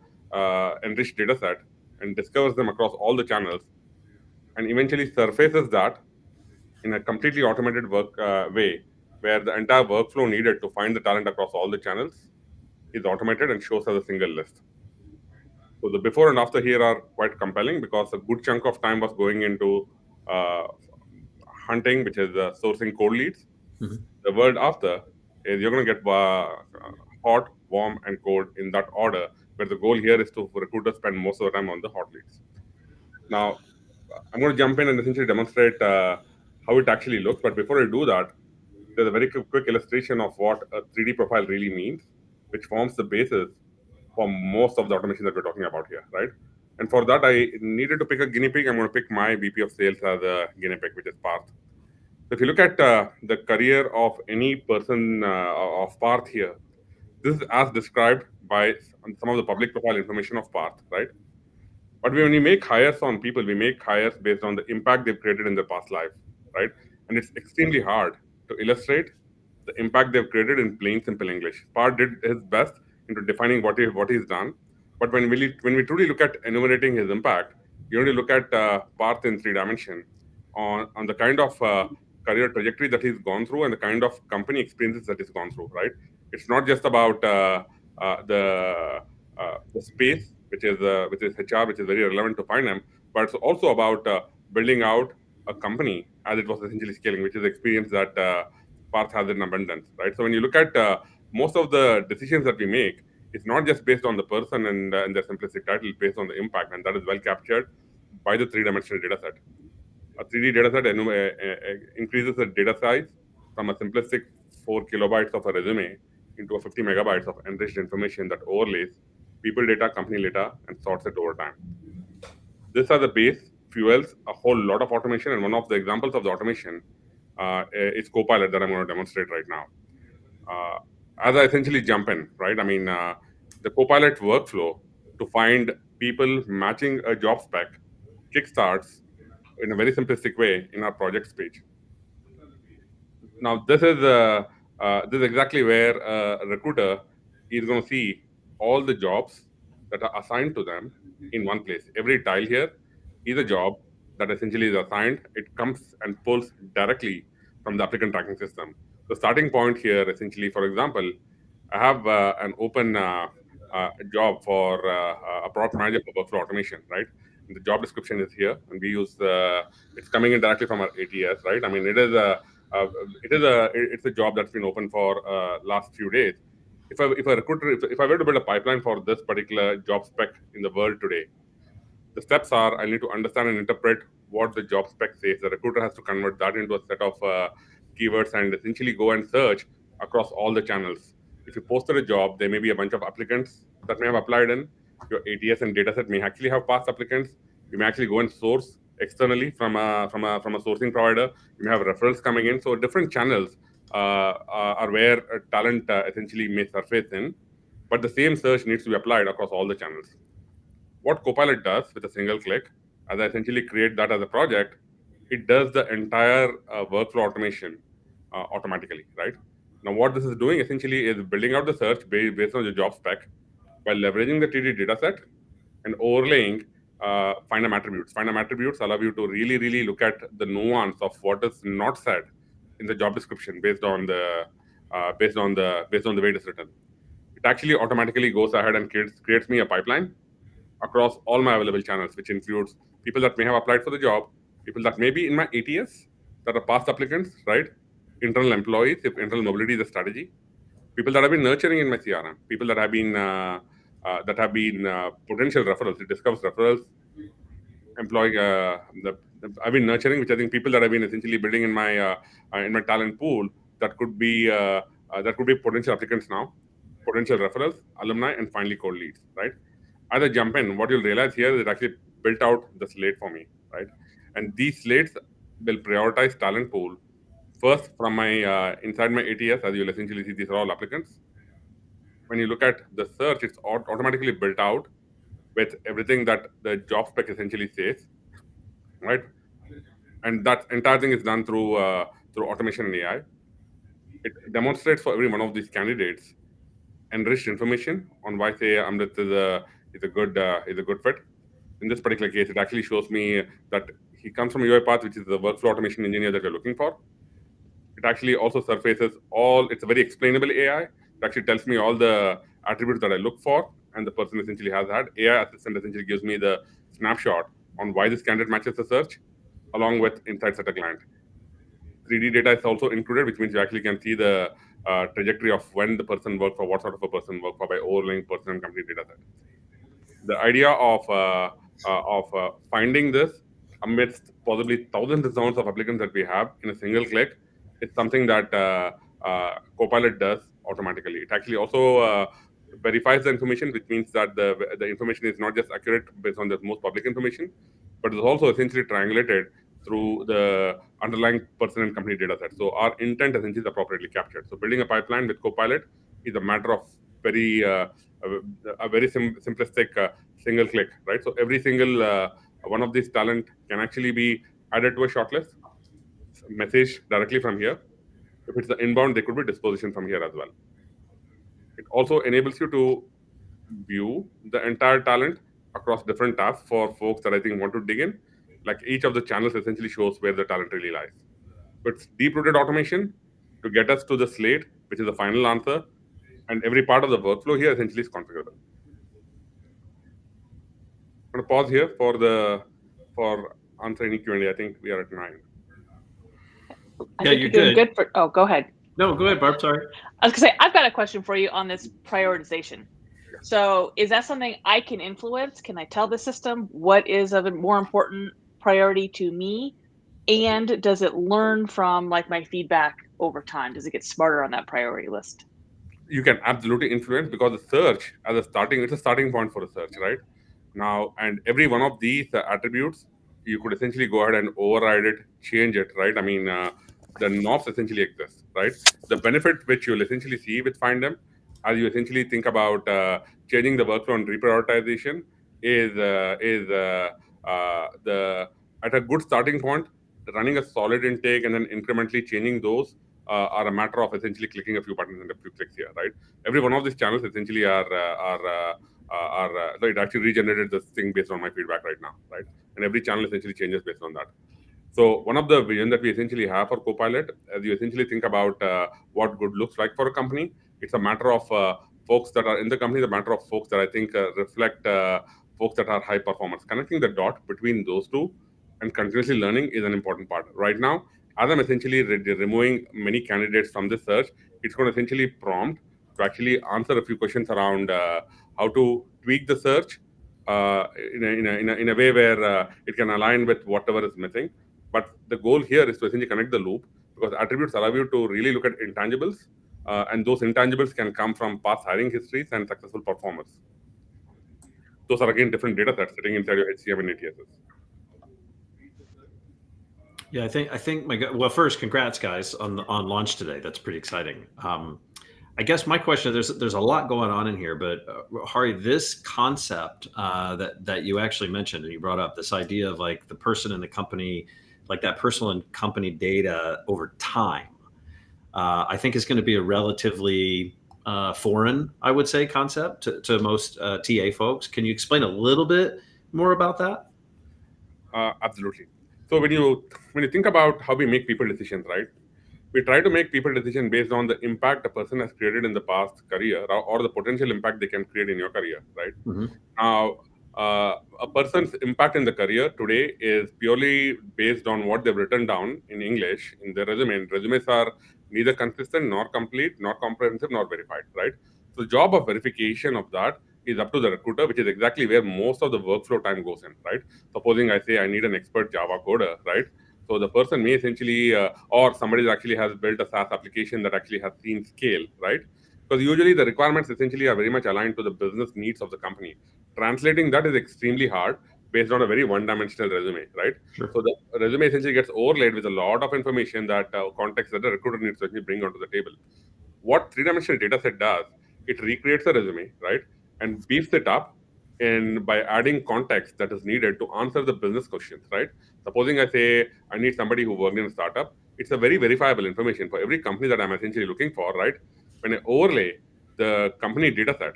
enriched data set and discovers them across all the channels, and eventually surfaces that in a completely automated way, where the entire workflow needed to find the talent across all the channels is automated and shows as a single list. So the before and after here are quite compelling, because a good chunk of time was going into hunting, which is sourcing cold leads. Mhm. The word after is you're going to get hot, warm, and cold in that order, where the goal here is to recruiters spend most of the time on the hot leads. Now, I'm going to jump in and essentially demonstrate how it actually looks. But before I do that, there's a very quick illustration of what a 3D profile really means, which forms the basis for most of the automation that we're talking about here, right? And for that, I needed to pick a guinea pig. I'm going to pick my VP of sales as a guinea pig, which is Parth. So if you look at the career of any person of Parth here, this is as described by some of the public profile information of Parth, right? But when we make hires on people, we make hires based on the impact they've created in their past life, right? And it's extremely hard to illustrate the impact they've created in plain, simple English. Parth did his best into defining what he's done. But when we truly look at enumerating his impact, you only look at Parth in 3 dimensions on the kind of career trajectory that he's gone through and the kind of company experiences that he's gone through, right? It's not just about the space, which is HR, which is very relevant to Findem, but it's also about building out a company as it was essentially scaling, which is the experience that Parth has in abundance, right? So when you look at most of the decisions that we make, it's not just based on the person and their simplistic title, it's based on the impact, and that is well captured by the 3-dimensional data set. A 3D data set increases the data size from a simplistic 4 kilobytes of a resume into a 50 megabytes of enriched information that overlays people data, company data, and sorts it over time. This as a base fuels a whole lot of automation, and one of the examples of the automation is Copilot that I'm going to demonstrate right now. As I essentially jump in, right? I mean, the Copilot workflow to find people matching a job spec kickstarts in a very simplistic way in our projects page. Now, this is exactly where a recruiter is going to see all the jobs that are assigned to them in one place. Every tile here is a job that essentially is assigned. It comes and pulls directly from the applicant tracking system. The starting point here, essentially, for example, I have an open job for a product manager for workflow automation, right? And the job description is here, and we use it's coming in directly from our ATS, right? I mean, it's a job that's been open for last few days. If I were to build a pipeline for this particular job spec in the world today, the steps are I need to understand and interpret what the job spec says. The recruiter has to convert that into a set of keywords and essentially go and search across all the channels. If you posted a job, there may be a bunch of applicants that may have applied in. Your ATS and dataset may actually have past applicants. You may actually go and source externally from a sourcing provider. You may have referrals coming in. So different channels are where talent essentially may surface in, but the same search needs to be applied across all the channels. What Copilot does with a single click, as I essentially create that as a project, it does the entire workflow automation automatically, right? Now, what this is doing essentially is building out the search based on the job spec by leveraging the 3D dataset and overlaying Findem attributes. Findem attributes allow you to really look at the nuance of what is not said in the job description based on the way it is written. It actually automatically goes ahead and creates me a pipeline across all my available channels, which includes people that may have applied for the job, people that may be in my ATS that are past applicants, right? Internal employees, if internal mobility is a strategy, people that have been nurturing in my CRM, people that have been potential referrals. It discovers referrals, employee I've been nurturing, which I think people that have been essentially building in my talent pool that could be potential applicants now, potential referrals, alumni, and finally cold leads, right? As I jump in, what you'll realize here is it actually built out the slate for me, right? And these slates will prioritize talent pool first from my inside my ATS, as you'll essentially see these are all applicants. When you look at the search, it's automatically built out with everything that the job spec essentially says, right? And that entire thing is done through through automation and AI. It demonstrates for every one of these candidates enriched information on why, say, Amrit is a good fit. In this particular case, it actually shows me that he comes from UiPath, which is the workflow automation engineer that you're looking for. It actually also surfaces it's a very explainable AI. It actually tells me all the attributes that I look for, and the person essentially has that. AI assistant essentially gives me the snapshot on why this candidate matches the search, along with insights at a glance. 3D data is also included, which means you actually can see the trajectory of when the person worked for, what sort of a person worked for by overlaying person and company data set. The idea of finding this amidst possibly thousands and thousands of applicants that we have in a single click is something that Copilot does automatically. It actually also verifies the information, which means that the information is not just accurate based on the most public information, but is also essentially triangulated through the underlying person and company data set. So our intent essentially is appropriately captured. So building a pipeline with Copilot is a matter of a very simplistic single click, right? So every single one of these talent can actually be added to a shortlist, message directly from here. If it's the inbound, they could be dispositioned from here as well. It also enables you to view the entire talent across different tabs for folks that I think want to dig in. Like each of the channels essentially shows where the talent really lies. But it's deep-rooted automation to get us to the slate, which is the final answer, and every part of the workflow here essentially is configurable. I'm going to pause here for answering any Q&A. I think we are at 9. I think you're doing good for. Oh, go ahead. No, go ahead, Barb. Sorry. I was gonna say I've got a question for you on this prioritization. So, is that something I can influence? Can I tell the system what is of a more important priority to me? And does it learn from like my feedback over time? Does it get smarter on that priority list? You can absolutely influence, because the search it's a starting point for a search, right? Now, and every one of these attributes, you could essentially go ahead and override it, change it, right? I mean, the knobs essentially exist, right? The benefit which you'll essentially see with Findem, as you essentially think about changing the workflow and reprioritization, is at a good starting point, running a solid intake and then incrementally changing those are a matter of essentially clicking a few buttons and a few clicks here, right? Every one of these channels essentially it actually regenerated this thing based on my feedback right now, right? And every channel essentially changes based on that. So one of the vision that we essentially have for Copilot, as you essentially think about what good looks like for a company, it's a matter of folks that are in the company, the matter of folks that I think reflect folks that are high performers. Connecting the dot between those two and continuously learning is an important part. Right now, as I'm essentially removing many candidates from this search, it's going to essentially prompt to actually answer a few questions around how to tweak the search in a way where it can align with whatever is missing. But the goal here is to essentially connect the loop, because attributes allow you to really look at intangibles, and those intangibles can come from past hiring histories and successful performers. Those are again different data sets sitting inside your HCM and ATSs. Yeah, I think well, first, congrats guys on launch today. That's pretty exciting. I guess my question, there's a lot going on in here, but Hari, this concept that you actually mentioned and you brought up, this idea of like the person in the company, like that personal and company data over time, I think is going to be a relatively foreign, I would say, concept to most TA folks. Can you explain a little bit more about that? Absolutely. So when you think about how we make people decisions, right? We try to make people decisions based on the impact a person has created in the past career, or the potential impact they can create in your career, right? Mm-hmm. Now, a person's impact in the career today is purely based on what they've written down in English in their resume. And resumes are neither consistent, nor complete, nor comprehensive, nor verified, right? So the job of verification of that is up to the recruiter, which is exactly where most of the workflow time goes in, right? Supposing I say I need an expert Java coder, right? So the person may essentially, or somebody that actually has built a SaaS application that actually has seen scale, right? Because usually the requirements essentially are very much aligned to the business needs of the company. Translating that is extremely hard based on a very one-dimensional resume, right? Sure. So the resume essentially gets overlaid with a lot of information that context that the recruiter needs to actually bring onto the table. What three-dimensional data set does, it recreates a resume, right? And beefs it up by adding context that is needed to answer the business questions, right? Supposing I say I need somebody who worked in a startup, it's a very verifiable information for every company that I'm essentially looking for, right? When I overlay the company data set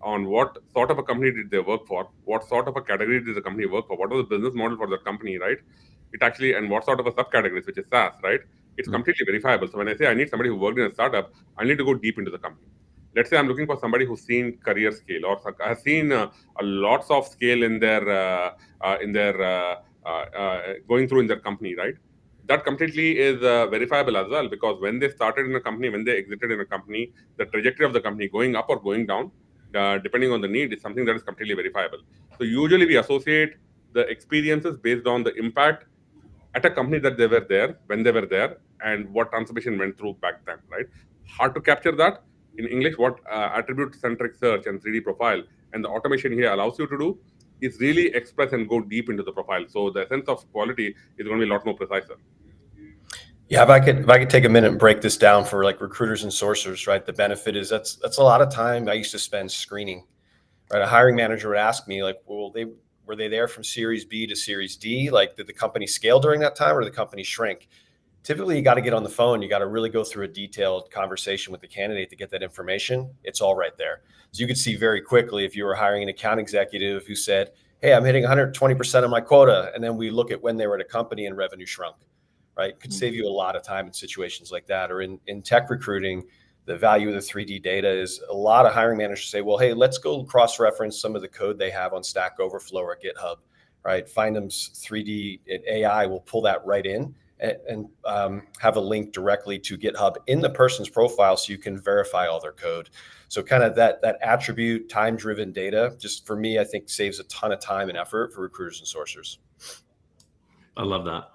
on what sort of a company did they work for, what sort of a category did the company work for, what was the business model for the company, right? It actually, and what sort of a subcategories, which is SaaS, right? It's completely verifiable. So when I say I need somebody who worked in a startup, I need to go deep into the company. Let's say I'm looking for somebody who's seen career scale or has seen a lots of scale in their going through in their company, right? That completely is verifiable as well, because when they started in a company, when they exited in a company, the trajectory of the company going up or going down, depending on the need, is something that is completely verifiable. So usually we associate the experiences based on the impact at a company that they were there, when they were there, and what transformation went through back then, right? Hard to capture that in English. What attribute-centric search and 3D profile and the automation here allows you to do is really express and go deep into the profile. So the sense of quality is going to be a lot more precise. Yeah, if I could take a minute and break this down for like recruiters and sourcers, right? The benefit is that's a lot of time I used to spend screening, right? A hiring manager would ask me like, well, were they there from Series B to Series D? Like, did the company scale during that time or did the company shrink? Typically, you got to get on the phone. You got to really go through a detailed conversation with the candidate to get that information. It's all right there. So you could see very quickly if you were hiring an account executive who said, hey, I'm hitting 120% of my quota. And then we look at when they were at a company and revenue shrunk, right? Could save you a lot of time in situations like that. Or in tech recruiting, the value of the 3D data is a lot of hiring managers say, well, hey, let's go cross-reference some of the code they have on Stack Overflow or GitHub, right? Findem's 3D AI will pull that right in and have a link directly to GitHub in the person's profile so you can verify all their code. So kind of that attribute, time-driven data, just for me, I think saves a ton of time and effort for recruiters and sourcers. I love that.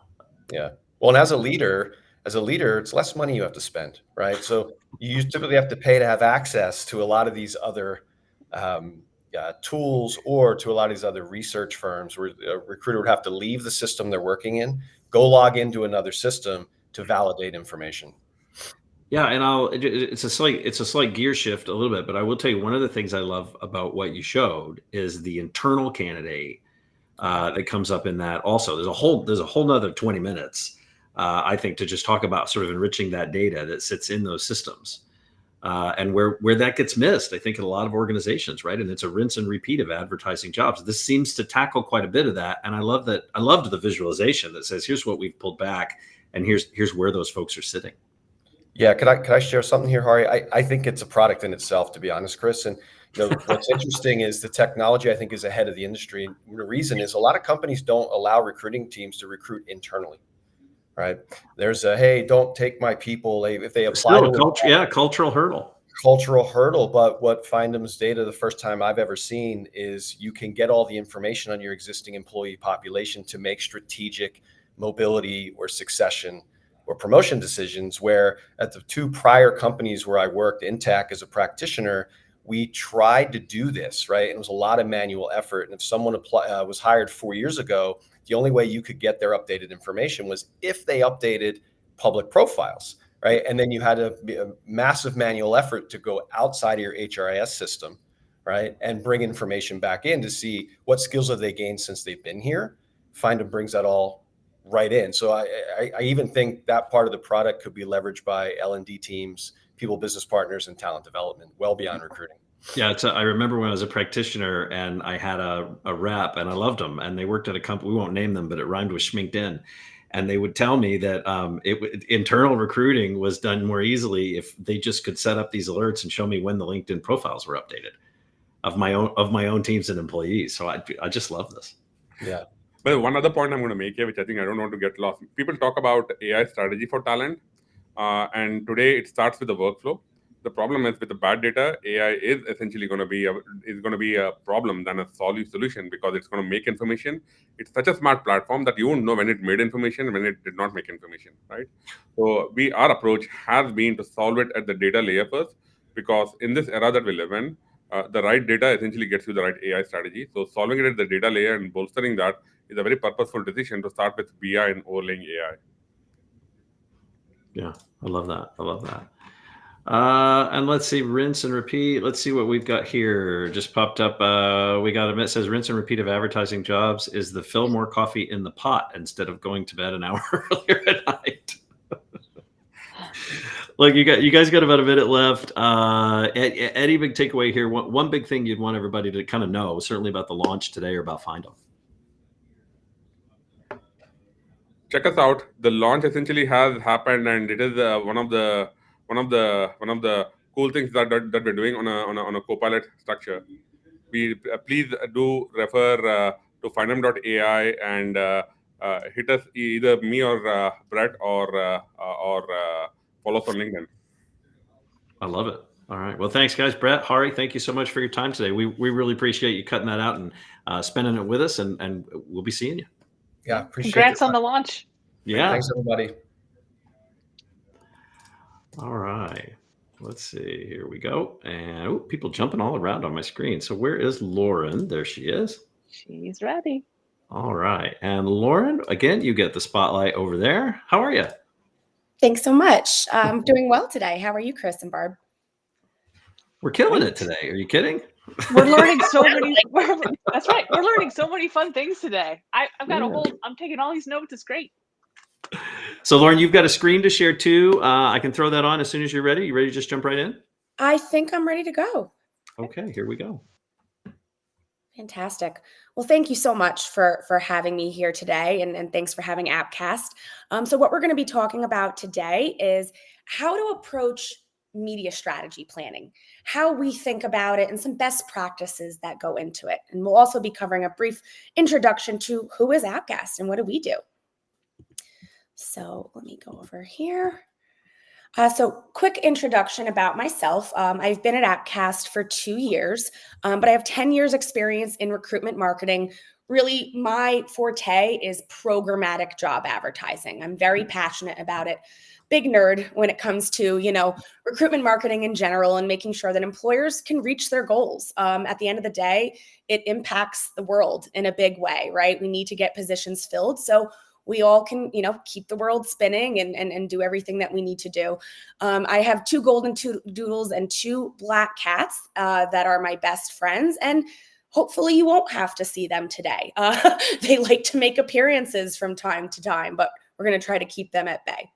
Yeah. Well, and as a leader, it's less money you have to spend, right? So you typically have to pay to have access to a lot of these other tools or to a lot of these other research firms where a recruiter would have to leave the system they're working in, go log into another system to validate information. Yeah, and it's a slight gear shift a little bit, but I will tell you one of the things I love about what you showed is the internal candidate that comes up in that also. There's a whole nother 20 minutes, I think, to just talk about sort of enriching that data that sits in those systems. And where that gets missed, I think, in a lot of organizations, right? And it's a rinse and repeat of advertising jobs. This seems to tackle quite a bit of that. And I love that. I loved the visualization that says, here's what we've pulled back and here's where those folks are sitting. Yeah, could I share something here, Hari? I think it's a product in itself, to be honest, Chris. And what's interesting is the technology, I think, is ahead of the industry. And the reason is a lot of companies don't allow recruiting teams to recruit internally, right? There's hey, don't take my people if they apply. Cultural hurdle. Cultural hurdle. But what Findem's data, the first time I've ever seen, is you can get all the information on your existing employee population to make strategic mobility or succession or promotion decisions, where at the two prior companies where I worked in tech as a practitioner, we tried to do this, right? And it was a lot of manual effort. And if someone was hired 4 years ago, the only way you could get their updated information was if they updated public profiles, right? And then you had a massive manual effort to go outside of your HRIS system, right? And bring information back in to see what skills have they gained since they've been here. Findem brings that all right in. So I even think that part of the product could be leveraged by L&D teams, people, business partners, and talent development, well beyond recruiting. Yeah, I remember when I was a practitioner and I had a rep and I loved them, and they worked at a company, we won't name them, but it rhymed with schminked in. And they would tell me that internal recruiting was done more easily if they just could set up these alerts and show me when the LinkedIn profiles were updated of my own teams and employees. So I just love this. Yeah. But one other point I'm going to make here, which I think I don't want to get lost. People talk about AI strategy for talent, and today it starts with the workflow. The problem is with the bad data, AI is essentially going to be a problem than a solution, because it's going to make information. It's such a smart platform that you won't know when it made information and when it did not make information, right? So our approach has been to solve it at the data layer first, because in this era that we live in, the right data essentially gets you the right AI strategy. So solving it at the data layer and bolstering that is a very purposeful decision to start with BI and overlaying AI. Yeah, I love that. And let's see, rinse and repeat. Let's see what we've got here. Just popped up. We got it says rinse and repeat of advertising jobs is the fill more coffee in the pot instead of going to bed an hour earlier at night. Look, you guys got about a minute left. Any big takeaway here? One big thing you'd want everybody to kind of know, certainly about the launch today or about Findem. Check us out. The launch essentially has happened, and it is one of the cool things that we're doing on a Copilot structure. Please do refer to Findem.ai and hit us, either me or Brett, or follow us on LinkedIn. I love it. All right. Well, thanks, guys. Brett, Hari, thank you so much for your time today. We really appreciate you cutting that out and spending it with us, and we'll be seeing you. Yeah, appreciate it. Congrats on the launch. Yeah. Thanks, everybody. All right. Let's see. Here we go. And people jumping all around on my screen. So where is Lauren? There she is. She's ready. All right. And Lauren, again, you get the spotlight over there. How are you? Thanks so much. I'm doing well today. How are you, Chris and Barb? We're killing it today. Are you kidding? We're learning so many. That's right. We're learning so many fun things today. I've got I'm taking all these notes. It's great. So Lauren, you've got a screen to share too. I can throw that on as soon as you're ready. You ready to just jump right in? I think I'm ready to go. Okay, here we go. Fantastic. Well, thank you so much for having me here today, and thanks for having Appcast. So what we're going to be talking about today is how to approach media strategy planning, how we think about it, and some best practices that go into it. And we'll also be covering a brief introduction to who is Appcast and what do we do. So let me go over here. So quick introduction about myself. I've been at Appcast for 2 years, but I have 10 years experience in recruitment marketing. Really, my forte is programmatic job advertising. I'm very passionate about it. Big nerd when it comes to, recruitment marketing in general and making sure that employers can reach their goals. At the end of the day, it impacts the world in a big way, right? We need to get positions filled so we all can, keep the world spinning and do everything that we need to do. I have 2 golden doodles and 2 black cats that are my best friends, and hopefully you won't have to see them today. They like to make appearances from time to time, but we're going to try to keep them at bay.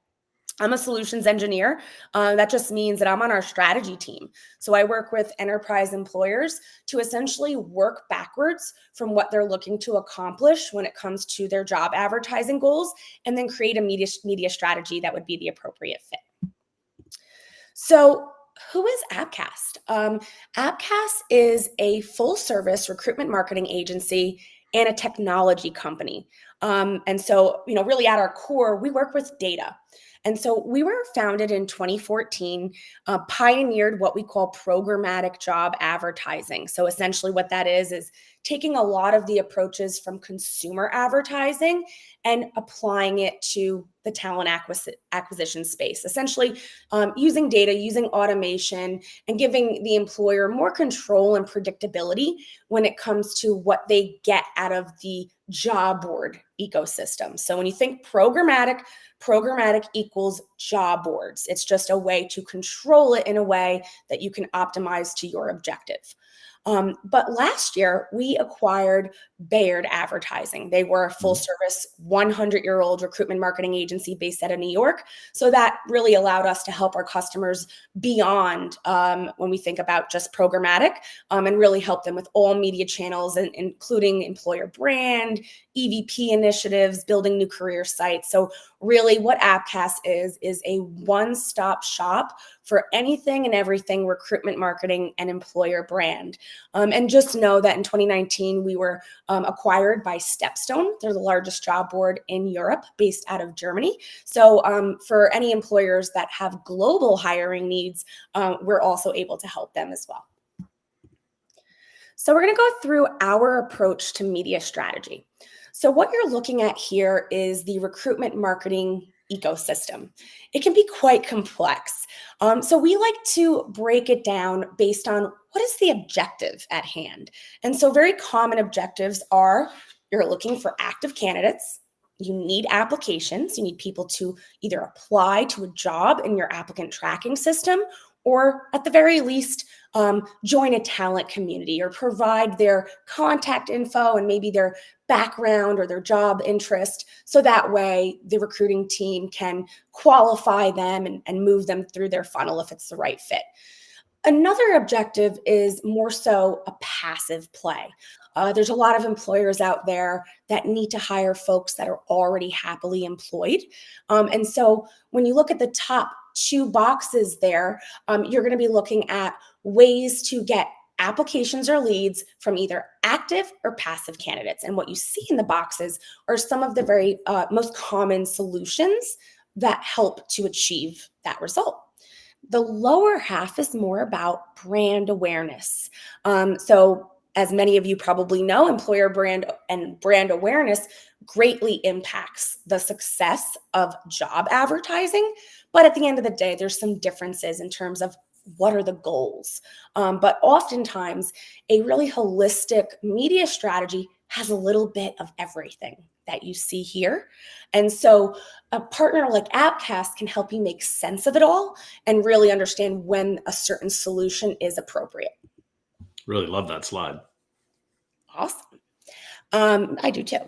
I'm a solutions engineer. That just means that I'm on our strategy team. So I work with enterprise employers to essentially work backwards from what they're looking to accomplish when it comes to their job advertising goals, and then create a media strategy that would be the appropriate fit. So who is Appcast? Appcast is a full-service recruitment marketing agency and a technology company. And so, really at our core, we work with data. And so we were founded in 2014, pioneered what we call programmatic job advertising. So essentially what that is taking a lot of the approaches from consumer advertising and applying it to the talent acquisition space, essentially using data, using automation, and giving the employer more control and predictability when it comes to what they get out of the job board ecosystem. So when you think programmatic equals job boards. It's just a way to control it in a way that you can optimize to your objective. But last year, we acquired Bayard Advertising. They were a full-service 100-year-old recruitment marketing agency based out of New York. So that really allowed us to help our customers beyond when we think about just programmatic, and really help them with all media channels, including employer brand, EVP initiatives, building new career sites. So really what Appcast is a one-stop shop for anything and everything recruitment marketing and employer brand. And just know that in 2019, we were acquired by Stepstone. They're the largest job board in Europe, based out of Germany. So for any employers that have global hiring needs, we're also able to help them as well. So we're going to go through our approach to media strategy. So what you're looking at here is the recruitment marketing ecosystem. It can be quite complex. So we like to break it down based on what is the objective at hand. And so very common objectives are you're looking for active candidates. You need applications. You need people to either apply to a job in your applicant tracking system, or at the very least, join a talent community or provide their contact info and maybe their background or their job interest. So that way the recruiting team can qualify them and move them through their funnel if it's the right fit. Another objective is more so a passive play. There's a lot of employers out there that need to hire folks that are already happily employed. And so when you look at the top 2 boxes there, you're going to be looking at ways to get applications or leads from either active or passive candidates. And what you see in the boxes are some of the very most common solutions that help to achieve that result. The lower half is more about brand awareness. So as many of you probably know, employer brand and brand awareness greatly impacts the success of job advertising. But at the end of the day, there's some differences in terms of what are the goals. But oftentimes, a really holistic media strategy has a little bit of everything that you see here. And so a partner like Appcast can help you make sense of it all and really understand when a certain solution is appropriate. Really love that slide. Awesome. I do too.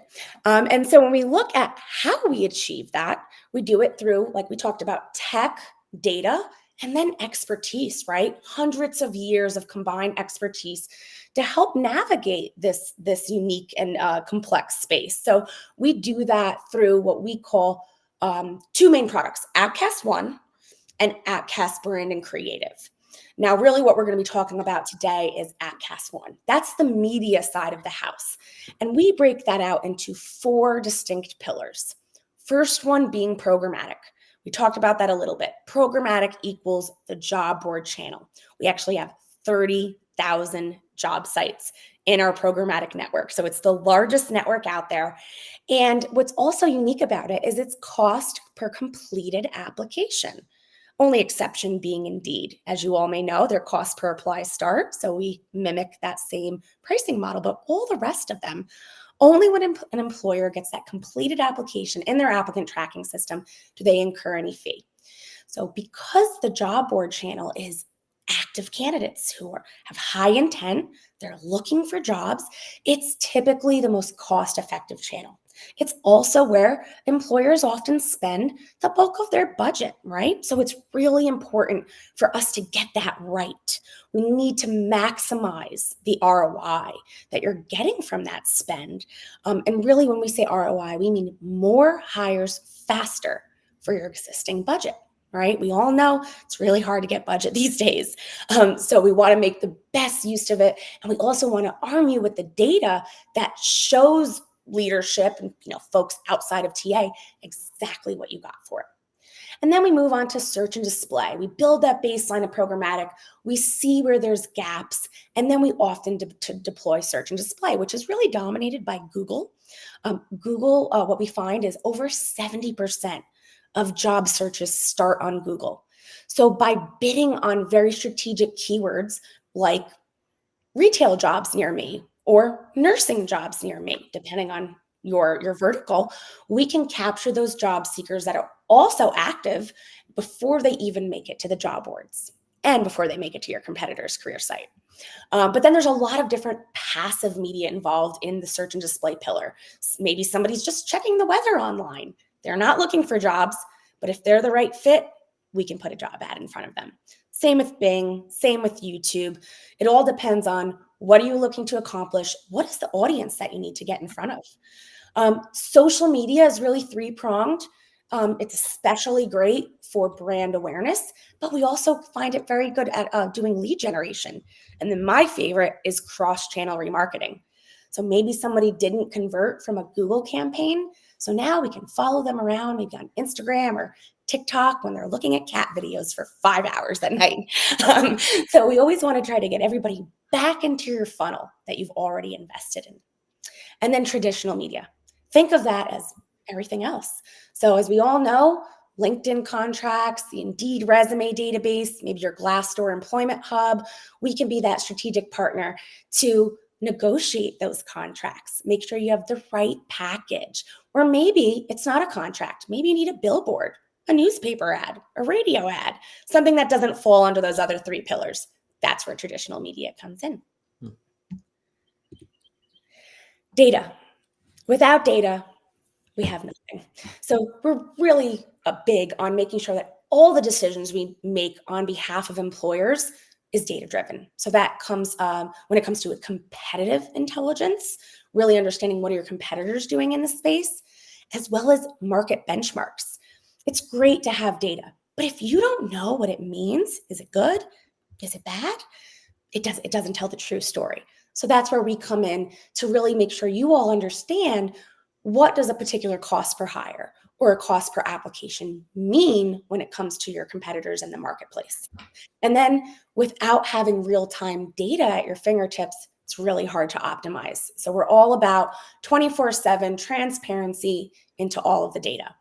And so when we look at how we achieve that, we do it through, like we talked about, tech, data, and then expertise, right? Hundreds of years of combined expertise to help navigate this unique and complex space. So we do that through what we call 2 main products, Appcast One and Appcast Brand and Creative. Now, really what we're going to be talking about today is Appcast One. That's the media side of the house. And we break that out into 4 distinct pillars. First one being programmatic. We talked about that a little bit. Programmatic equals the job board channel. We actually have 30,000 job sites in our programmatic network. So it's the largest network out there. And what's also unique about it is its cost per completed application. Only exception being Indeed. As you all may know, their cost per apply start. So we mimic that same pricing model, but all the rest of them, only when an employer gets that completed application in their applicant tracking system do they incur any fee. So because the job board channel is active candidates who have high intent, they're looking for jobs, it's typically the most cost-effective channel. It's also where employers often spend the bulk of their budget, right? So it's really important for us to get that right. We need to maximize the ROI that you're getting from that spend. And really, when we say ROI, we mean more hires faster for your existing budget. Right? We all know it's really hard to get budget these days. So we want to make the best use of it. And we also want to arm you with the data that shows leadership and folks outside of TA exactly what you got for it. And then we move on to search and display. We build that baseline of programmatic. We see where there's gaps. And then we often deploy search and display, which is really dominated by Google. Google, what we find is over 70% of job searches start on Google. So by bidding on very strategic keywords like retail jobs near me or nursing jobs near me, depending on your vertical, we can capture those job seekers that are also active before they even make it to the job boards and before they make it to your competitor's career site. But then there's a lot of different passive media involved in the search and display pillar. Maybe somebody's just checking the weather online. They're not looking for jobs, but if they're the right fit, we can put a job ad in front of them. Same with Bing, same with YouTube. It all depends on what are you looking to accomplish? What is the audience that you need to get in front of? Social media is really 3-pronged. It's especially great for brand awareness, but we also find it very good at doing lead generation. And then my favorite is cross-channel remarketing. So maybe somebody didn't convert from a Google campaign. So now we can follow them around, maybe on Instagram or TikTok when they're looking at cat videos for 5 hours at night. So we always want to try to get everybody back into your funnel that you've already invested in. And then traditional media. Think of that as everything else. So as we all know, LinkedIn contracts, the Indeed resume database, maybe your Glassdoor employment hub, we can be that strategic partner to negotiate those contracts. Make sure you have the right package. Or maybe it's not a contract. Maybe you need a billboard, a newspaper ad, a radio ad, something that doesn't fall under those other 3 pillars. That's where traditional media comes in. Data. Without data, we have nothing. So we're really big on making sure that all the decisions we make on behalf of employers is data-driven. So that comes when it comes to competitive intelligence, really understanding what are your competitors doing in the space, as well as market benchmarks. It's great to have data, but if you don't know what it means, is it good? Is it bad? It doesn't tell the true story. So that's where we come in to really make sure you all understand what does a particular cost per hire or a cost per application mean when it comes to your competitors in the marketplace. And then without having real-time data at your fingertips, it's really hard to optimize. So we're all about 24/7 transparency into all of the data.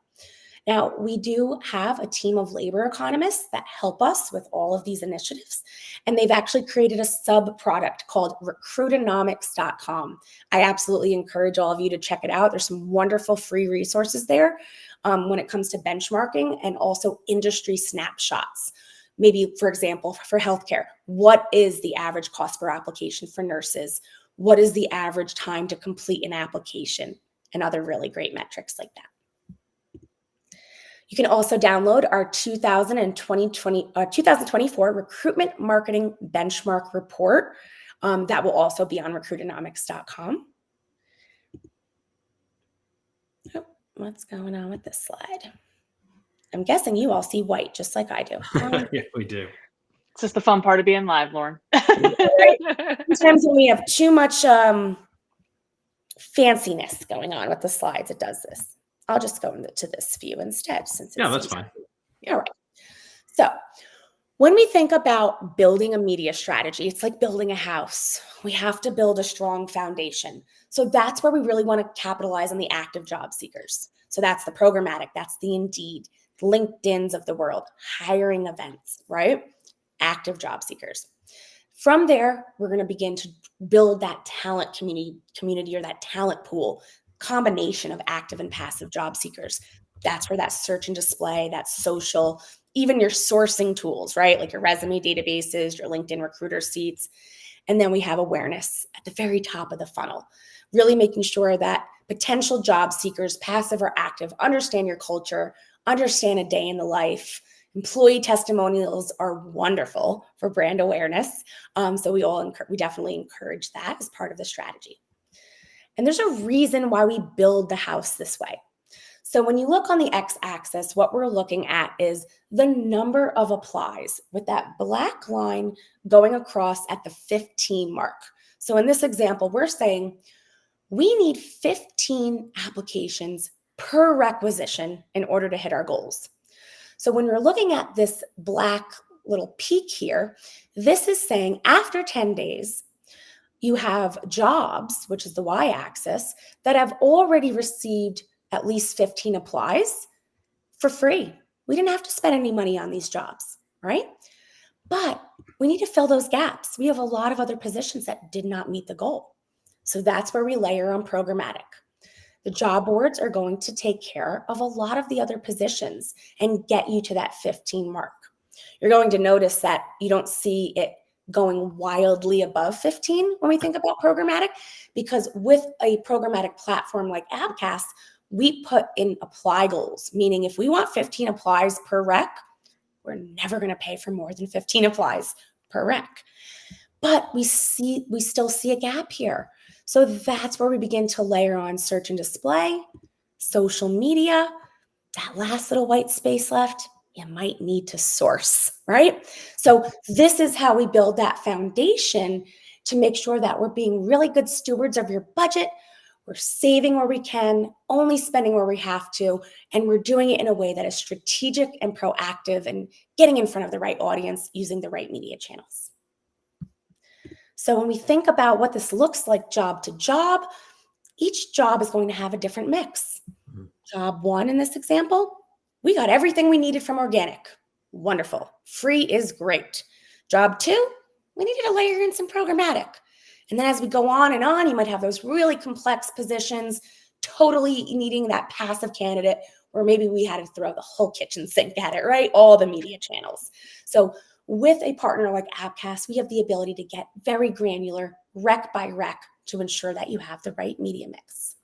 Now, we do have a team of labor economists that help us with all of these initiatives, and they've actually created a sub-product called Recruitonomics.com. I absolutely encourage all of you to check it out. There's some wonderful free resources there when it comes to benchmarking and also industry snapshots. Maybe, for example, for healthcare, what is the average cost per application for nurses? What is the average time to complete an application? And other really great metrics like that. You can also download our 2024 Recruitment Marketing Benchmark Report. That will also be on Recruitonomics.com. Oh, what's going on with this slide? I'm guessing you all see white, just like I do. Yeah, we do. It's just the fun part of being live, Lauren. Sometimes when we have too much fanciness going on with the slides, it does this. I'll just go into this view instead. That's fine. All right. So when we think about building a media strategy, it's like building a house. We have to build a strong foundation. So that's where we really want to capitalize on the active job seekers. So that's the programmatic, that's the Indeed, LinkedIn's of the world, hiring events, right? Active job seekers. From there, we're going to begin to build that talent community or that talent pool, combination of active and passive job seekers. That's where that search and display, that social, even your sourcing tools, right? Like your resume databases, your LinkedIn recruiter seats. And then we have awareness at the very top of the funnel, really making sure that potential job seekers, passive or active, understand your culture, understand a day in the life. Employee testimonials are wonderful for brand awareness. So we definitely encourage that as part of the strategy. And there's a reason why we build the house this way. So when you look on the x-axis, what we're looking at is the number of applies with that black line going across at the 15 mark. So in this example, we're saying we need 15 applications per requisition in order to hit our goals. So when you're looking at this black little peak here, this is saying after 10 days, you have jobs, which is the y-axis, that have already received at least 15 applies for free. We didn't have to spend any money on these jobs, right? But we need to fill those gaps. We have a lot of other positions that did not meet the goal. So that's where we layer on programmatic. The job boards are going to take care of a lot of the other positions and get you to that 15 mark. You're going to notice that you don't see it going wildly above 15 when we think about programmatic, because with a programmatic platform like Appcast, we put in apply goals, meaning if we want 15 applies per rec, we're never going to pay for more than 15 applies per rec. But we still see a gap here. So that's where we begin to layer on search and display, social media, that last little white space left, you might need to source, right? So this is how we build that foundation to make sure that we're being really good stewards of your budget. We're saving where we can, only spending where we have to, and we're doing it in a way that is strategic and proactive and getting in front of the right audience using the right media channels. So when we think about what this looks like job to job, each job is going to have a different mix. Job one in this example, we got everything we needed from organic. Wonderful. Free is great. Job two, we needed to layer in some programmatic. And then as we go on, you might have those really complex positions, totally needing that passive candidate or maybe we had to throw the whole kitchen sink at it, right? All the media channels. So with a partner like Appcast, we have the ability to get very granular, rec by rec, to ensure that you have the right media mix.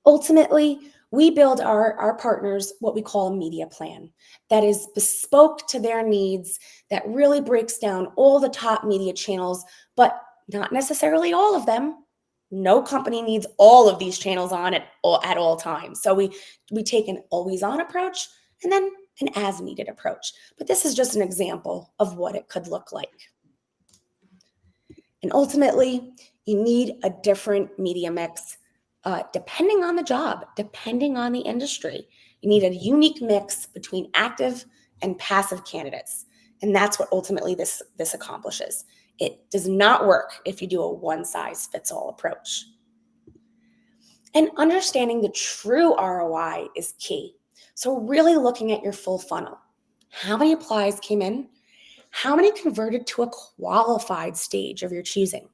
Ultimately, we build our partners what we call a media plan that is bespoke to their needs, that really breaks down all the top media channels, but not necessarily all of them. No company needs all of these channels on at all times. So we take an always on approach and then an as needed approach. But this is just an example of what it could look like. And ultimately, you need a different media mix depending on the job, depending on the industry. You need a unique mix between active and passive candidates. And that's what ultimately this accomplishes. It does not work if you do a one-size-fits-all approach. And understanding the true ROI is key. So really looking at your full funnel. How many applies came in? How many converted to a qualified stage of your choosing?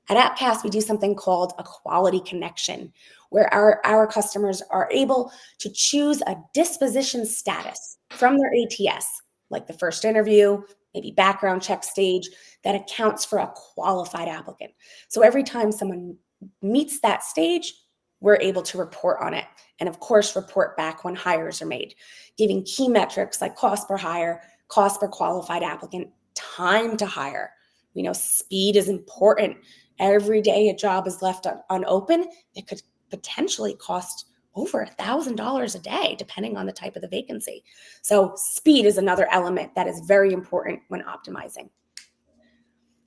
At Appcast, we do something called a quality connection, where our customers are able to choose a disposition status from their ATS, like the first interview, maybe background check stage, that accounts for a qualified applicant. So every time someone meets that stage, we're able to report on it. And of course, report back when hires are made, giving key metrics like cost per hire, cost per qualified applicant, time to hire. We know speed is important. Every day a job is left unopened, it could potentially cost over $1,000 a day, depending on the type of the vacancy. So speed is another element that is very important when optimizing.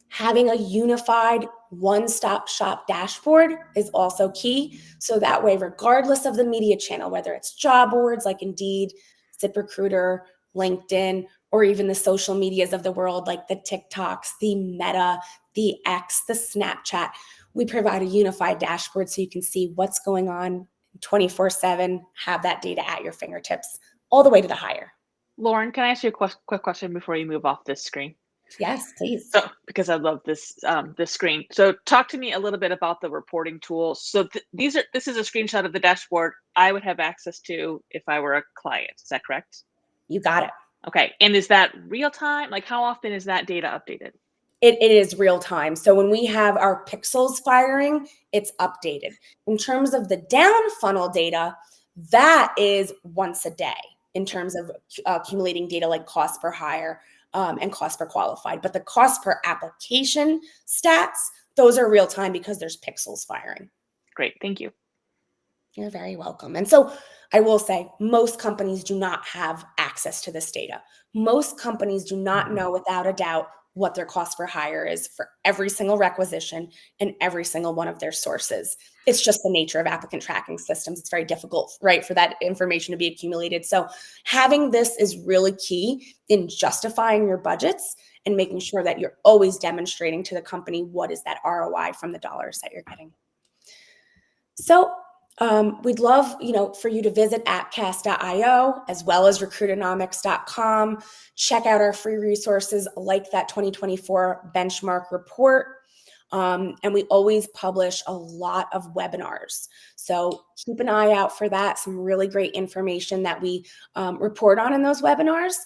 Having a unified one-stop shop dashboard is also key. So that way, regardless of the media channel, whether it's job boards like Indeed, ZipRecruiter, LinkedIn, or even the social medias of the world like the TikToks, the Meta, the X, the Snapchat, we provide a unified dashboard so you can see what's going on 24/7, have that data at your fingertips, all the way to the hire. Lauren, can I ask you a quick question before you move off this screen? Yes, please. So, because I love this this screen. So, talk to me a little bit about the reporting tools. So, this is a screenshot of the dashboard I would have access to if I were a client. Is that correct? You got it. Okay. And is that real time? Like, how often is that data updated? It is real time. So when we have our pixels firing, it's updated. In terms of the down funnel data, that is once a day in terms of accumulating data like cost per hire and cost per qualified. But the cost per application stats, those are real time because there's pixels firing. Great. Thank you. You're very welcome. And so I will say most companies do not have access to this data. Most companies do not know without a doubt what their cost per hire is for every single requisition and every single one of their sources. It's just the nature of applicant tracking systems. It's very difficult, right, for that information to be accumulated. So having this is really key in justifying your budgets and making sure that you're always demonstrating to the company what is that ROI from the dollars that you're getting. So we'd love, for you to visit appcast.io as well as recruitonomics.com. Check out our free resources like that 2024 benchmark report. And we always publish a lot of webinars. So keep an eye out for that. Some really great information that we report on in those webinars.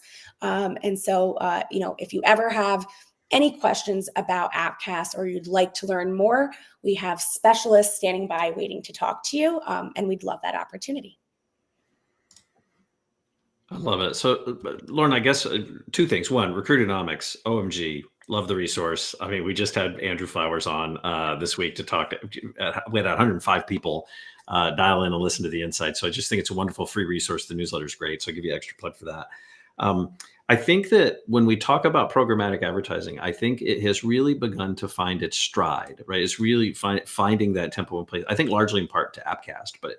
And so, if you ever have any questions about Appcast or you'd like to learn more, we have specialists standing by waiting to talk to you, and we'd love that opportunity. I love it. So, Lauren, I guess two things. One, Recruitonomics, OMG, love the resource. I mean, we just had Andrew Flowers on this week to talk. We had 105 people dial in and listen to the insights. So I just think it's a wonderful free resource. The newsletter is great. So I'll give you an extra plug for that. I think that when we talk about programmatic advertising, I think it has really begun to find its stride, right? It's really finding that tempo in place. I think largely in part to Appcast. But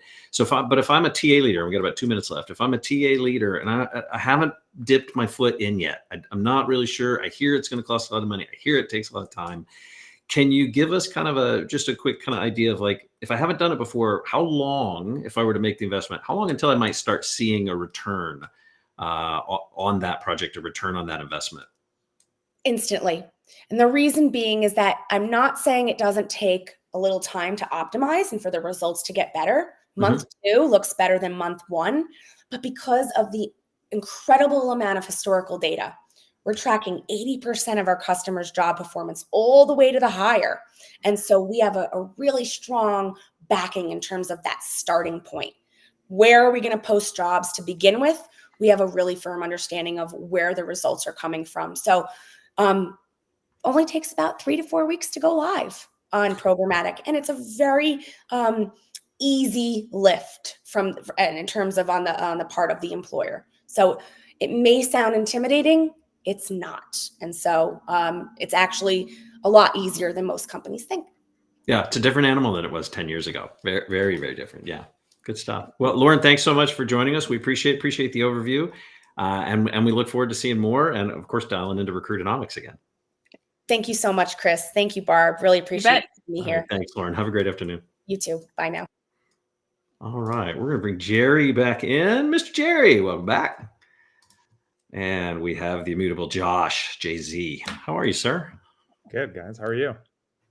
if I'm a TA leader, we've got about 2 minutes left. If I'm a TA leader and I haven't dipped my foot in yet, I'm not really sure. I hear it's going to cost a lot of money. I hear it takes a lot of time. Can you give us kind of just a quick kind of idea of like, if I haven't done it before, how long, if I were to make the investment, how long until I might start seeing a return on that project, a return on that investment? Instantly. And the reason being is that I'm not saying it doesn't take a little time to optimize and for the results to get better. Month 2 looks better than month 1, but because of the incredible amount of historical data, we're tracking 80% of our customers' job performance all the way to the hire. And so we have a really strong backing in terms of that starting point. Where are we going to post jobs to begin with? We have a really firm understanding of where the results are coming from. So only takes about 3 to 4 weeks to go live on programmatic. And it's a very easy lift in terms of on the part of the employer. So it may sound intimidating, it's not. And so it's actually a lot easier than most companies think. Yeah, it's a different animal than it was 10 years ago. Very, very, very different. Yeah, good stuff. Well, Lauren, thanks so much for joining us. We appreciate the overview, and we look forward to seeing more, and of course, dialing into Recruitonomics again. Thank you so much, Chris. Thank you, Barb. Really appreciate being here. Right, thanks, Lauren. Have a great afternoon. You too. Bye now. All right, we're going to bring Jerry back in. Mr. Jerry, welcome back. And we have the immutable Josh, JZ. How are you, sir? Good, guys. How are you?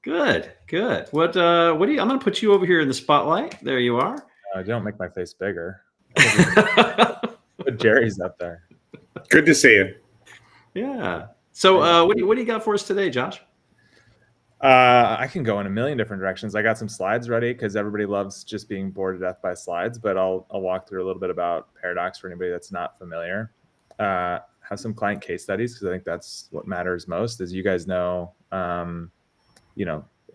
Good, good. What do you? I'm going to put you over here in the spotlight. There you are. Don't make my face bigger. But Jerry's up there. Good to see you. Yeah. So, what do you got for us today, Josh? I can go in a million different directions. I got some slides ready because everybody loves just being bored to death by slides. But I'll walk through a little bit about Paradox for anybody that's not familiar. Have some client case studies because I think that's what matters most. As you guys know,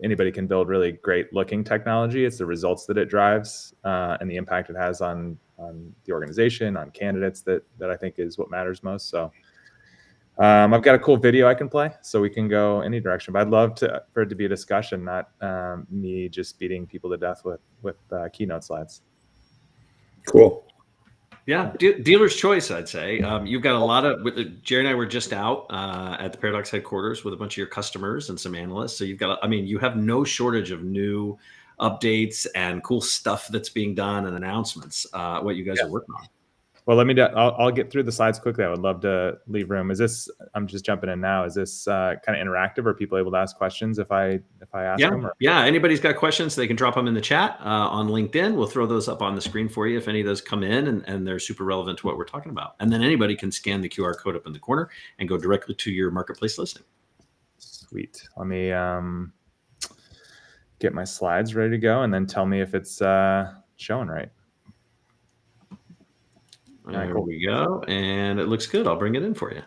anybody can build really great looking technology. It's the results that it drives and the impact it has on the organization, on candidates that I think is what matters most. So I've got a cool video I can play, so we can go any direction. But I'd love for it to be a discussion, not me just beating people to death with keynote slides. Cool. Yeah, dealer's choice, I'd say. You've got a lot of. Jerry and I were just out at the Paradox headquarters with a bunch of your customers and some analysts. So you've got. You have no shortage of new updates and cool stuff that's being done and announcements. What you guys are working on. Well, I'll get through the slides quickly. I would love to leave room. I'm just jumping in now. Is this kind of interactive? Are people able to ask questions if I ask them? Yeah. Anybody's got questions, they can drop them in the chat on LinkedIn. We'll throw those up on the screen for you if any of those come in and they're super relevant to what we're talking about. And then anybody can scan the QR code up in the corner and go directly to your marketplace listing. Sweet. Let me get my slides ready to go and then tell me if it's showing right. There we go. And it looks good. I'll bring it in for you.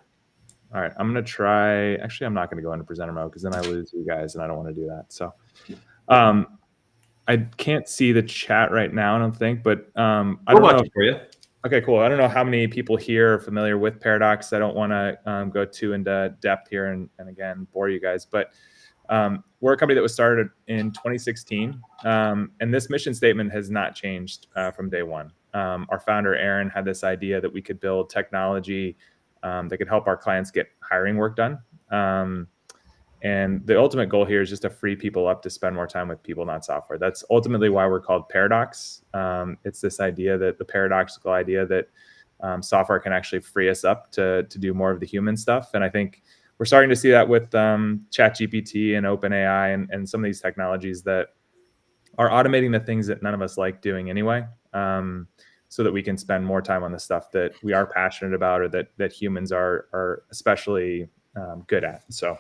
All right. I'm going to try. Actually, I'm not going to go into presenter mode because then I lose you guys and I don't want to do that. So I can't see the chat right now, I don't think, but I don't know. For you. Okay, cool. I don't know how many people here are familiar with Paradox. I don't want to go too into depth here and again, bore you guys, but we're a company that was started in 2016. And this mission statement has not changed from day one. Our founder, Aaron, had this idea that we could build technology that could help our clients get hiring work done. And the ultimate goal here is just to free people up to spend more time with people, not software. That's ultimately why we're called Paradox. It's this idea the paradoxical idea that software can actually free us up to do more of the human stuff. And I think we're starting to see that with ChatGPT and OpenAI and some of these technologies that are automating the things that none of us like doing anyway. So that we can spend more time on the stuff that we are passionate about or that humans are especially good at. So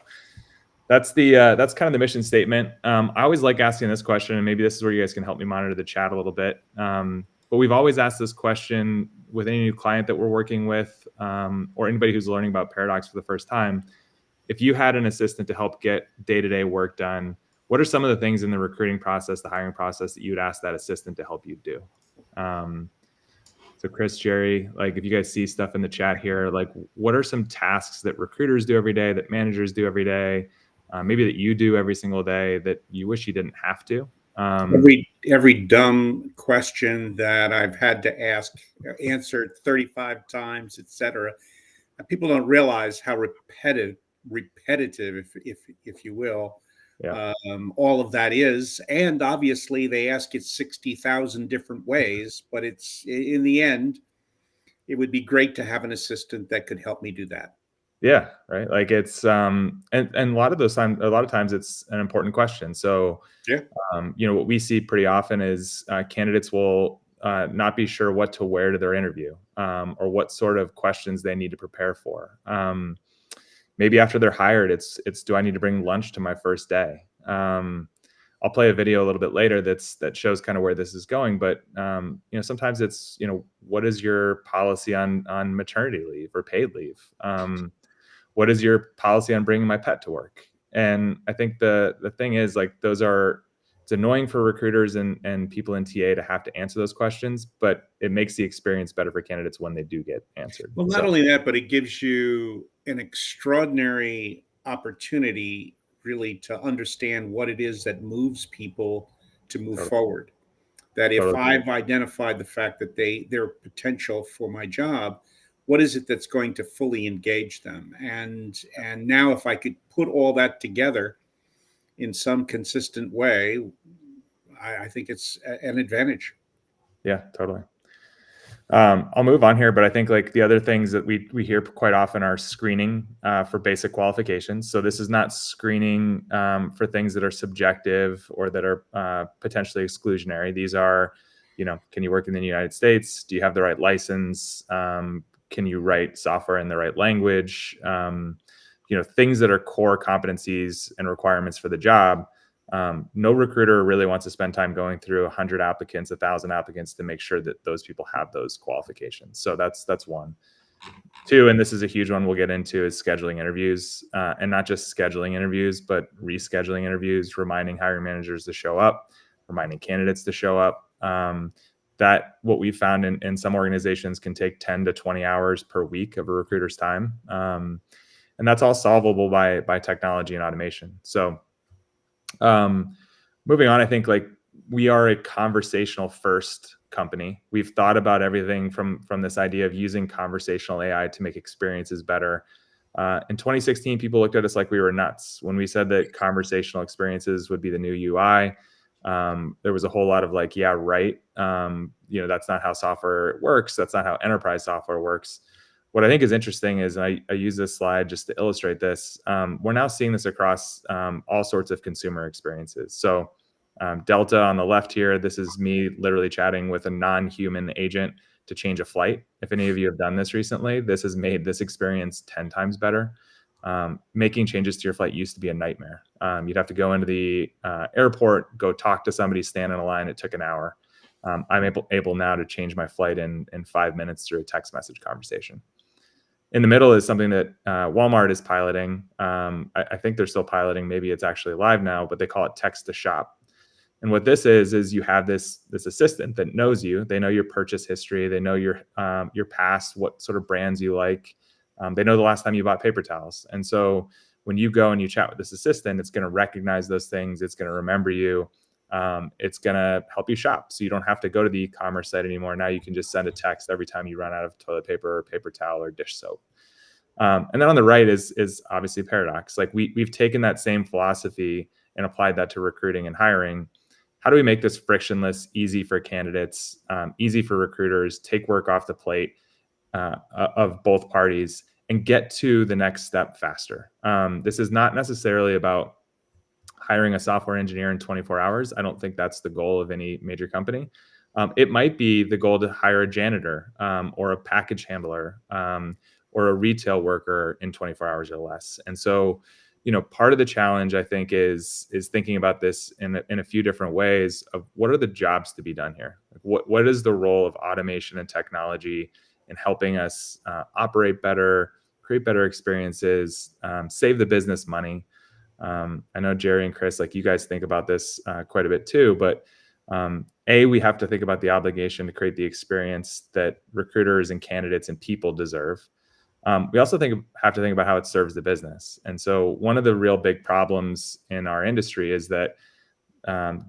that's kind of the mission statement. I always like asking this question, and maybe this is where you guys can help me monitor the chat a little bit. But we've always asked this question with any new client that we're working with or anybody who's learning about Paradox for the first time. If you had an assistant to help get day-to-day work done, what are some of the things in the recruiting process, the hiring process that you would ask that assistant to help you do? So Chris, Jerry, like if you guys see stuff in the chat here, like what are some tasks that recruiters do every day, that managers do every day, maybe that you do every single day that you wish you didn't have to? Every dumb question that I've had to answer 35 times, etc. People don't realize how repetitive, if you will, all of that is. And obviously they ask it 60,000 different ways, but it's in the end, it would be great to have an assistant that could help me do that. Yeah, right. Like it's and a lot of times it's an important question. So Yeah. what we see pretty often is candidates will not be sure what to wear to their interview, or what sort of questions they need to prepare for. Maybe after they're hired, it's do I need to bring lunch to my first day? I'll play a video a little bit later that shows kind of where this is going, but sometimes it's what is your policy on maternity leave or paid leave? What is your policy on bringing my pet to work? And I think the thing is, like, it's annoying for recruiters and people in TA to have to answer those questions, but it makes the experience better for candidates when they do get answered. Well, not only that, but it gives you an extraordinary opportunity really to understand what it is that moves people to move forward. That if I've identified the fact that their potential for my job, what is it that's going to fully engage them? And now if I could put all that together in some consistent way, I think it's an advantage. Yeah, totally. I'll move on here, but I think like the other things that we hear quite often are screening for basic qualifications. So this is not screening for things that are subjective or that are potentially exclusionary. These are, can you work in the United States? Do you have the right license? Can you write software in the right language? Things that are core competencies and requirements for the job. No recruiter really wants to spend time going through 100 applicants, 1,000 applicants to make sure that those people have those qualifications. So that's one. Two, and this is a huge one we'll get into, is scheduling interviews, and not just scheduling interviews, but rescheduling interviews, reminding hiring managers to show up, reminding candidates to show up. That what we found in some organizations can take 10 to 20 hours per week of a recruiter's time. And that's all solvable by technology and automation. So moving on, I think like we are a conversational first company. We've thought about everything from this idea of using conversational AI to make experiences better. In 2016, people looked at us like we were nuts when we said that conversational experiences would be the new UI. There was a whole lot of like, yeah, right. That's not how software works. That's not how enterprise software works. What I think is interesting is, and I use this slide just to illustrate this, we're now seeing this across all sorts of consumer experiences. So Delta on the left here, this is me literally chatting with a non-human agent to change a flight. If any of you have done this recently, this has made this experience 10 times better. Making changes to your flight used to be a nightmare. You'd have to go into the airport, go talk to somebody, stand in a line. It took an hour. I'm able now to change my flight in 5 minutes through a text message conversation. In the middle is something that Walmart is piloting. I think they're still piloting. Maybe it's actually live now, but they call it text to shop. And what this is you have this assistant that knows you. They know your purchase history. They know your past, what sort of brands you like. They know the last time you bought paper towels. And so when you go and you chat with this assistant, it's going to recognize those things. It's going to remember you. It's going to help you shop. So you don't have to go to the e-commerce site anymore. Now you can just send a text every time you run out of toilet paper or paper towel or dish soap. And then on the right is obviously Paradox. Like we've taken that same philosophy and applied that to recruiting and hiring. How do we make this frictionless, easy for candidates, easy for recruiters, take work off the plate of both parties and get to the next step faster? This is not necessarily about hiring a software engineer in 24 hours. I don't think that's the goal of any major company. It might be the goal to hire a janitor or a package handler or a retail worker in 24 hours or less. And so, part of the challenge, I think, is thinking about this in a few different ways of what are the jobs to be done here? What is the role of automation and technology in helping us operate better, create better experiences, save the business money? I know Jerry and Chris, like you guys think about this quite a bit too, but we have to think about the obligation to create the experience that recruiters and candidates and people deserve. We also have to think about how it serves the business. And so one of the real big problems in our industry is that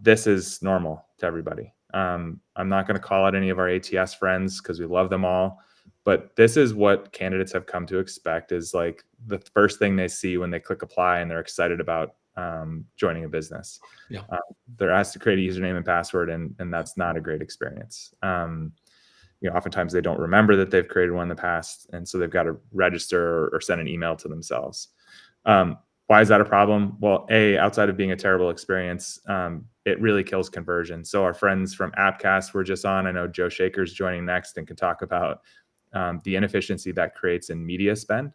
this is normal to everybody. I'm not going to call out any of our ATS friends because we love them all, but this is what candidates have come to expect, is like the first thing they see when they click apply and they're excited about joining a business. They're asked to create a username and password, and that's not a great experience. oftentimes they don't remember that they've created one in the past, and so they've got to register or send an email to themselves. Why is that a problem? Well, outside of being a terrible experience, it really kills conversion. So our friends from Appcast were just on. I know Joe Shaker's joining next and can talk about the inefficiency that creates in media spend.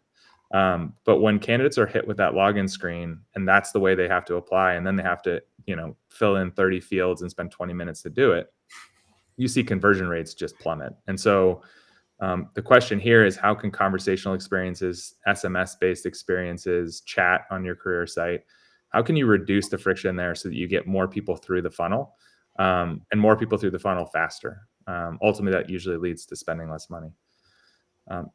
But when candidates are hit with that login screen, and that's the way they have to apply, and then they have to, fill in 30 fields and spend 20 minutes to do it, you see conversion rates just plummet. And so the question here is, how can conversational experiences, SMS-based experiences, chat on your career site, how can you reduce the friction there so that you get more people through the funnel, and more people through the funnel faster? Ultimately, that usually leads to spending less money.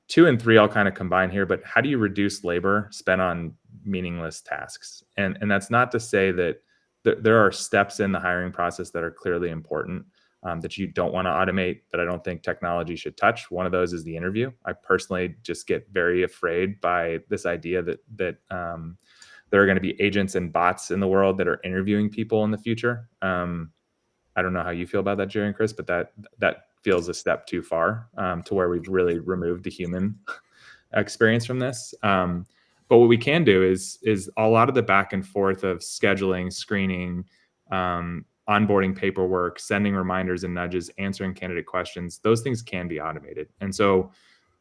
2 and 3 I'll kind of combine here, but how do you reduce labor spent on meaningless tasks? And that's not to say that there are steps in the hiring process that are clearly important, that you don't want to automate, that I don't think technology should touch. One of those is the interview. I personally just get very afraid by this idea that there are going to be agents and bots in the world that are interviewing people in the future. I don't know how you feel about that, Jerry and Chris, but that feels a step too far, to where we've really removed the human experience from this. But what we can do is a lot of the back and forth of scheduling, screening, onboarding paperwork, sending reminders and nudges, answering candidate questions, those things can be automated. And so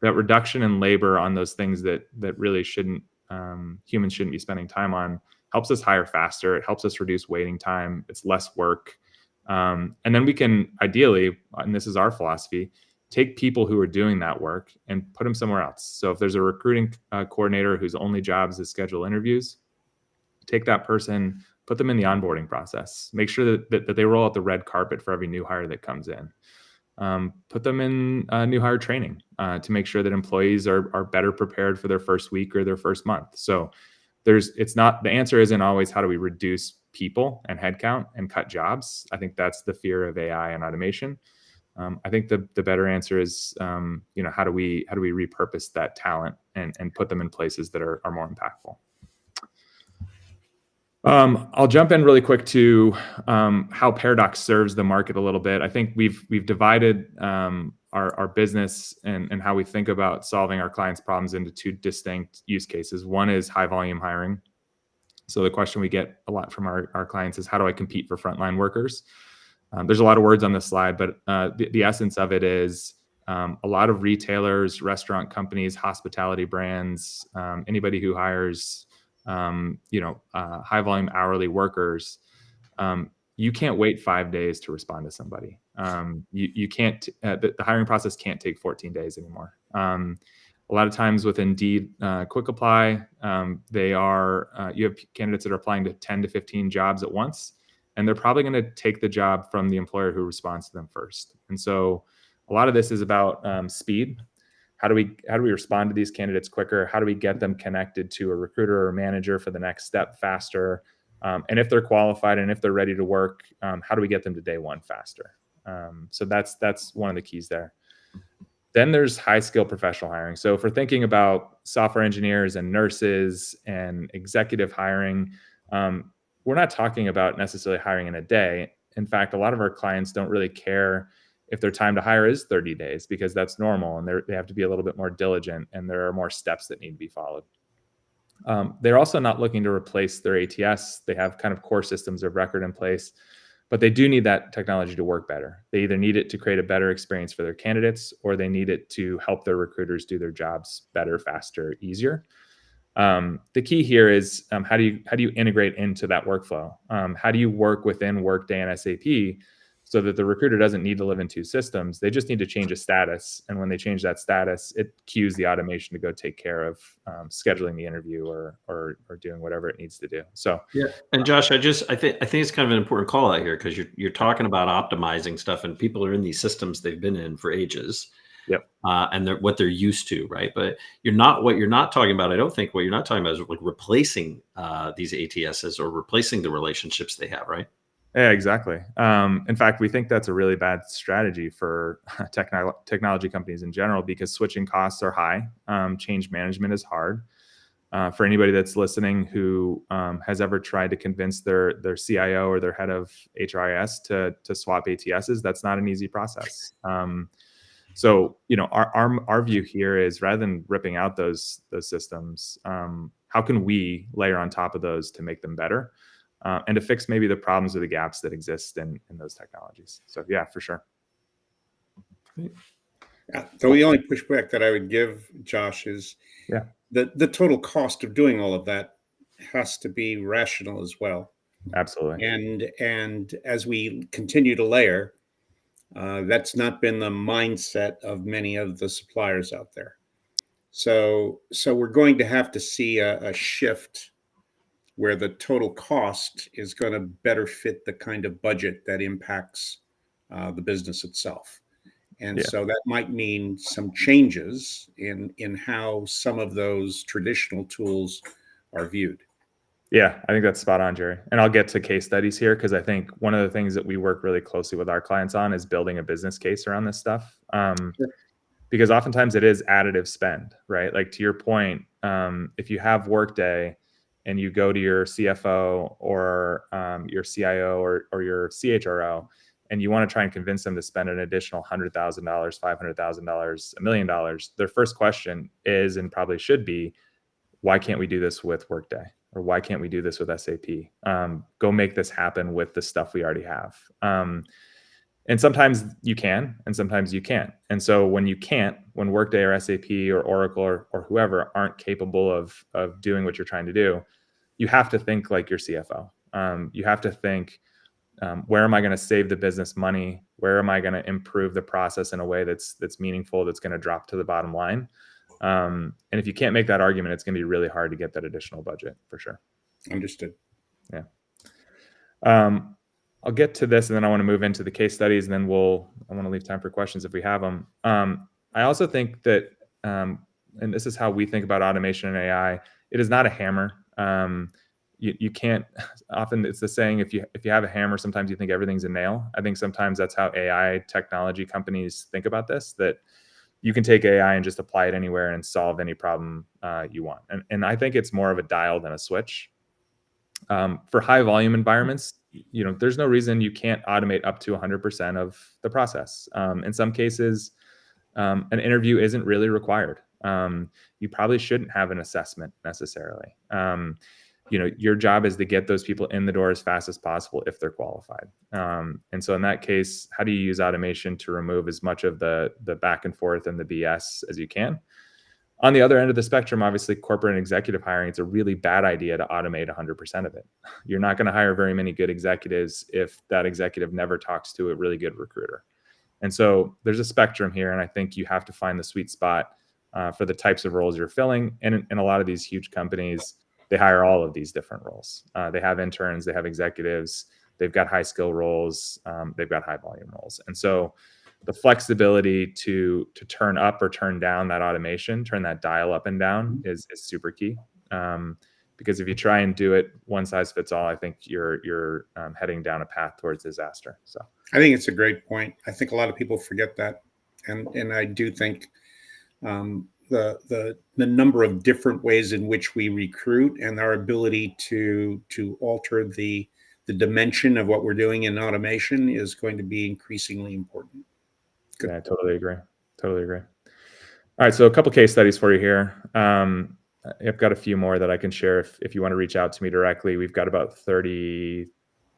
that reduction in labor on those things that really humans shouldn't be spending time on helps us hire faster. It helps us reduce waiting time. It's less work. And then we can ideally, and this is our philosophy, take people who are doing that work and put them somewhere else. So if there's a recruiting coordinator whose only job is to schedule interviews, take that person, put them in the onboarding process. Make sure that they roll out the red carpet for every new hire that comes in. Put them in new hire training to make sure that employees are better prepared for their first week or their first month. So the answer isn't always how do we reduce people and headcount and cut jobs. I think that's the fear of AI and automation. I think the better answer is, how do we repurpose that talent and put them in places that are more impactful. I'll jump in really quick to how Paradox serves the market a little bit. I think we've divided our business and how we think about solving our clients' problems into 2 distinct use cases. One is high volume hiring. So the question we get a lot from our clients is, how do I compete for frontline workers? There's a lot of words on this slide, but the essence of it is a lot of retailers, restaurant companies, hospitality brands, anybody who hires high volume hourly workers, you can't wait 5 days to respond to somebody. You can't, the hiring process can't take 14 days anymore. A lot of times with Indeed Quick Apply, you have candidates that are applying to 10 to 15 jobs at once, and they're probably going to take the job from the employer who responds to them first. And so a lot of this is about speed. How do we respond to these candidates quicker? How do we get them connected to a recruiter or manager for the next step faster? And if they're qualified and if they're ready to work, how do we get them to day one faster? So that's one of the keys there. Then there's high skill professional hiring. So if we're thinking about software engineers and nurses and executive hiring, we're not talking about necessarily hiring in a day. In fact, a lot of our clients don't really care if their time to hire is 30 days because that's normal, and they have to be a little bit more diligent, and there are more steps that need to be followed. They're also not looking to replace their ATS. They have kind of core systems of record in place, but they do need that technology to work better. They either need it to create a better experience for their candidates, or they need it to help their recruiters do their jobs better, faster, easier. The key here is how do you integrate into that workflow? How do you work within Workday and SAP so that the recruiter doesn't need to live in 2 systems? They just need to change a status. And when they change that status, it cues the automation to go take care of scheduling the interview or doing whatever it needs to do. So yeah. And Josh, I think it's kind of an important call out here, because you're talking about optimizing stuff, and people are in these systems they've been in for ages. Yep. And what they're used to, right? But what you're not talking about is like replacing these ATSs or replacing the relationships they have, right? Yeah, exactly. In fact, we think that's a really bad strategy for technology companies in general, because switching costs are high. Change management is hard. For anybody that's listening who has ever tried to convince their CIO or their head of HRIS to swap ATSs, that's not an easy process. So, our view here is, rather than ripping out those systems, how can we layer on top of those to make them better, and to fix maybe the problems or the gaps that exist in those technologies? So yeah, for sure. Yeah, the only pushback that I would give, Josh, is the total cost of doing all of that has to be rational as well. Absolutely. And as we continue to layer, that's not been the mindset of many of the suppliers out there. So we're going to have to see a shift where the total cost is going to better fit the kind of budget that impacts the business itself. And so that might mean some changes in how some of those traditional tools are viewed. Yeah, I think that's spot on, Jerry. And I'll get to case studies here, because I think one of the things that we work really closely with our clients on is building a business case around this stuff. Because oftentimes it is additive spend, right? Like, to your point, if you have Workday and you go to your CFO or your CIO or your CHRO, and you want to try and convince them to spend an additional $100,000, $500,000, $1 million, their first question is, and probably should be, why can't we do this with Workday? Or why can't we do this with SAP? Go make this happen with the stuff we already have. And sometimes you can, and sometimes you can't. And so when you can't, when Workday or SAP or Oracle or whoever aren't capable of doing what you're trying to do, you have to think like your CFO. You have to think, where am I going to save the business money? Where am I going to improve the process in a way that's meaningful, that's going to drop to the bottom line? And if you can't make that argument, it's going to be really hard to get that additional budget, for sure. Understood. Yeah. I'll get to this, and then I want to move into the case studies, and then I want to leave time for questions if we have them. I also think that, and this is how we think about automation and AI, it is not a hammer. You can't, often it's the saying, if you have a hammer, sometimes you think everything's a nail. I think sometimes that's how AI technology companies think about this, that you can take AI and just apply it anywhere and solve any problem you want. And I think it's more of a dial than a switch. For high volume environments, there's no reason you can't automate up to 100% of the process. In some cases, an interview isn't really required. You probably shouldn't have an assessment necessarily. Your job is to get those people in the door as fast as possible if they're qualified. And so in that case, how do you use automation to remove as much of the back and forth and the BS as you can? On the other end of the spectrum, obviously, corporate and executive hiring, it's a really bad idea to automate 100% of it. You're not going to hire very many good executives if that executive never talks to a really good recruiter. And so there's a spectrum here, and I think you have to find the sweet spot for the types of roles you're filling. And in a lot of these huge companies, they hire all of these different roles. They have interns, they have executives, they've got high skill roles, they've got high volume roles. And so the flexibility to turn up or turn down that automation, turn that dial up and down is super key. Because if you try and do it one size fits all, I think you're heading down a path towards disaster. So I think it's a great point. I think a lot of people forget that. And I do think the number of different ways in which we recruit and our ability to alter the dimension of what we're doing in automation is going to be increasingly important. Good. Yeah, I totally agree. All right, so a couple case studies for you here. I've got a few more that I can share if you want to reach out to me directly. We've got about 30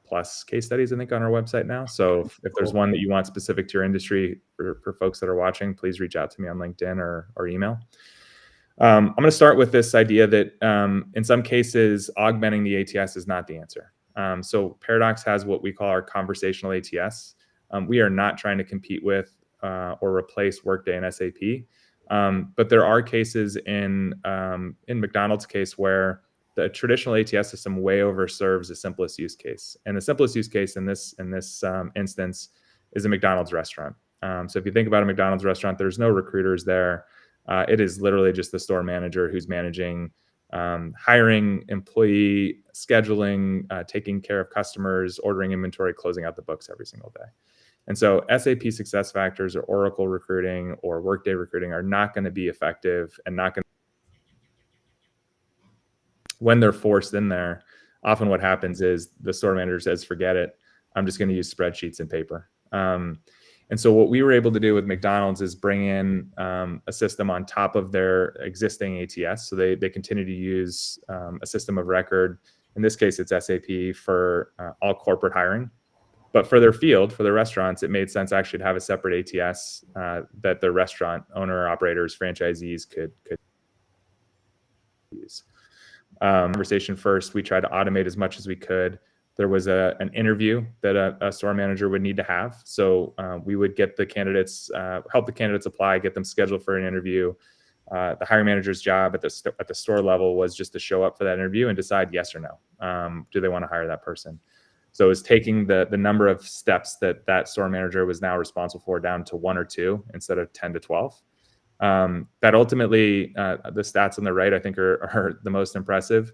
plus case studies, I think, on our website now. So if there's one that you want specific to your industry for folks that are watching, please reach out to me on LinkedIn or email. I'm going to start with this idea that in some cases, augmenting the ATS is not the answer. So Paradox has what we call our conversational ATS. We are not trying to compete with or replace Workday and SAP. But there are cases in McDonald's case where the traditional ATS system way overserves the simplest use case. And the simplest use case in this instance is a McDonald's restaurant. So if you think about a McDonald's restaurant, there's no recruiters there. It is literally just the store manager who's managing hiring, employee scheduling, taking care of customers, ordering inventory, closing out the books every single day. And so SAP SuccessFactors or Oracle recruiting or Workday recruiting are not going to be effective and not going to, when they're forced in there, often what happens is the store manager says, forget it. I'm just going to use spreadsheets and paper. And so what we were able to do with McDonald's is bring in a system on top of their existing ATS. So they continue to use a system of record. In this case, it's SAP for all corporate hiring. But for their field, for their restaurants, it made sense actually to have a separate ATS that the restaurant owner, operators, franchisees could use. Conversation first, we tried to automate as much as we could. There was an interview that a store manager would need to have. So we would get the candidates, help the candidates apply, get them scheduled for an interview. The hiring manager's job at the store level was just to show up for that interview and decide yes or no. Do they want to hire that person? So it was taking the number of steps that store manager was now responsible for down to 1 or 2 instead of 10 to 12. That ultimately, the stats on the right, I think are the most impressive.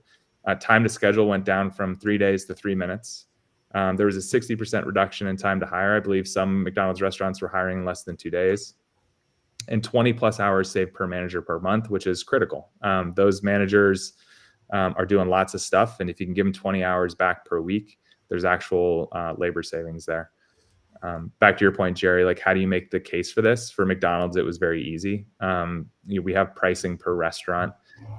Time to schedule went down from 3 days to 3 minutes. There was a 60% reduction in time to hire. I believe some McDonald's restaurants were hiring in less than 2 days. And 20 plus hours saved per manager per month, which is critical. Those managers are doing lots of stuff. And if you can give them 20 hours back per week, there's actual labor savings there. Back to your point, Jerry, like how do you make the case for this? For McDonald's, it was very easy. We have pricing per restaurant.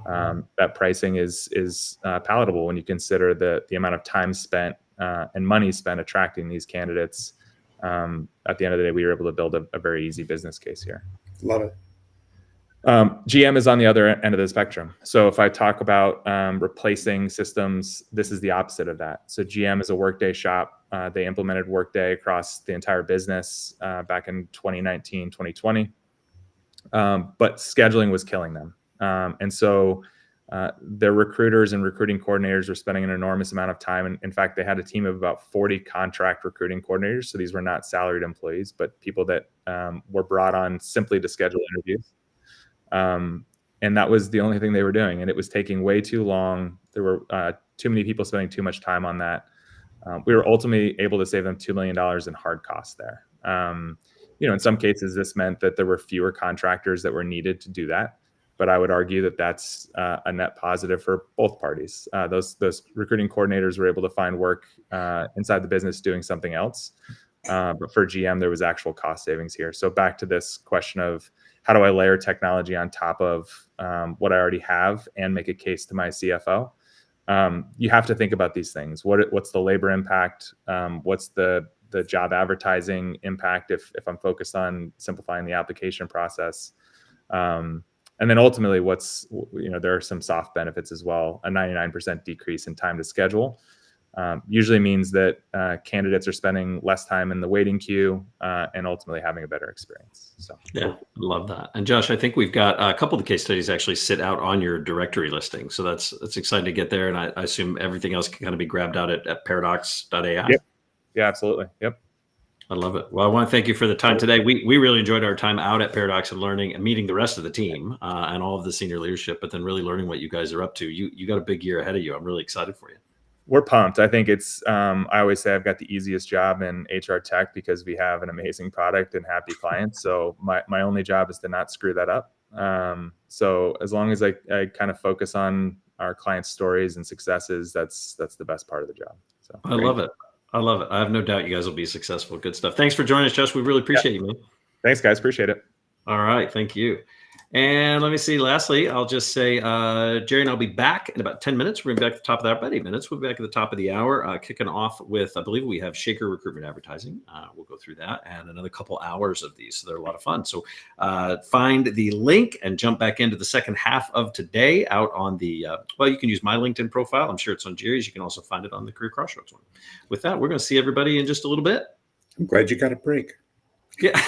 That pricing is palatable when you consider the amount of time spent and money spent attracting these candidates. At the end of the day, we were able to build a very easy business case here. Love it. GM is on the other end of the spectrum. So if I talk about replacing systems, this is the opposite of that. So GM is a Workday shop. They implemented Workday across the entire business back in 2019, 2020. But scheduling was killing them. And so their recruiters and recruiting coordinators were spending an enormous amount of time. And in fact, they had a team of about 40 contract recruiting coordinators. So these were not salaried employees, but people that were brought on simply to schedule interviews. And that was the only thing they were doing. And it was taking way too long. There were too many people spending too much time on that. We were ultimately able to save them $2 million in hard costs there. In some cases, this meant that there were fewer contractors that were needed to do that. But I would argue that that's a net positive for both parties. Those recruiting coordinators were able to find work inside the business doing something else. But for GM, there was actual cost savings here. So back to this question of how do I layer technology on top of what I already have and make a case to my CFO? You have to think about these things. What's the labor impact? What's the job advertising impact if I'm focused on simplifying the application process? And then ultimately, there are some soft benefits as well. A 99% decrease in time to schedule usually means that candidates are spending less time in the waiting queue and ultimately having a better experience. So yeah, love that. And Josh, I think we've got a couple of the case studies actually sit out on your directory listing. So that's exciting to get there. And I assume everything else can kind of be grabbed out at paradox.ai. Yep. Yeah, absolutely. Yep. I love it. Well, I want to thank you for the time today. We really enjoyed our time out at Paradox and learning and meeting the rest of the team and all of the senior leadership, but then really learning what you guys are up to. You got a big year ahead of you. I'm really excited for you. We're pumped. I think it's, I always say I've got the easiest job in HR tech because we have an amazing product and happy clients. So my only job is to not screw that up. So as long as I kind of focus on our clients' stories and successes, that's the best part of the job. So I love it. I love it. I have no doubt you guys will be successful. Good stuff. Thanks for joining us, Josh. We really appreciate you, man. Thanks, guys. Appreciate it. All right. Thank you. And let me see. Lastly, I'll just say, Jerry and I'll be back in about 10 minutes. We're going to be back at the top of the hour, about 8 minutes. We'll be back at the top of the hour, kicking off with, I believe we have Shaker Recruitment Advertising. We'll go through that and another couple hours of these. So they're a lot of fun. So find the link and jump back into the second half of today out on the, you can use my LinkedIn profile. I'm sure it's on Jerry's. You can also find it on the Career Crossroads one. With that, we're going to see everybody in just a little bit. I'm glad you got a break. Yeah.